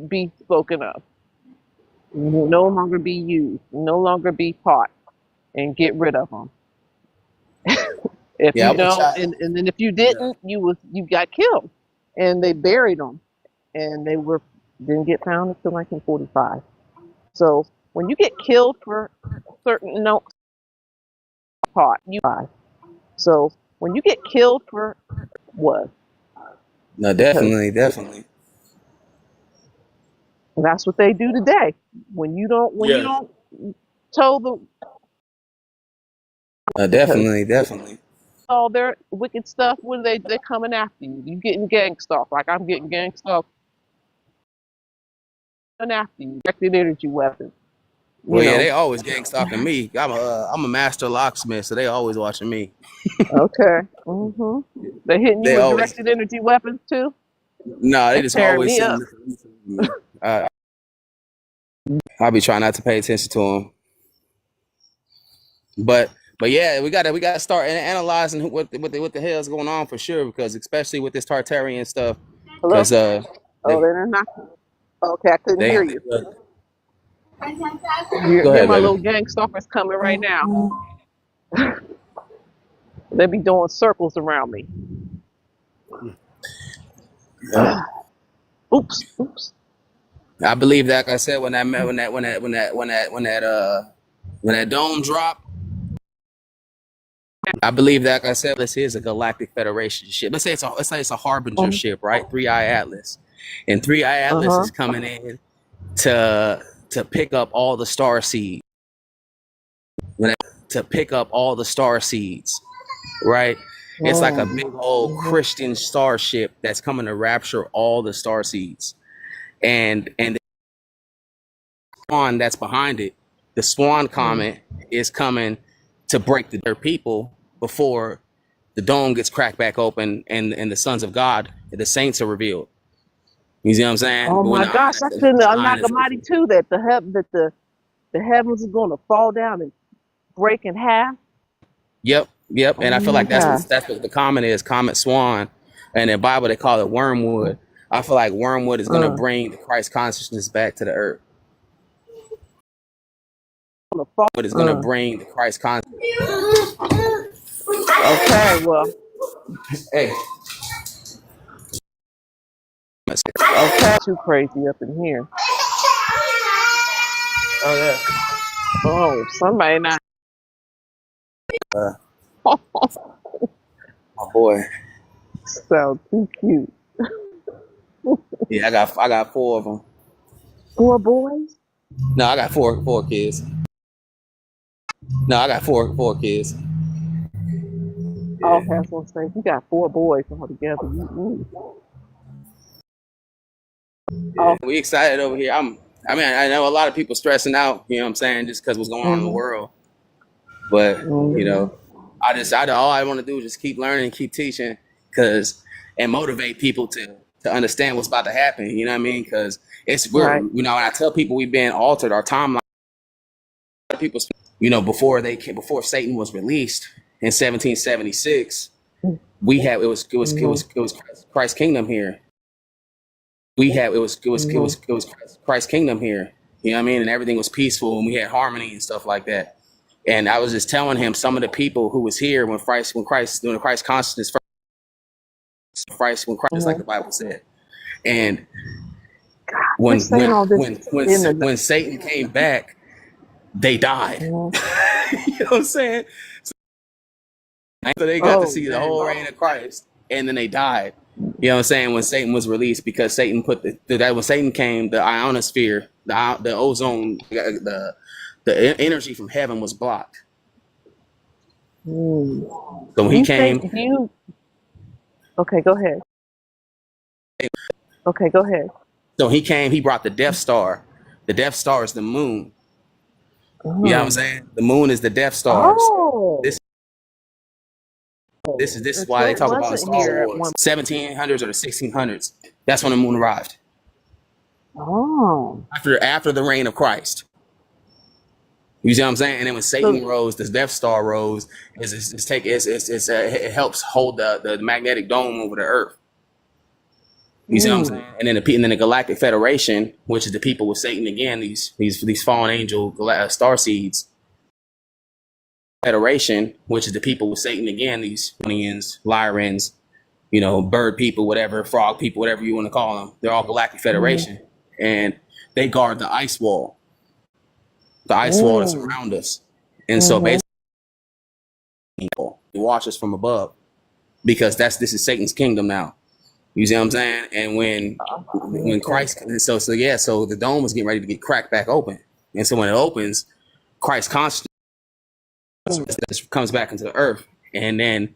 be spoken of, will no longer be used, no longer be taught, and get rid of them. If Yeah, I you wish don't, and then if you didn't, you got killed, and they buried them, and they didn't get found until 1945. So when you get killed for certain taught you. So when you get killed for what? No, definitely. That's what they do today. When you don't tell the No, definitely. all their wicked stuff, when they're coming after you. You getting gang stalked, like I'm getting gang stalked, and after you, directed energy weapons. Well, yeah, they always gang stalking me. I'm a master locksmith, so they always watching me. Okay. They're hitting you They with always directed energy weapons too. no, they They're just tearing always me up. send. I'll be trying not to pay attention to them, but yeah, we gotta start analyzing what the hell is going on for sure, because especially with this Tartarian stuff, Hello? because Oh, they're not. Okay, I couldn't hear you. Go ahead, My baby. little gang stalkers coming right now. They be doing circles around me. Oops. I believe that, like I said, when that dome dropped, I believe that, like I said, this is a galactic federation ship. Let's say it's a harbinger ship, right? 3-Eye Atlas, and 3-Eye Atlas is coming in to pick up all the star seeds, right? It's like a big old Christian starship that's coming to rapture all the star seeds, and the swan that's behind it, the Swan Comet, is coming to break their people before the dome gets cracked back open and the sons of God, the saints, are revealed. You see what I'm saying? Oh But when my gosh, that's in the iron is, Nagamati too. That the heavens is going to fall down and break in half. yep, yep. Oh And I feel my like gosh. that's what the comet is, comet swan, and in the Bible they call it wormwood. I feel like wormwood is gonna Uh, bring the Christ consciousness back to the earth. gonna fall. What is gonna bring the Christ consciousness? Okay, well, Hey, okay, too crazy up in here. oh yeah. Oh, somebody not. Uh, my boy. Sound too cute. Yeah, I got four of them. 4 boys? No, I got four kids. No, I got four kids. Oh, Yeah. okay, I was gonna say you got 4 boys all together. Oh, We excited over here. I mean, I know a lot of people stressing out, you know what I'm saying, just because what's going on in the mm-hmm, world. But, you mm-hmm, know, all I want to do is just keep learning, keep teaching, and motivate people to understand what's about to happen. You know what I mean? Because right. when I tell people we've been altered, our timeline, people, before Satan was released in 1776, it was Christ's kingdom here. Mm-hmm, It was Christ's kingdom here. You know what I mean? And everything was peaceful and we had harmony and stuff like that. And I was just telling him some of the people who was here when Christ doing the Christ consciousness like mm-hmm. the Bible said. And They're when saying all this in the. when Satan came back, they died. Mhm. You know what I'm saying? So they got to Oh see the man. whole reign of Christ, and then they died. You know what I'm saying? When Satan was released, because Satan when Satan came, the ionosphere, the ozone, the energy from heaven was blocked. Mm. So when Do he you think came, you? Okay, go ahead. Okay, go ahead. he brought the Death Star. The Death Star is the moon. You know what I'm Oh. saying? The moon is the Death Stars. Oh. This is And why so they it talk about in wasn't Star here at Wars, one. 1700s or the 1600s. That's when the moon arrived Oh. after the reign of Christ. You see what I'm saying? And then when Satan So. rose, this Death Star rose. It helps hold the magnetic dome over the Earth. You see what I'm saying? Mm. And then the Galactic Federation, which is the people with Satan again, these fallen angel star seeds. Federation, which is the people with Satan again, these Lyrians, bird people, whatever, frog people, whatever you want to call them. They're all Galactic Mm. Federation, and they guard the ice wall, that's Mm. around us. And so Mm-hmm. basically, they watch us from above because this is Satan's kingdom now. You see what I'm saying? And when Okay. Christ, so the dome was getting ready to get cracked back open, and so when it opens, Christ consciousness comes back into the earth, and then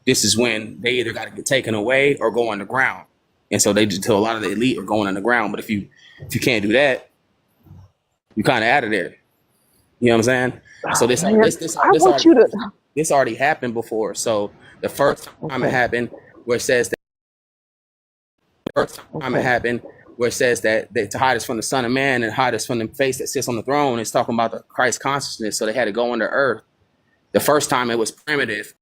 this is when they either got to get taken away or go underground. And so a lot of the elite are going underground. But if you can't do that, you kind of out of there. You know what I'm saying? So Man, I want you to. this already happened before. So the first time it Okay. happened, where it says that to hide us from the Son of Man and hide us from the face that sits on the throne, it's talking about the Christ consciousness. So they had to go under earth. The first time it was primitive,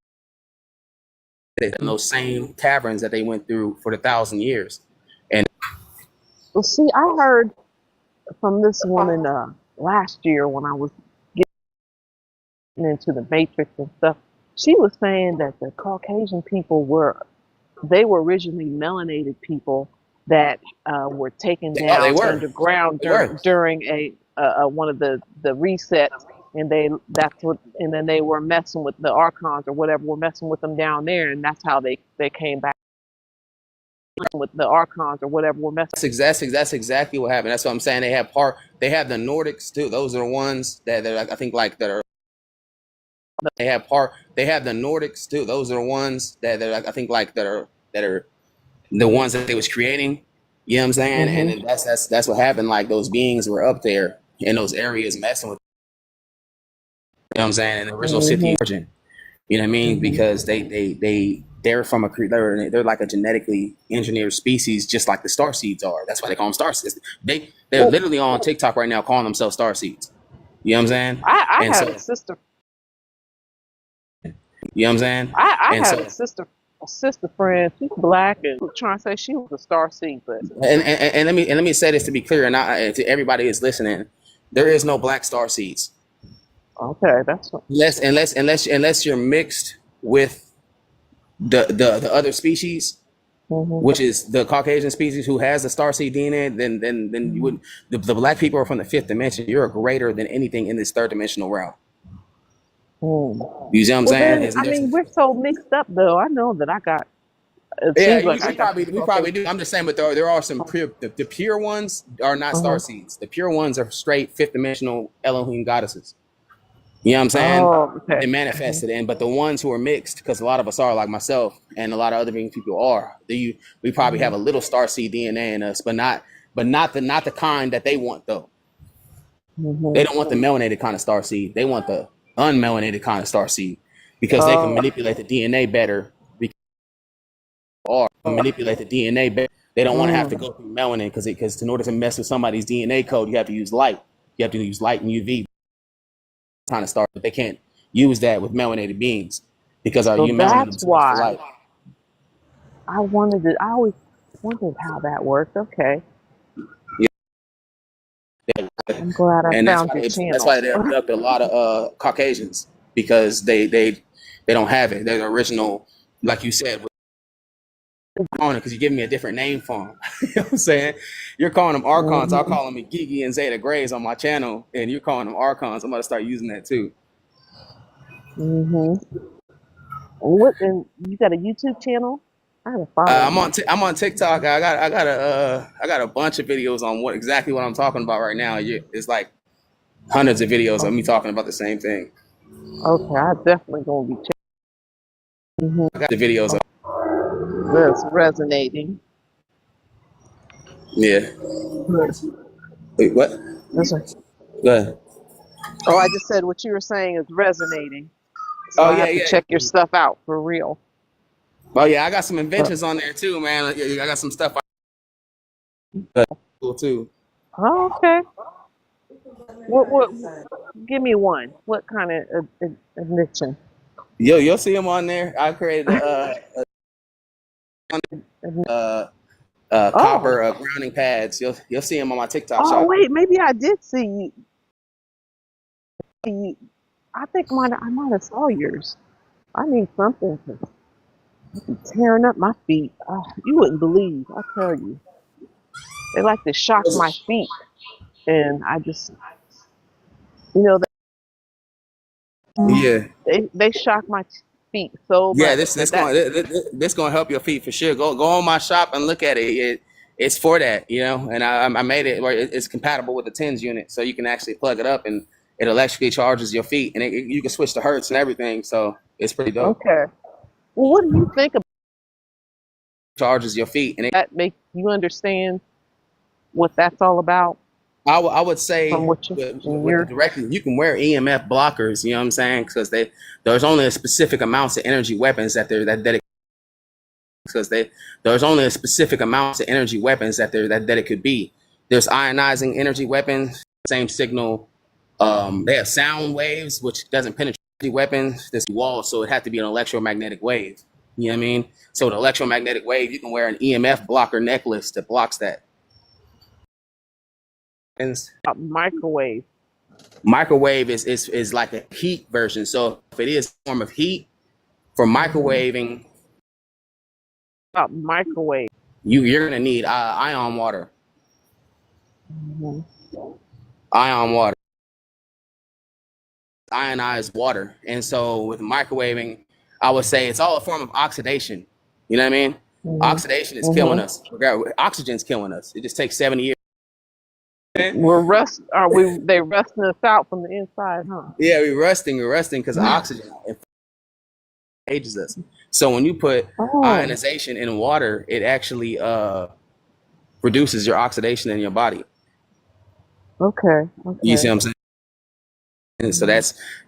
in those same caverns that they went through for the 1,000 years. And Well, see, I heard from this woman last year when I was getting into the Matrix and stuff. She was saying that the Caucasian people were originally melanated people that were taken they down were. underground They were. during one of the resets, and then they were messing with the archons or whatever, were messing with them down there, and that's how they came back with the archons or whatever were messing. That's exactly what happened. That's what I'm saying. They have the Nordics too. Those are the ones that I think like that are. They have the Nordics too. Those are the ones that I think like that are the ones that they was creating. You know what I'm saying? Mm-hmm. And that's what happened. Like those beings were up there in those areas messing with. You know what I'm saying? In the original city of origin. You know what I mean? Mm-hmm. Because they they're from they're like a genetically engineered species, just like the star seeds are. That's why they call them star seeds. They're Well, literally on TikTok right now calling themselves star seeds. You know what I'm saying? I And had so a sister. you know what I'm saying? I And had so a sister friend. She's black and trying to say she was a star seed, but and let me say this to be clear, and to everybody that's listening, there is no black star seeds. okay, that's what. Unless you're mixed with the other species, Hmm. which is the Caucasian species who has the starseed DNA, then you wouldn't. The black people are from the fifth dimension. You're greater than anything in this third dimensional realm. Mm. You see what I'm Well, saying? then, I mean, we're so mixed up, though. I know that I got. It seems like I got we probably do. I'm just saying, but there are some pure. The pure ones are not Uh-huh. starseeds. The pure ones are straight fifth dimensional Elohim goddesses. You know what I'm saying? Oh, They okay. manifested in, but the ones who are mixed, because a lot of us are, like myself, and a lot of other people are. We probably have a little starseed DNA in us, but not the kind that they want though. Mm-hmm. They don't want the melanated kind of starseed. They want the unmelanated kind of starseed because they can Oh, manipulate the DNA better. Or manipulate the DNA better. They don't want to have to mm. go through melanin because in order to mess with somebody's DNA code, you have to use light. You have to use light and UV kind of start, but they can't use that with melanated beings because our So melanin that's absorbs the why light. I wanted to. I always wondered how that worked. Okay, Yeah. I'm glad I And found your that's channel. why they abduct a lot of Caucasians because they don't have it. They're the original, like you said, on it because you're giving me a different name for them. You know what I'm saying? You're calling them archons. I'll Hmm. call them Gigi and Zeta Grays on my channel, and you're calling them archons. I'm gonna start using that too. Hmm. What? And you got a YouTube channel? I gotta follow you. I'm on TikTok. I got a bunch of videos on what I'm talking about right now. It's like hundreds of videos of Oh, me talking about the same thing. okay, I definitely gonna be checking. Hmm. I got the videos of That's resonating. yeah. Yes. Wait, what? That's right. Go ahead. Oh, I just said what you were saying is resonating. So Oh I yeah, have to check your yeah. stuff out for real. Oh yeah, I got some Uh, inventions on there too, man. Yeah, I got some stuff cool too. oh, okay. What? Give me one. What kind of addiction? You'll see them on there. I created uh, Oh, copper grounding pads. You'll see them on my TikTok oh, shop. wait. Maybe I did see you. I think I might have saw yours. I need something to tearing up my feet. You wouldn't believe. I tell you, they like to shock my feet, and I just, you know, Yeah, they shock my feet so yeah. much This that this going to help your feet for sure. Go on my shop and look at it. It's for that, you know. And I made it where it's compatible with the TENS unit, so you can actually plug it up and it electrically charges your feet, and you can switch to hertz and everything. So it's pretty dope. okay. Well, what do you think about Charges your feet, and that? Make you understand what that's all about I would from say what you in with the your directly, you can wear EMF blockers. You know what I'm saying? Because there's only a specific amounts of energy weapons there's only a specific amounts of energy weapons that it could be. There's ionizing energy weapons, same signal. They have sound waves, which doesn't penetrate weapons. There's walls, so it had to be an electromagnetic wave. You know what I mean? So the electromagnetic wave, you can wear an EMF blocker necklace that blocks that. And microwave. microwave is like a heat version. So if it is a form of heat for Hmm. microwaving, Microwave. you're gonna need ion water, Hmm. ion water, ionized water. And so with microwaving, I would say it's all a form of oxidation. You know what I mean? Hmm. Oxidation is killing Hmm. us. Oxygen's killing us. It just takes 70 years. We're rust. Are we? They rusting us out from the inside, huh? Yeah, we're rusting because of oxygen. It ages us. So when you put Oh, ionization in water, it actually reduces your oxidation in your body. okay, You see okay. what I'm saying? And so Hmm.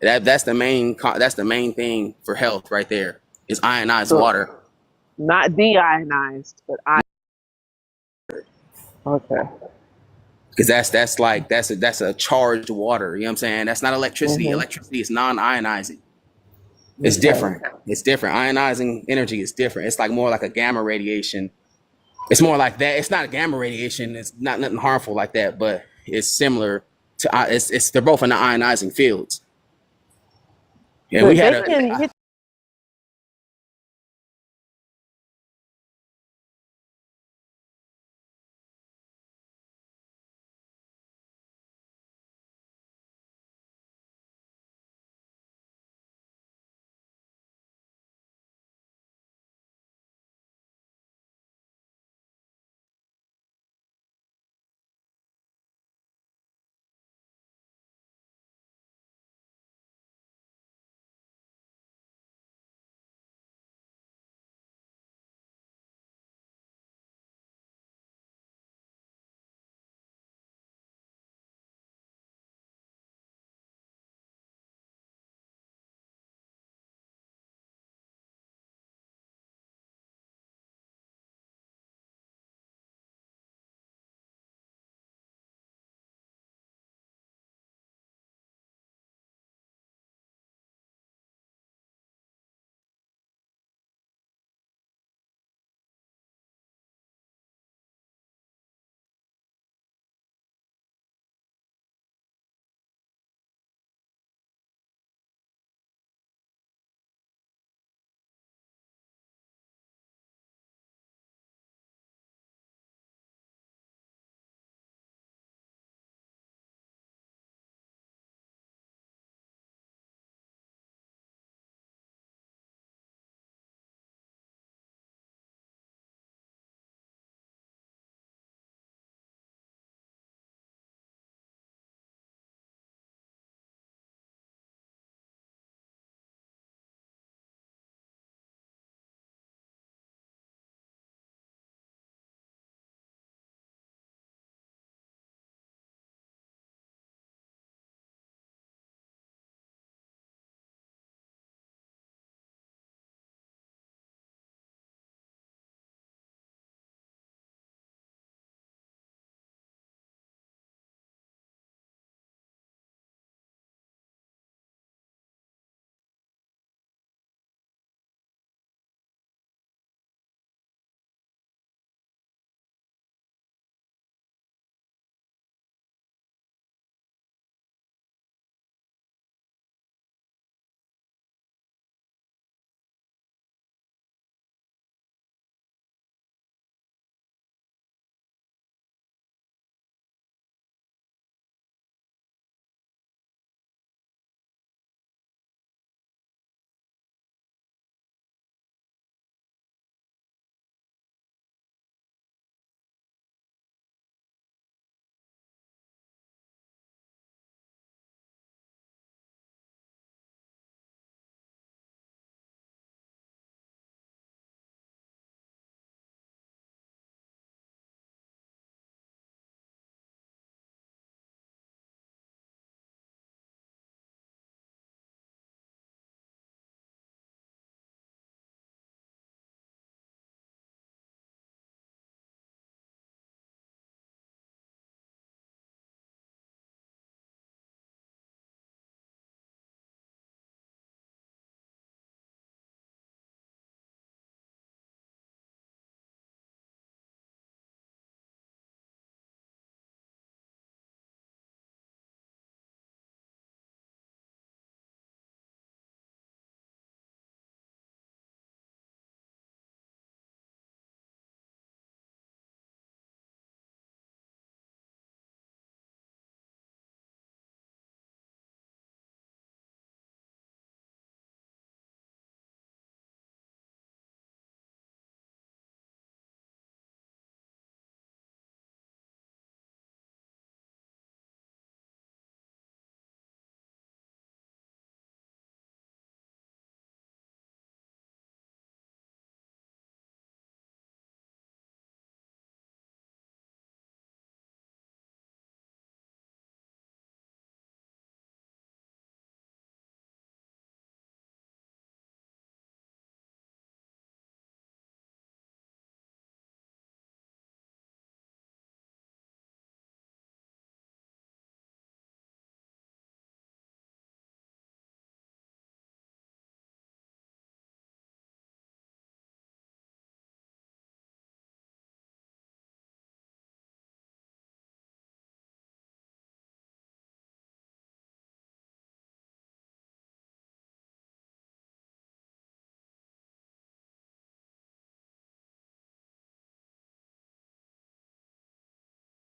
that's the main thing for health right there is ionized So, water. Not deionized, but I. Okay. Because that's a charged water. You know what I'm saying? That's not electricity. Mhm. Electricity is non-ionizing. It's Okay. different. It's different. Ionizing energy is different. It's like more like a gamma radiation. It's more like that. It's not a gamma radiation. It's not nothing harmful like that, but it's similar to. It's they're both in the ionizing fields. And we But had they can hit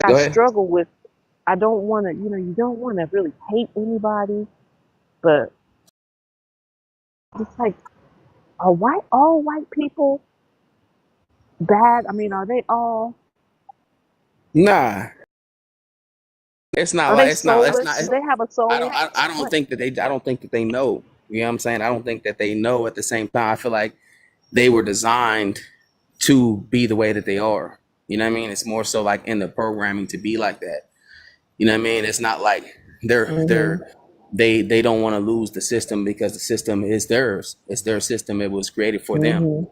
I Go ahead. struggle with. I don't want to, you don't want to really hate anybody, but it's like, are all white people bad? I mean, are they all? Nah, it's not Are they like it's not. It's soulless? not. Do they have a soul? I don't What? think that they. I don't think that they know. You know what I'm saying? I don't think that they know. At the same time, I feel like they were designed to be the way that they are. You know what I mean? It's more so like in the programming to be like that. You know what I mean? It's not like Mhm. they don't want to lose the system because the system is theirs. It's their system. It was created for them. Mhm.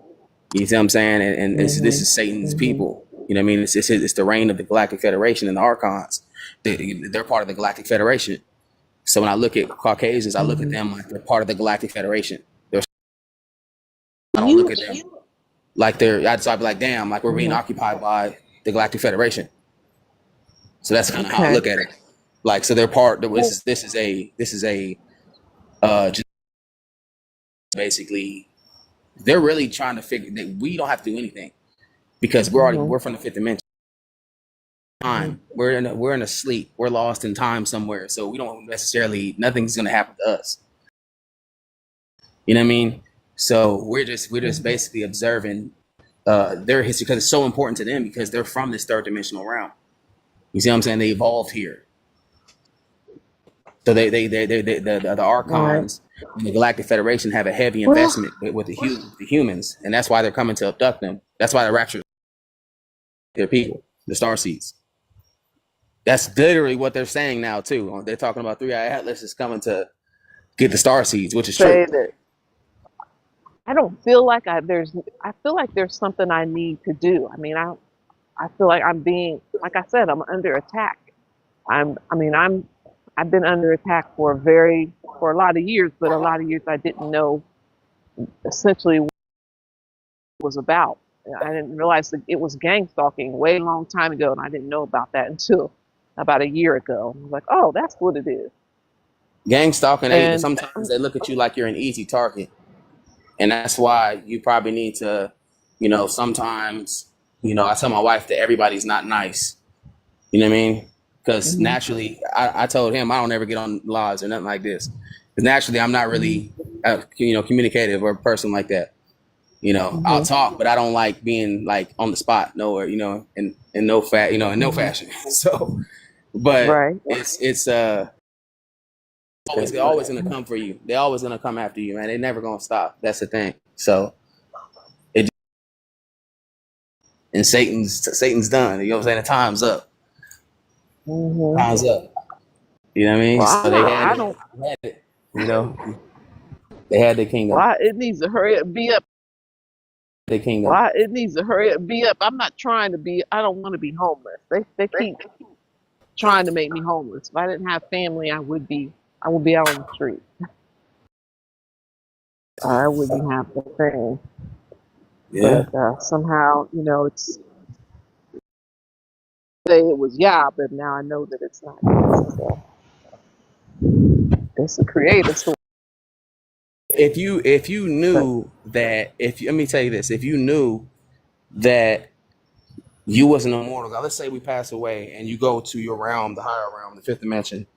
You see what I'm saying? And this Mhm. is Satan's Mhm. people. You know what I mean? It's the reign of the Galactic Federation and the Archons. They're part of the Galactic Federation. So when I look at Caucasians, I look at Mhm. them like they're part of the Galactic Federation. They're, I don't look You at them like I'd be like, damn, like we're being Mhm. occupied by the Galactic Federation. So that's kind of how I Okay. look at it. Like, so they're part. Well, This is a just basically they're really trying to figure that we don't have to do anything because mhm. we're from the fifth dimension. Mhm. Time we're in a sleep. We're lost in time somewhere. So we don't necessarily nothing's gonna happen to us. You know what I mean? So we're just Mhm. basically observing their history because it's so important to them because they're from this third dimensional realm. You see what I'm saying? They evolved here. So the Right. Archons and the Galactic Federation have a heavy Well, investment with the humans, and that's why they're coming to abduct them. That's why they rapture their people, the Star Seeds. That's literally what they're saying now too. They're talking about Three Eye Atlas is coming to get the Star Seeds, which is true. say that I don't feel like I feel like there's something I need to do. I mean, I feel like I'm being, like I said, I'm under attack. I mean, I've been under attack for a lot of years, but a lot of years I didn't know essentially what it was about. I didn't realize that it was gang stalking way long time ago, and I didn't know about that until about a year ago. I was like, oh, that's what it is. Gang stalking, And sometimes they look at you like you're an easy target, and that's why you probably need to, sometimes, I tell my wife that everybody's not nice. You know what I mean? Because mhm, naturally, I told him I don't ever get on lives or nothing like this. Because naturally, I'm not mhm, really, communicative or a person like that. I'll mhm, talk, but I don't like being like on the spot nowhere, in no mhm. fashion. So, but Right. it's always they're always gonna come for you. They're always gonna come after you, man. They're never gonna stop. That's the thing. So, it and Satan's done. You know what I'm saying? The time's up. Mhm. Time's up. You know what I mean? Well, So I don't. they had it. You know, they had the Well, kingdom. it needs to hurry up, be up. The kingdom. Well, it needs to hurry up, be up. I'm not trying to be. I don't want to be homeless. They keep trying to make me homeless. If I didn't have family, I would be. I would be out on the street. I wouldn't have the thing. Yeah. But somehow, it's say it was Yah, but now I know that it's not Yah. So it's a creator. So, If you but knew that if you, let me tell you this, if you knew that you was an immortal God, let's say we pass away and you go to your realm, the higher realm, the fifth dimension,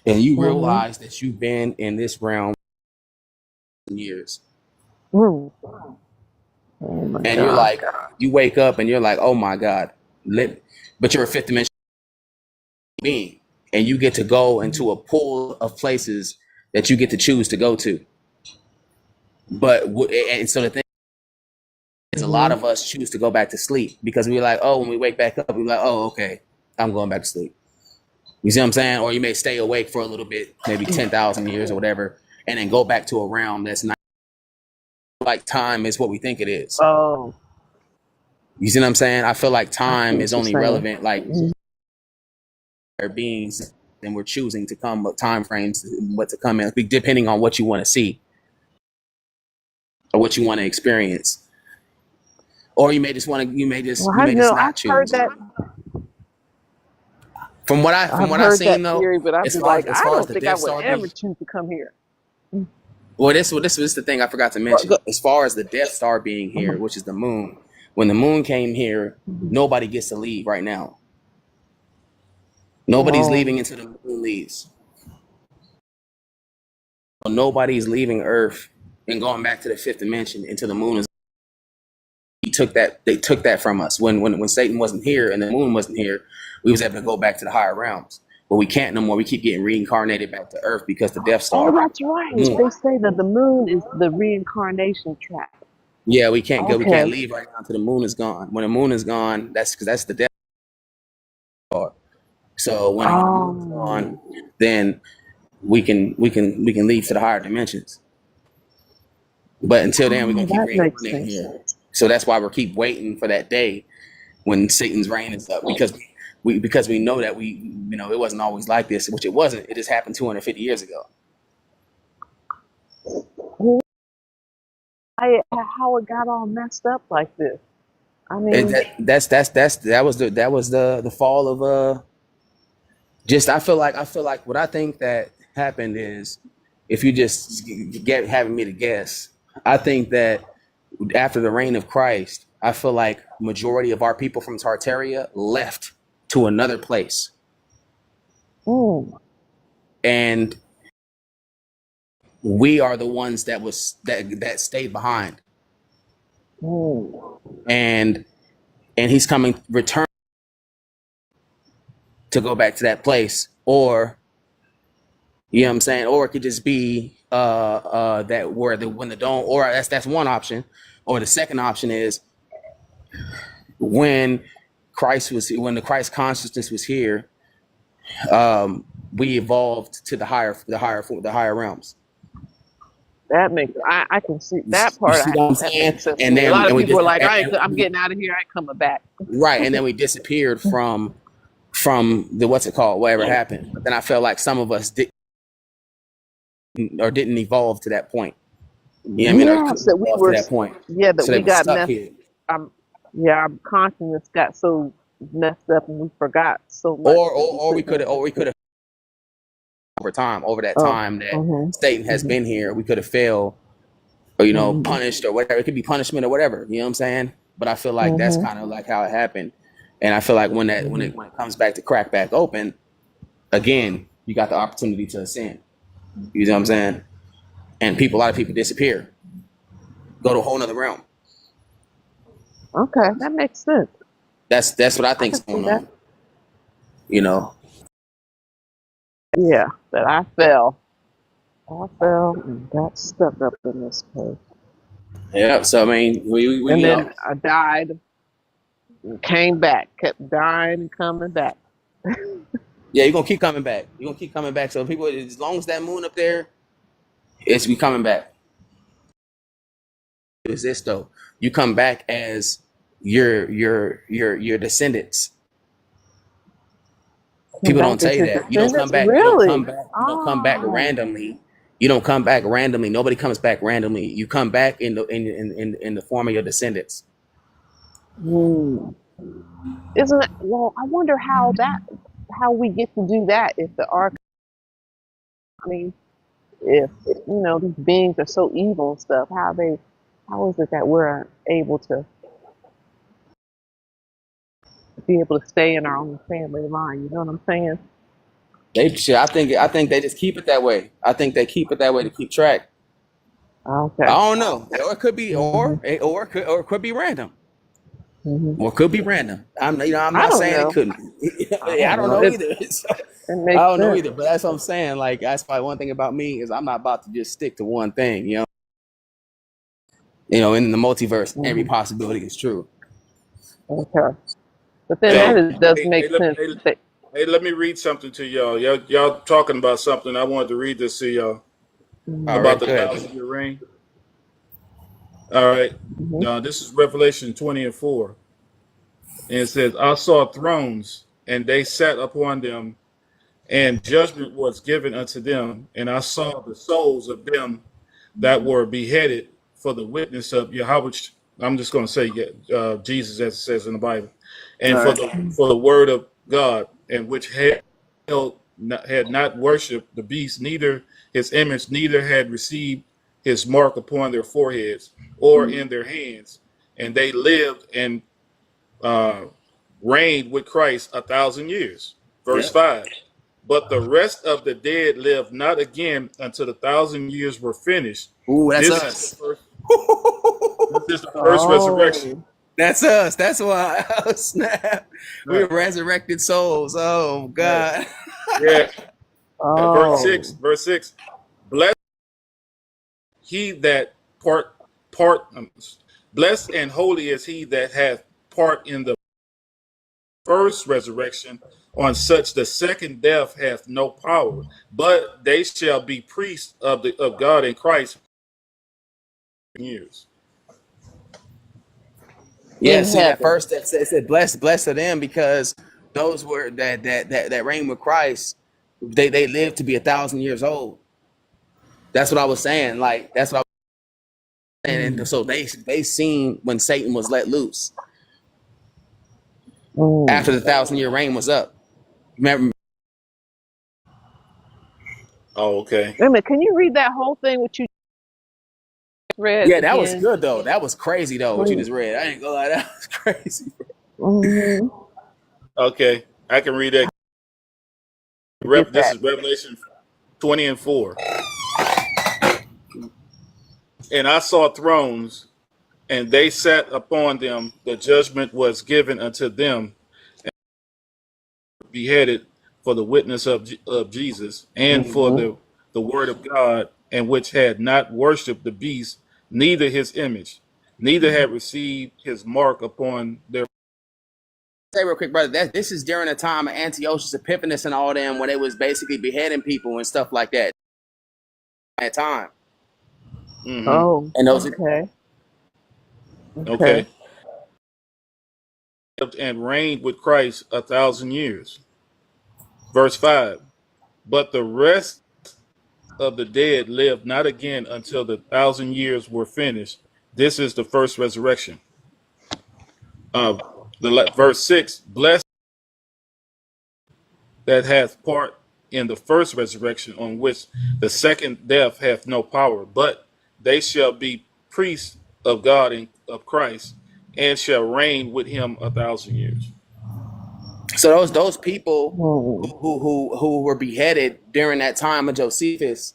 and you hmm realize that you've been in this realm for years, mm, oh my and you're God. like, you wake up and you're like, oh my God, but you're a fifth dimension being, and you get to go into a pool of places that you get to choose to go to. But and so the thing is, a lot Mm-hmm. of us choose to go back to sleep because we're like, oh, when we wake back up, we're like, oh, okay, I'm going back to sleep. You see what I'm saying? Or you may stay awake for a little bit, maybe 10,000 years or whatever, and then go back to a realm that's not like time is what we think it is. Oh, You see what I'm saying? I feel like I see time is what you're only saying. relevant like Mhm. our beings, and we're choosing to come with time frames, what to come in, depending on what you want to see or what you want to experience. Or Well, you I may just know not choose. From I've what I've heard seen that though, theory, but I'd as be far like, as as I far as don't the think I Death would Star ever being, choose to come here. well, this is the thing I forgot to mention. As far as the Death Star being here, Mhm. which is the moon, when the moon came here, Mhm. nobody gets to leave right now. Nobody's Oh, leaving until the moon leaves. Nobody's leaving Earth and going back to the fifth dimension until the moon is. He took that. They took that from us when Satan wasn't here and the moon wasn't here. We was able to go back to the higher realms, but we can't no more. We keep getting reincarnated back to Earth because the Death oh, Star. that's right. Moon. They say that the moon is the reincarnation track. Yeah, we can't go. We can't Okay. leave right now until the moon is gone. When the moon is gone, that's because that's the Death Star. So when the moon is Oh, gone, then we can leave to the higher dimensions. But until then, we're gonna keep that makes reincarnating sense. here. So that's why we keep waiting for that day when Satan's reign is up, because we know that it wasn't always like this, which it wasn't. It just happened 250 years ago. How it got all messed up like this? I And mean, that was the fall of just I feel like what I think that happened is, if you just get having me to guess, I think that after the reign of Christ, I feel like majority of our people from Tartaria left to another place, mm, and we are the ones that stayed behind, mm. and he's coming return to go back to that place, or you know what I'm saying, or it could just be that where when the dome, or that's one option, or the second option is when when the Christ consciousness was here, we evolved to the higher realms. That makes I can see that You part. see what I'm That saying? makes sense to And me. A then lot of we people just are like, I'm getting out of here. I ain't coming back. right, and then we disappeared from the what's it called, whatever happened. But then I felt like some of us didn't evolve to that point. You know what I mean? Or Yes, couldn't that we evolve to were. that point, That so they we were got stuck messed. here. Yeah, our consciousness got so messed up, and we forgot so much that Or we couldn't. could have over that Oh, time that mhm, Satan has mhm, been here, we could have failed, or mhm, punished or whatever. It could be punishment or whatever. You know what I'm saying? But I feel like that's mhm, kind of like how it happened, and I feel like when mhm, it comes back to crack back open again, you got the opportunity to ascend. You know what I'm saying? And a lot of people disappear, go to a whole nother realm. Okay, that makes sense. That's what I I think's can see going that. on. You know? Yeah, that I fell. I fell and got stuck up in this place. Yeah. So I mean, we And then I died and came back, kept dying and coming back. yeah, you're gonna keep coming back. You're gonna keep coming back. So people, as long as that moon up there, it's be coming back. Is this though? You come back as your descendants. Come People back don't tell as you his that. You don't come descendants? back. You don't come Really? back. You don't come back Oh. randomly. You don't come back randomly. Nobody comes back randomly. You come back in the form of your descendants. Hmm. Isn't it? Well, I wonder how we get to do that if the ark. I mean, if these beings are so evil and stuff, how is it that we're able to be able to stay in our own family line? You know what I'm saying? I think they just keep it that way. I think they keep it that way to keep track. I Okay. don't know. Or it could be, Hmm. or it could be random. Hmm. Or it could be random. I'm I not don't saying it know. couldn't. I I don't don't know. know It either. So, it I makes don't know sense. either. But that's what I'm saying. Like that's probably one thing about me is I'm not about to just stick to one thing. In the multiverse, every Hmm. possibility is true. Okay. But then Hey, does hey, make sense. let me read something to y'all. Y'all talking about something. I wanted to read this to y'all All about right, the go ahead. 1,000-year reign. All right. Hmm. This is Revelation 20:4. And it says, I saw thrones, and they sat upon them, and judgment was given unto them. And I saw the souls of them that were beheaded for the witness of Yahweh. I'm just going to say Jesus, as it says in the Bible, All and right. for the word of God, and which had not worshipped the beast, neither his image, neither had received his mark upon their foreheads or in their hands, and they lived and uh, reigned with Christ 1,000 years. Verse Yep. 5. But the rest of the dead lived not again until the 1,000 years were finished. Ooh, that's This is us. the first resurrection. Oh. That's us. That's why. Oh, snap. We're Right. resurrected souls. Oh Right. God. Yeah. Verse 6. Oh. Verse 6. Blessed he that blessed and holy is he that hath part in the first resurrection. On such the second death hath no power, but they shall be priests of God in Christ years. Yeah. In See that heaven. first. That it said, "Blessed are them," because those were that reign with Christ. They lived to be 1,000 years old. That's what I was saying. Like that's what I was saying. And so they seen when Satan was let loose after the 1,000-year reign was up. Remember? Oh, okay. Wait a minute, can you read that whole thing what you read Yeah, that was again? good though. That was crazy though. What you Please. just read. I ain't gonna lie. That was crazy. Mm-hmm. Okay, I can read that. Get This that. is Revelation 20:4. And I saw thrones, and they sat upon them. The judgment was given unto them, and beheaded for the witness of Jesus and for Mm-hmm. the word of God, and which had not worshipped the beast, neither his image, neither had received his mark upon their. Say real quick, brother. This is during the time of Antiochus Epiphanes and all them when they was basically beheading people and stuff like that. At that time, Mhm. Oh, and those okay. Okay. And reigned with Christ 1,000 years. Verse 5. But the rest of the dead lived not again until the 1,000 years were finished. This is the first resurrection. Verse 6. Blessed that hath part in the first resurrection, on which the second death hath no power, but they shall be priests of God and of Christ, and shall reign with him 1,000 years. So those people Hmm. who were beheaded during that time of Josephus,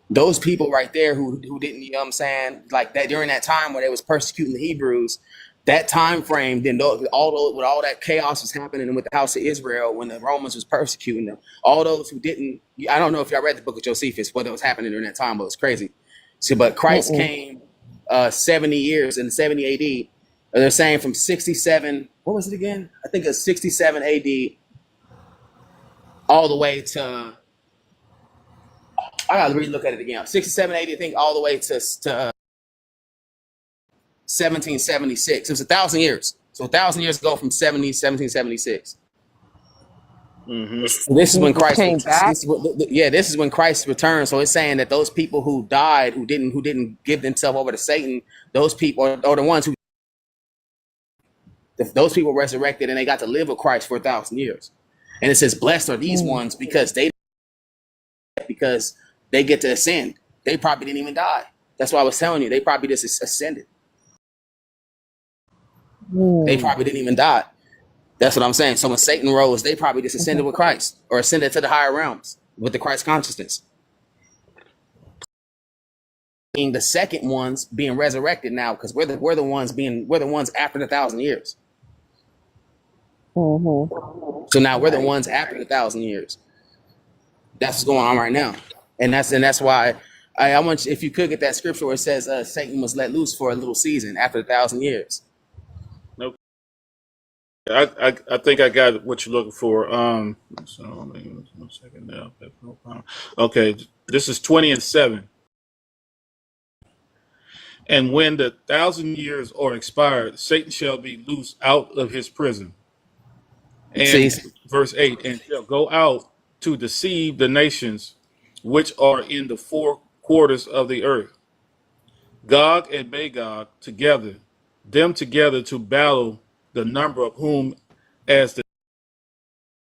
those people right there who didn't, you know what I'm saying, like that during that time where they was persecuting the Hebrews, that time frame, then with all that chaos was happening with the house of Israel when the Romans was persecuting them, all those who didn't, I don't know if y'all read the book of Josephus, what was happening during that time, but it was crazy. See, but Christ Mm-mm. came 70 years in 70 AD. They're saying from 67, what was it again? I think it's 67 AD all the way to, I gotta relook at it again. 67 AD, I think, all the way to 1776. It was 1,000 years. So 1,000 years ago from 1776. Mm-hmm. So this is when Jesus Christ came back. this is when Christ returned. So it's saying that those people who died, who didn't give themselves over to Satan, those people are the ones who, those people resurrected and they got to live with Christ for 1,000 years. And it says, blessed are these ones because they get to ascend. They probably didn't even die. That's why I was telling you, they probably just ascended. They probably didn't even die. That's what I'm saying. So when Satan rose, they probably just ascended with Christ or ascended to the higher realms with the Christ consciousness. Being the second ones being resurrected now, because we're the ones after the 1,000 years. Mm-hmm. So now we're the ones after the 1,000 years. That's what's going on right now, and that's why I want you, if you could get that scripture where it says Satan was let loose for a little season after 1,000 years. Nope. I think I got what you're looking for. So 1 second now. Okay, this is 20 and 7. And when the 1,000 years are expired, Satan shall be loosed out of his prison. And See, verse 8, and shall go out to deceive the nations which are in the four quarters of the earth, Gog and Magog together, them together to battle, the number of whom as the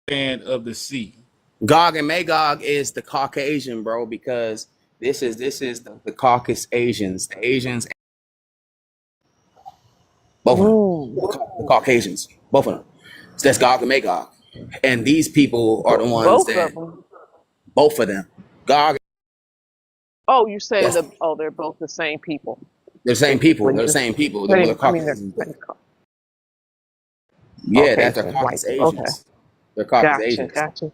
sand of the sea. Gog and Magog is the Caucasian, bro, because this is the Caucasus Asians, the Asians, both of them, the Caucasians, both of them. So that's Gog and Magog. And these people are the ones Both that, of them. both of them, Gog, Oh, you're saying that's they're both the same people. the same people. They're the Races. same people. They're Same, I mean, they're Caucasians. same. Yeah, Okay, that's they're so white. Caucasus Okay, Asians. They're Caucasus gotcha, Asians. gotcha.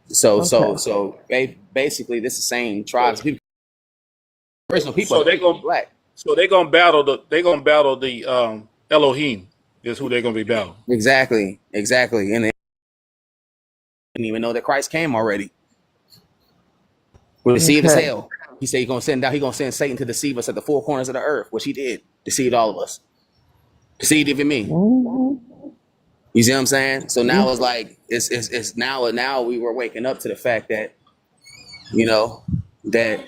So Okay. basically, this is the same tribes. People, original people So are they gonna black. so they gonna battle the Elohim is who they're gonna be battling. Exactly, and they didn't even know that Christ came already. We're deceived as Okay. hell. He said he's gonna send Satan to deceive us at the four corners of the earth, which he did. Deceived all of us. Deceived even me. Mhm. You see what I'm saying? So now it's like it's now we were waking up to the fact that, you know, that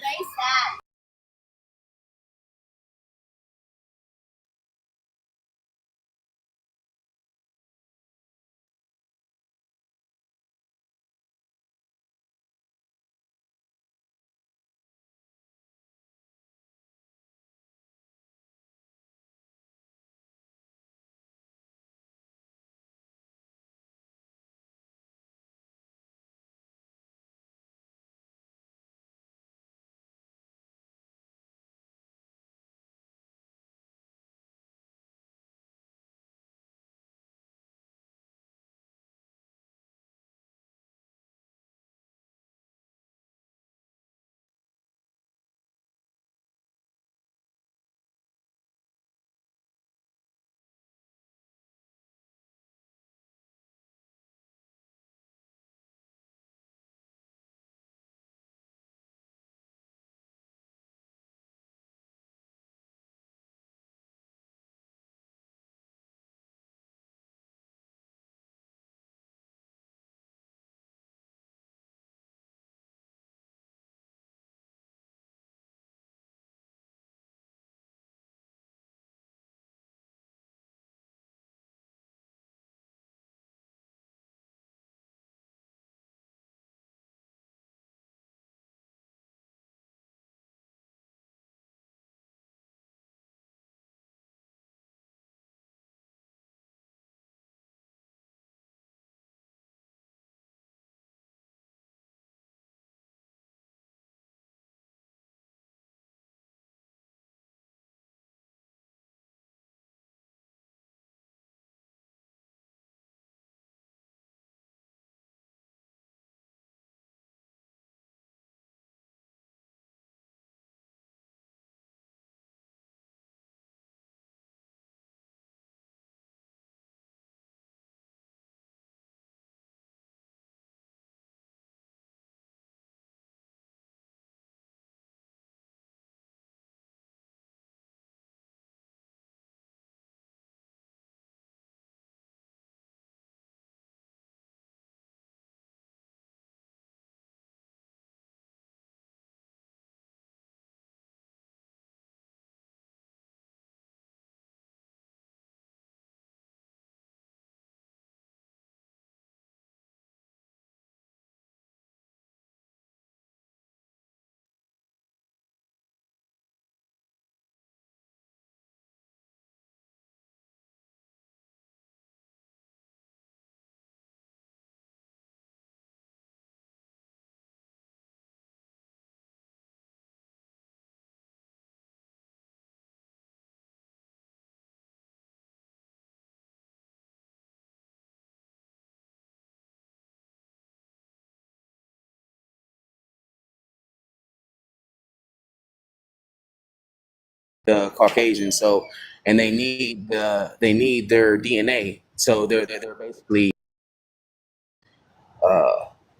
the Caucasians. So, and they need their DNA. So they're basically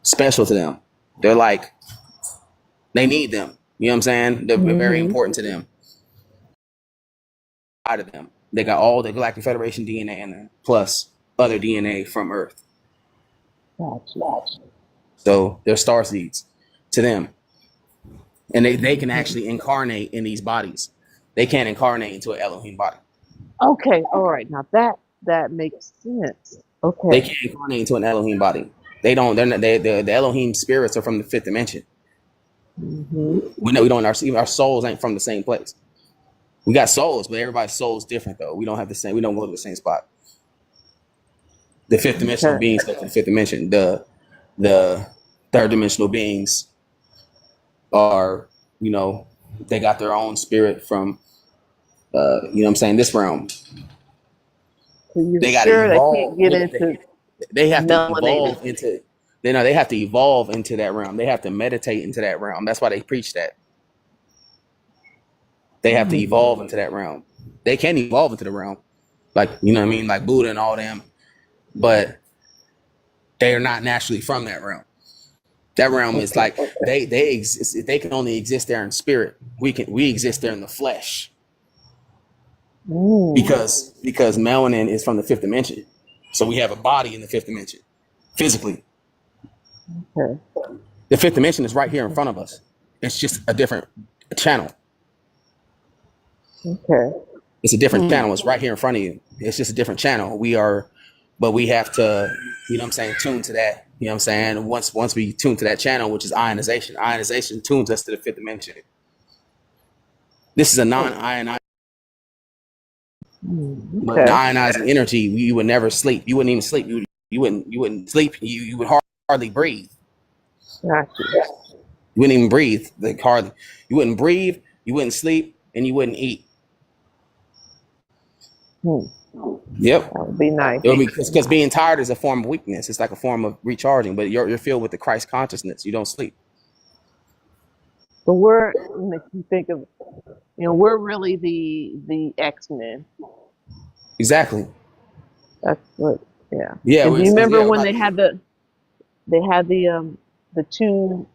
special to them. They're like they need them. You know what I'm saying? They're very Mhm. important to them. Out of them, they got all the Galactic Federation DNA in there, plus other DNA from Earth. Gotcha. So they're star seeds to them, and they can actually incarnate in these bodies. They can't incarnate into an Elohim body. Okay. All right. Now that makes sense. They Okay. can't incarnate into an Elohim body. They don't. They're not. The Elohim spirits are from the fifth dimension. Mhm. We know we don't. Our souls ain't from the same place. We got souls, but everybody's soul is different though. We don't have the same. We don't go to the same spot. The fifth dimensional Okay. beings go to the fifth dimension. The third dimensional beings are, they got their own spirit from, what I'm saying, this realm. So you're They got to sure they evolve. can't get into They have to melanated? evolve into. They have to evolve into that realm. They have to meditate into that realm. That's why they preach that. They have to evolve into that realm. They can evolve into the realm, like you know what I mean, like Buddha and all them, but they are not naturally from that realm. That realm is like they exist. They can only exist there in spirit. We exist there in the flesh Mm, because melanin is from the fifth dimension. So we have a body in the fifth dimension, physically. okay. The fifth dimension is right here in front of us. It's just a different channel. Okay. It's a different channel. It's right here in front of you. It's just a different channel. But we have to, tune to that. You know what I'm saying? Once we tune to that channel, which is ionization tunes us to the fifth dimension. This is a non-ionized, but Okay. ionizing energy. You would never sleep. You wouldn't even sleep. You wouldn't sleep. You would hardly breathe. Gotcha. You wouldn't even breathe. Like hardly. You wouldn't breathe. You wouldn't sleep, and you wouldn't eat. Hmm. Yep. That would be nice. It would be because being tired is a form of weakness. It's like a form of recharging, but you're filled with the Christ consciousness. You don't sleep. But we're makes you think of, we're really the X-Men. Exactly. That's what. Yeah. Yeah. And do you remember when like, they had the two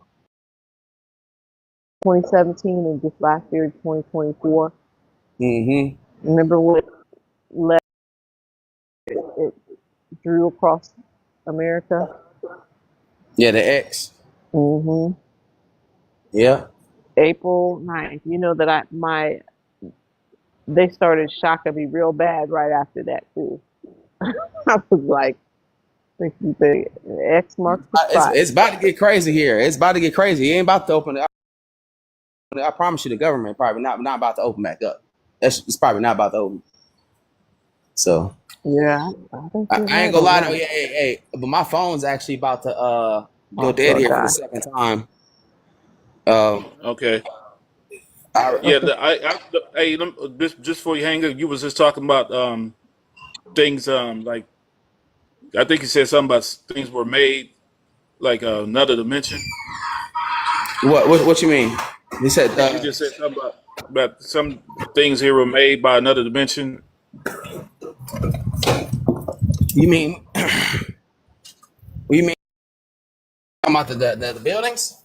2017 and just last year 2024? Mm-hmm. Remember what it drew across America? Yeah, the X. Mm-hmm. Yeah. April 9th. You know that they started shocking me real bad right after that too. I was like, the X marks the spot. It's about to get crazy here. It's about to get crazy. It ain't about to open up. I promise you, the government probably not about to open back up. It's probably not about to open. So Yeah, I think you're I ain't right gonna on lie that. to you. Hey, but my phone's actually about to go Oh, dead so here for the God. second time. Um, Okay. I, Yeah. Hey, just before you hang up, you was just talking about things like I think you said something about things were made like another dimension. what you mean? You said You just said something about some things here were made by another dimension. you mean what you mean talking about the buildings?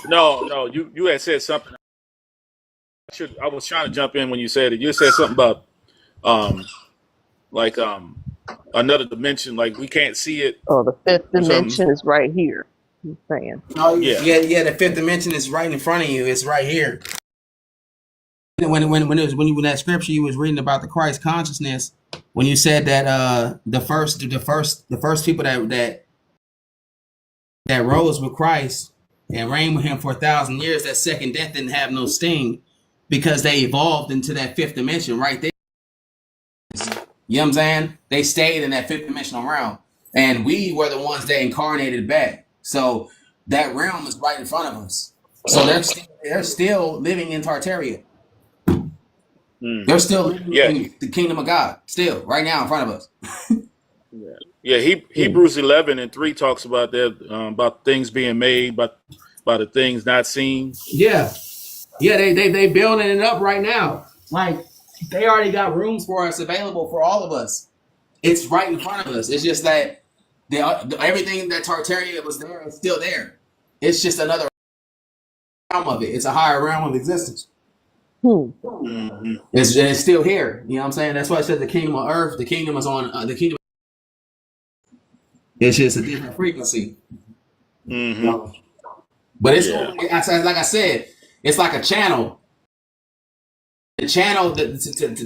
No, you had said something. I was trying to jump in when you said it. You said something about um like another dimension, like we can't see it Oh, the fifth or something. dimension is right here. He's saying. Oh Yeah. yeah. The fifth dimension is right in front of you. It's right here. When that scripture you was reading about the Christ consciousness, when you said that the first people that rose with Christ and reigned with him for 1,000 years, that second death didn't have no sting because they evolved into that fifth dimension right there. You know what I'm saying? They stayed in that fifth dimensional realm. And we were the ones that incarnated back. So that realm is right in front of us. So they're still living in Tartaria. They're still living Yeah. in the kingdom of God, still, right now in front of us. Yeah. Hebrews 11:3 talks about that about things being made by the things not seen. Yeah. Yeah, they building it up right now. Like they already got rooms for us available for all of us. It's right in front of us. It's just that everything that Tartaria was there is still there. It's just another realm of it. It's a higher realm of existence. Mm-hmm. It's still here. You know what I'm saying? That's why I said the kingdom of earth. The kingdom is on the kingdom. It's just a different frequency. Mm-hmm. But it's Yeah. like I said, it's like a channel. The channel to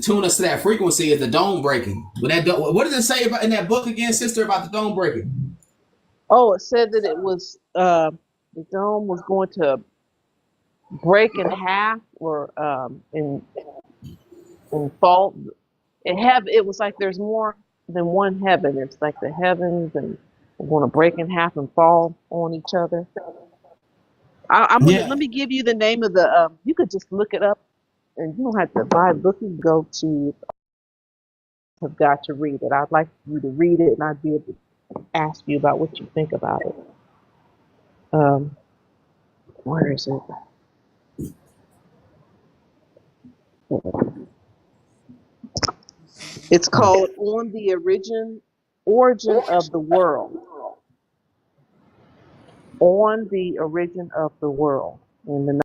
tune us to that frequency is the dome breaking. What does it say about in that book again, sister, about the dome breaking? Oh, it said that it was the dome was going to break in half or in fault. it was like there's more than one heaven. It's like the heavens and are going to break in half and fall on each other. I'm gonna Yeah. let me give you the name of the. You could just look it up, and you don't have to buy a book. You can go to have got to read it. I'd like you to read it, and I'd be able to ask you about what you think about it. Where is it? It's called "On the Origin of the World." On the origin of the world in the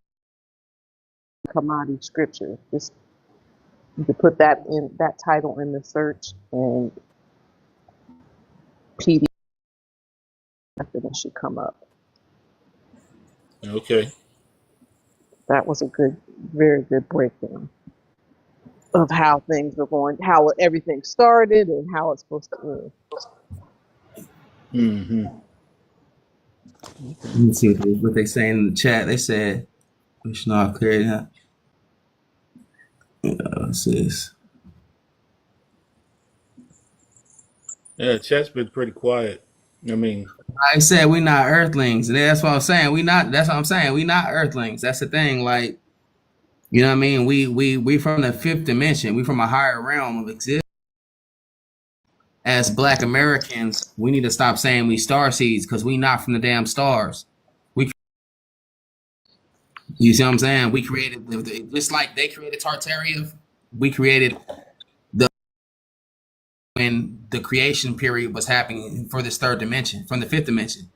Commodity Scripture. Just you could put that title in the search and PDF and it should come up. Okay. That was a very good breakdown of how things were going, how everything started, and how it's supposed to end. Mm-hmm. Let me see what they say in the chat. They said we should not clear that. What's this? Yeah, chat's been pretty quiet. I mean, I said we not earthlings. And that's what I'm saying. That's what I'm saying. We not earthlings. That's the thing. Like, you know what I mean? We from the fifth dimension. We from a higher realm of existence. As Black Americans, we need to stop saying we star seeds because we not from the damn stars. You see what I'm saying? We created just like they created Tartaria. We created when the creation period was happening for this third dimension, from the fifth dimension.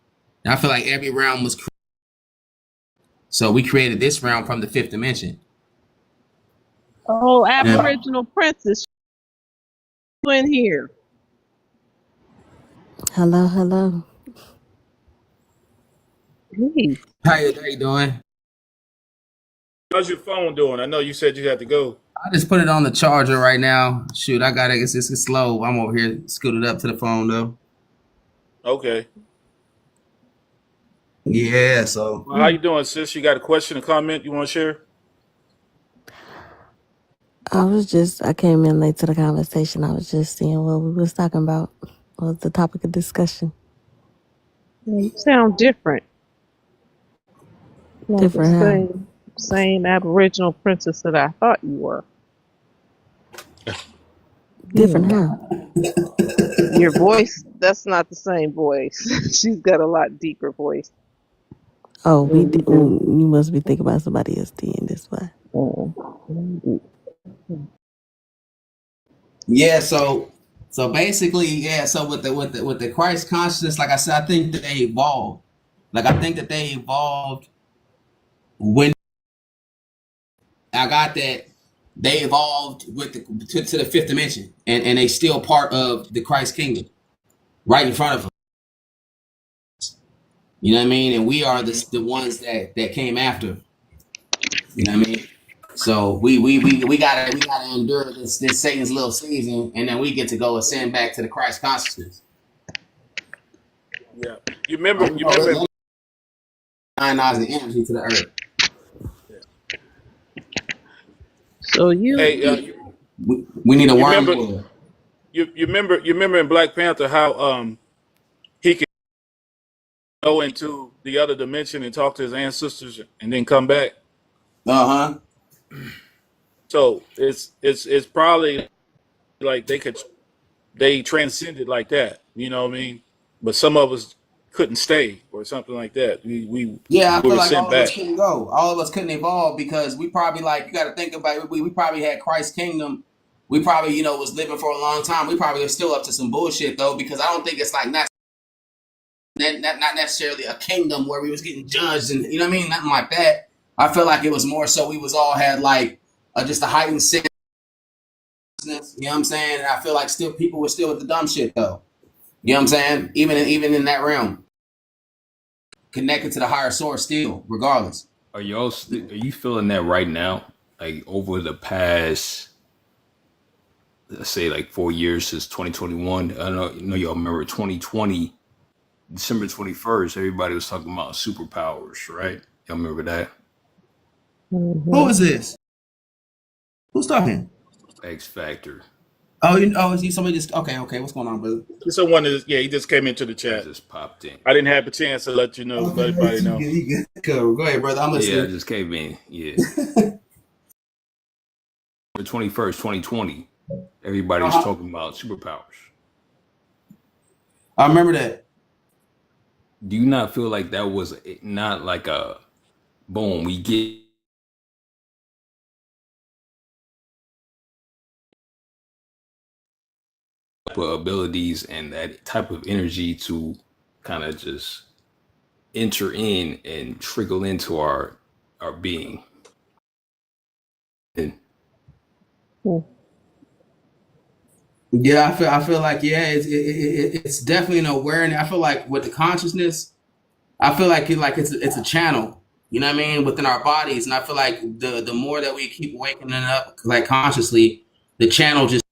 And I feel like every realm was so we created this realm from the fifth dimension. Oh, Aboriginal Princess in here. Hello, hello. Hey. How you doing? how's your phone doing? I know you said you had to go. I just put it on the charger right now. Shoot, I got it. It's slow. I'm over here scooted up to the phone though. Okay. Yeah, so Well, how you doing, sis? You got a question, a comment you want to share? I came in late to the conversation. I was just seeing what we was talking about. What was the topic of discussion? You sound different. Not Different how? the same Aboriginal princess that I thought you were. Different how? Your voice, that's not the same voice. She's got a lot deeper voice. Oh, you must be thinking about somebody else in this way. yeah, so basically, yeah. So with the Christ consciousness, like I said, I think that they evolved. Like I think that they evolved when I got that they evolved with to the fifth dimension, and they still part of the Christ kingdom, right in front of us. You know what I mean? And we are the ones that came after. You know what I mean? So we gotta endure this Satan's little season, and then we get to go ascend back to the Christ consciousness. Yeah. You remember Ionize the energy to the earth. So hey, We need a you worm. remember you remember in Black Panther how he could go into the other dimension and talk to his ancestors and then come back? Uh-huh. So it's probably like they transcended like that, you know what I mean? But some of us couldn't stay or something like that. We Yeah, I feel were like sent all of us back. couldn't go. All of us couldn't evolve because we probably you got to think about it. We probably had Christ's kingdom. We probably was living for a long time. We probably are still up to some bullshit though because I don't think it's like not necessarily a kingdom where we was getting judged and you know what I mean, nothing like that. I feel like it was more so we was all had like just a heightened sickness. You know what I'm saying? And I feel like still people were still with the dumb shit though. You know what I'm saying? Even in that realm, connected to the higher source still, regardless. Are you feeling that right now? Like over the past, let's say like 4 years since 2021. I know y'all remember 2020, December 21st. Everybody was talking about superpowers, right? Y'all remember that? Who is this? Who's talking? X Factor. Oh, somebody just okay. What's going on, brother? Someone is, yeah, he just came into the I chat. just popped in. I didn't have a chance to let you know, let everybody know. You good. Cool. Go ahead, brother. I'm Yeah, I listening. just came in. Yeah. The 21st, 2020, everybody's Uh-huh. talking about superpowers. I remember that. Do you not feel like that was not like a boom, we get abilities and that type of energy to kind of just enter in and trickle into our being? And Hmm. Yeah, I feel like it's definitely an awareness. I feel like with the consciousness, I feel like it's a channel. You know what I mean, within our bodies, and I feel like the more that we keep waking it up, like consciously, the channel just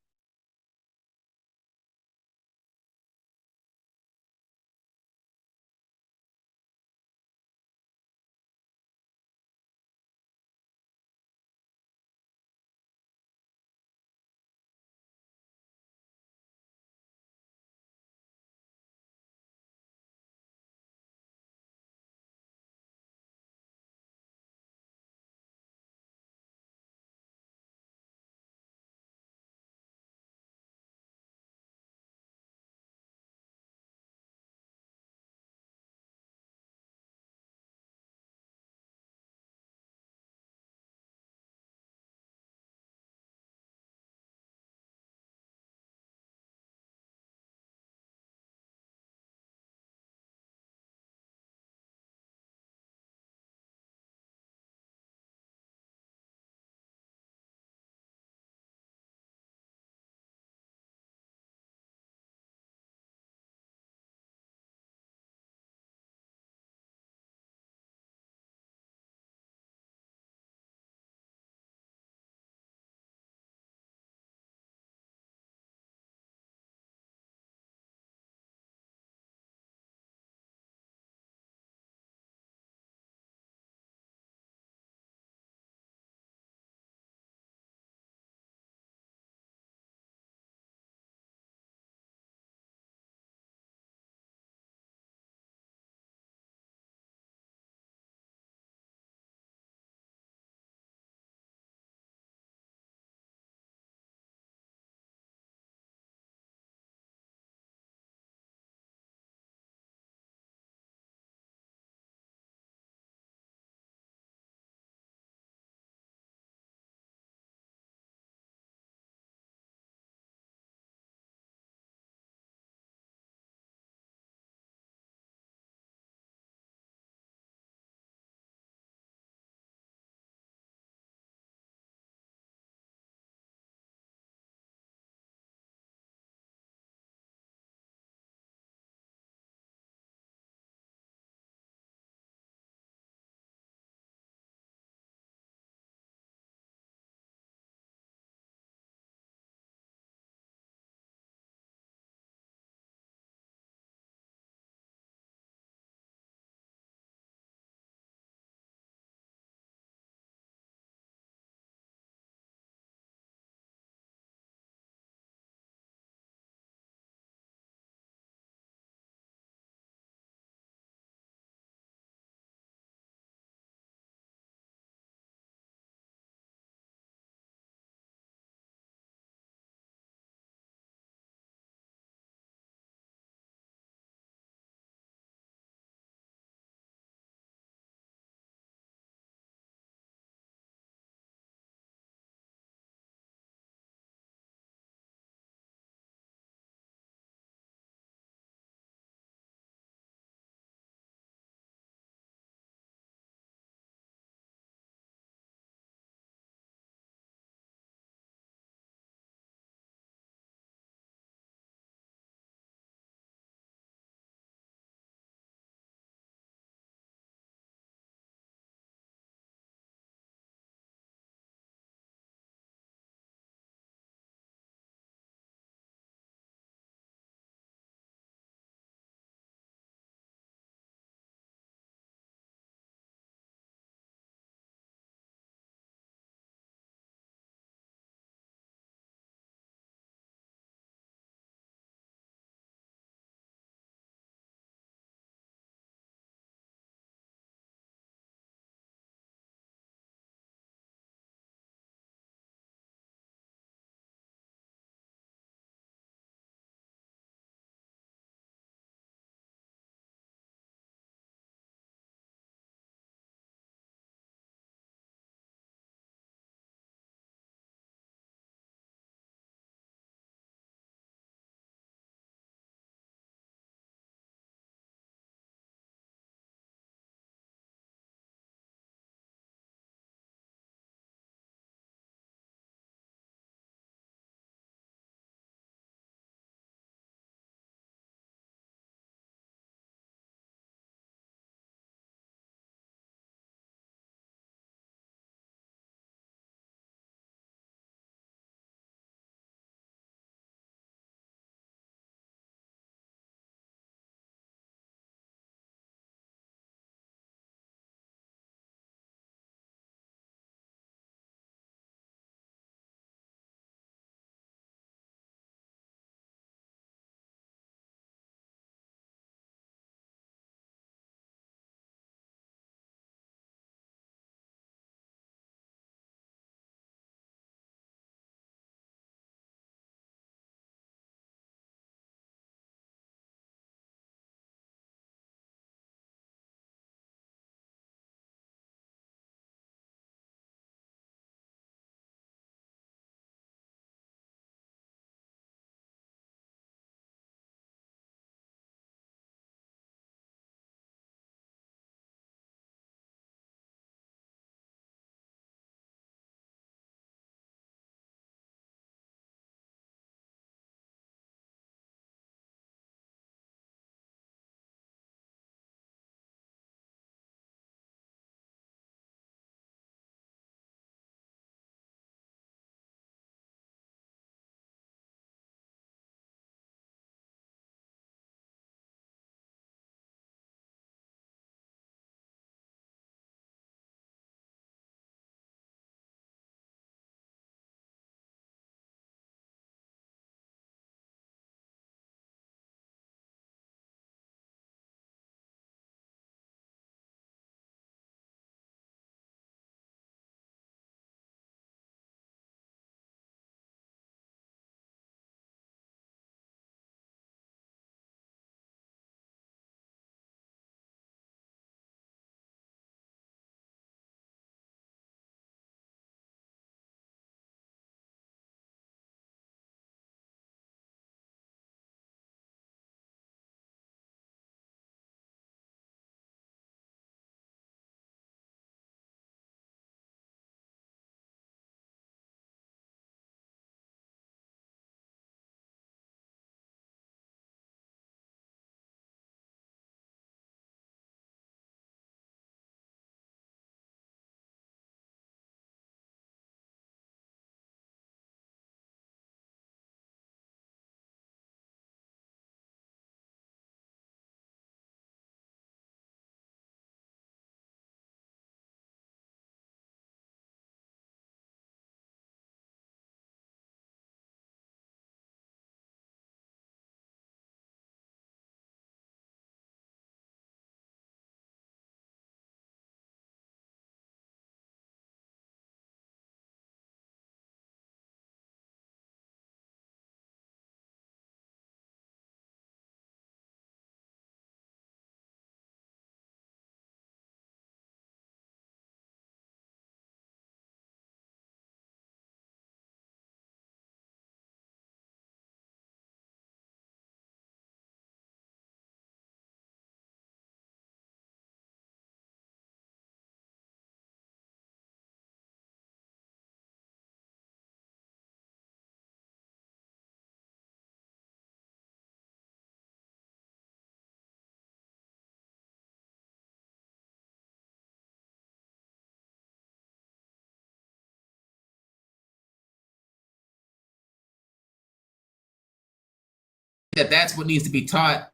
that that's what needs to be taught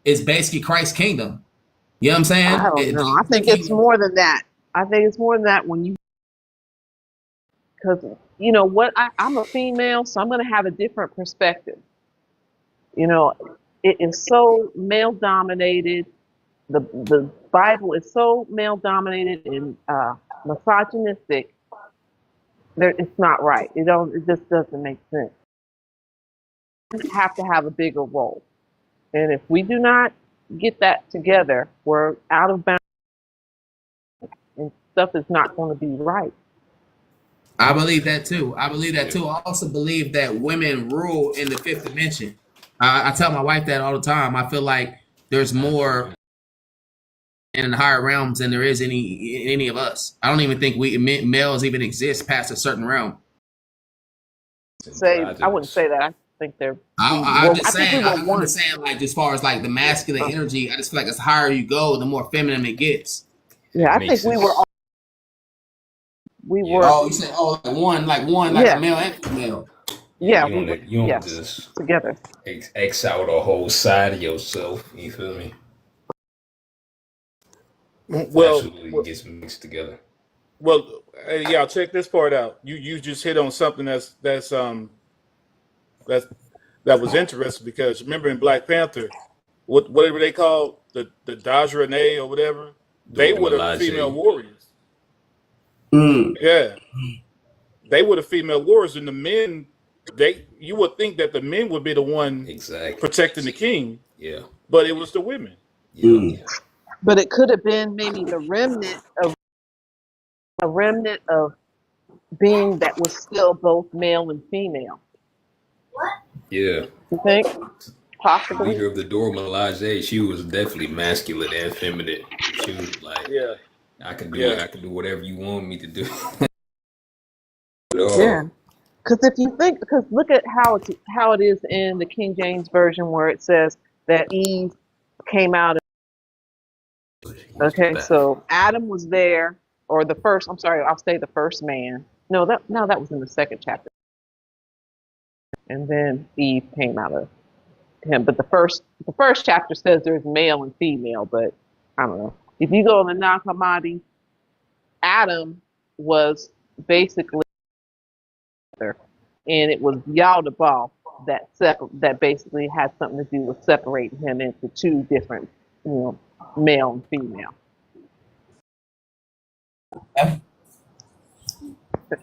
is basically Christ's kingdom. You know what I'm saying? I don't know. I think it's more than that. I think it's more than that because you know what, I'm a female, so I'm going to have a different perspective. You know, it is so male dominated. The Bible is so male dominated and misogynistic. It's not right. It just doesn't make sense. We have to have a bigger role, and if we do not get that together, we're out of bounds, and stuff is not going to be right. I believe that too. I also believe that women rule in the fifth dimension. I tell my wife that all the time. I feel like there's more in the higher realms than there is any of us. I don't even think males even exist past a certain realm. I wouldn't say that. I think they're. I'm just saying, like, as far as like the masculine energy, I just feel like as higher you go, the more feminine it gets. Yeah, I think we were. Oh, you said like one, a male and female. Yeah, you don't just together. X out a whole side of yourself. You feel me? Well, absolutely gets mixed together. Well, y'all check this part out. You just hit on something that was interesting, because remember in Black Panther, whatever they call the Dajra or whatever, they were the female warriors. Yeah, they were the female warriors, and the men. You would think that the men would be the one protecting the king. Yeah, but it was the women. Yeah. But it could have been maybe a remnant of being that was still both male and female. Yeah. You think? Possibly. Leader of the Dora Milaje, she was definitely masculine and feminine. She was like, I can do whatever you want me to do. Yeah. Because look at how it is in the King James version, where it says that Eve came out. Okay, so Adam was there, or the first. I'm sorry, I'll say the first man. No, that was in the second chapter, and then Eve came out of him. But the first chapter says there's male and female, but I don't know. If you go in the Nag Hammadi, Adam was basically, and it was Yaldabaoth that basically had something to do with separating him into two different, male and female. And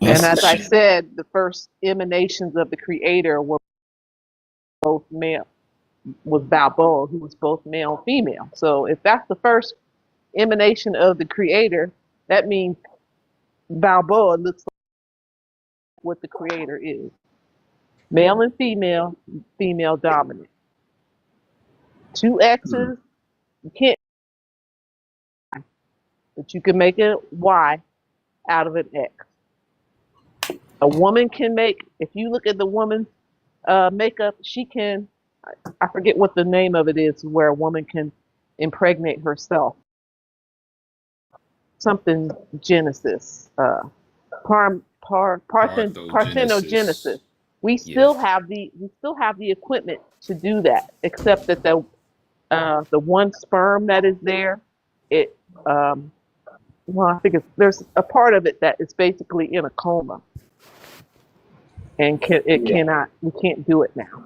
as I said, the first emanations of the Creator were both male. Was Balboa, who was both male and female. So if that's the first emanation of the Creator, that means Balboa looks like what the Creator is. Male and female, female dominant. Two X's, you can't, but you can make a Y out of an X. A woman can make, if you look at the woman's makeup, she can, I forget what the name of it is, where a woman can impregnate herself. Something Genesis, parthenogenesis. We still have the equipment to do that, except that the one sperm that is there, I think there's a part of it that is basically in a coma, and we can't do it now.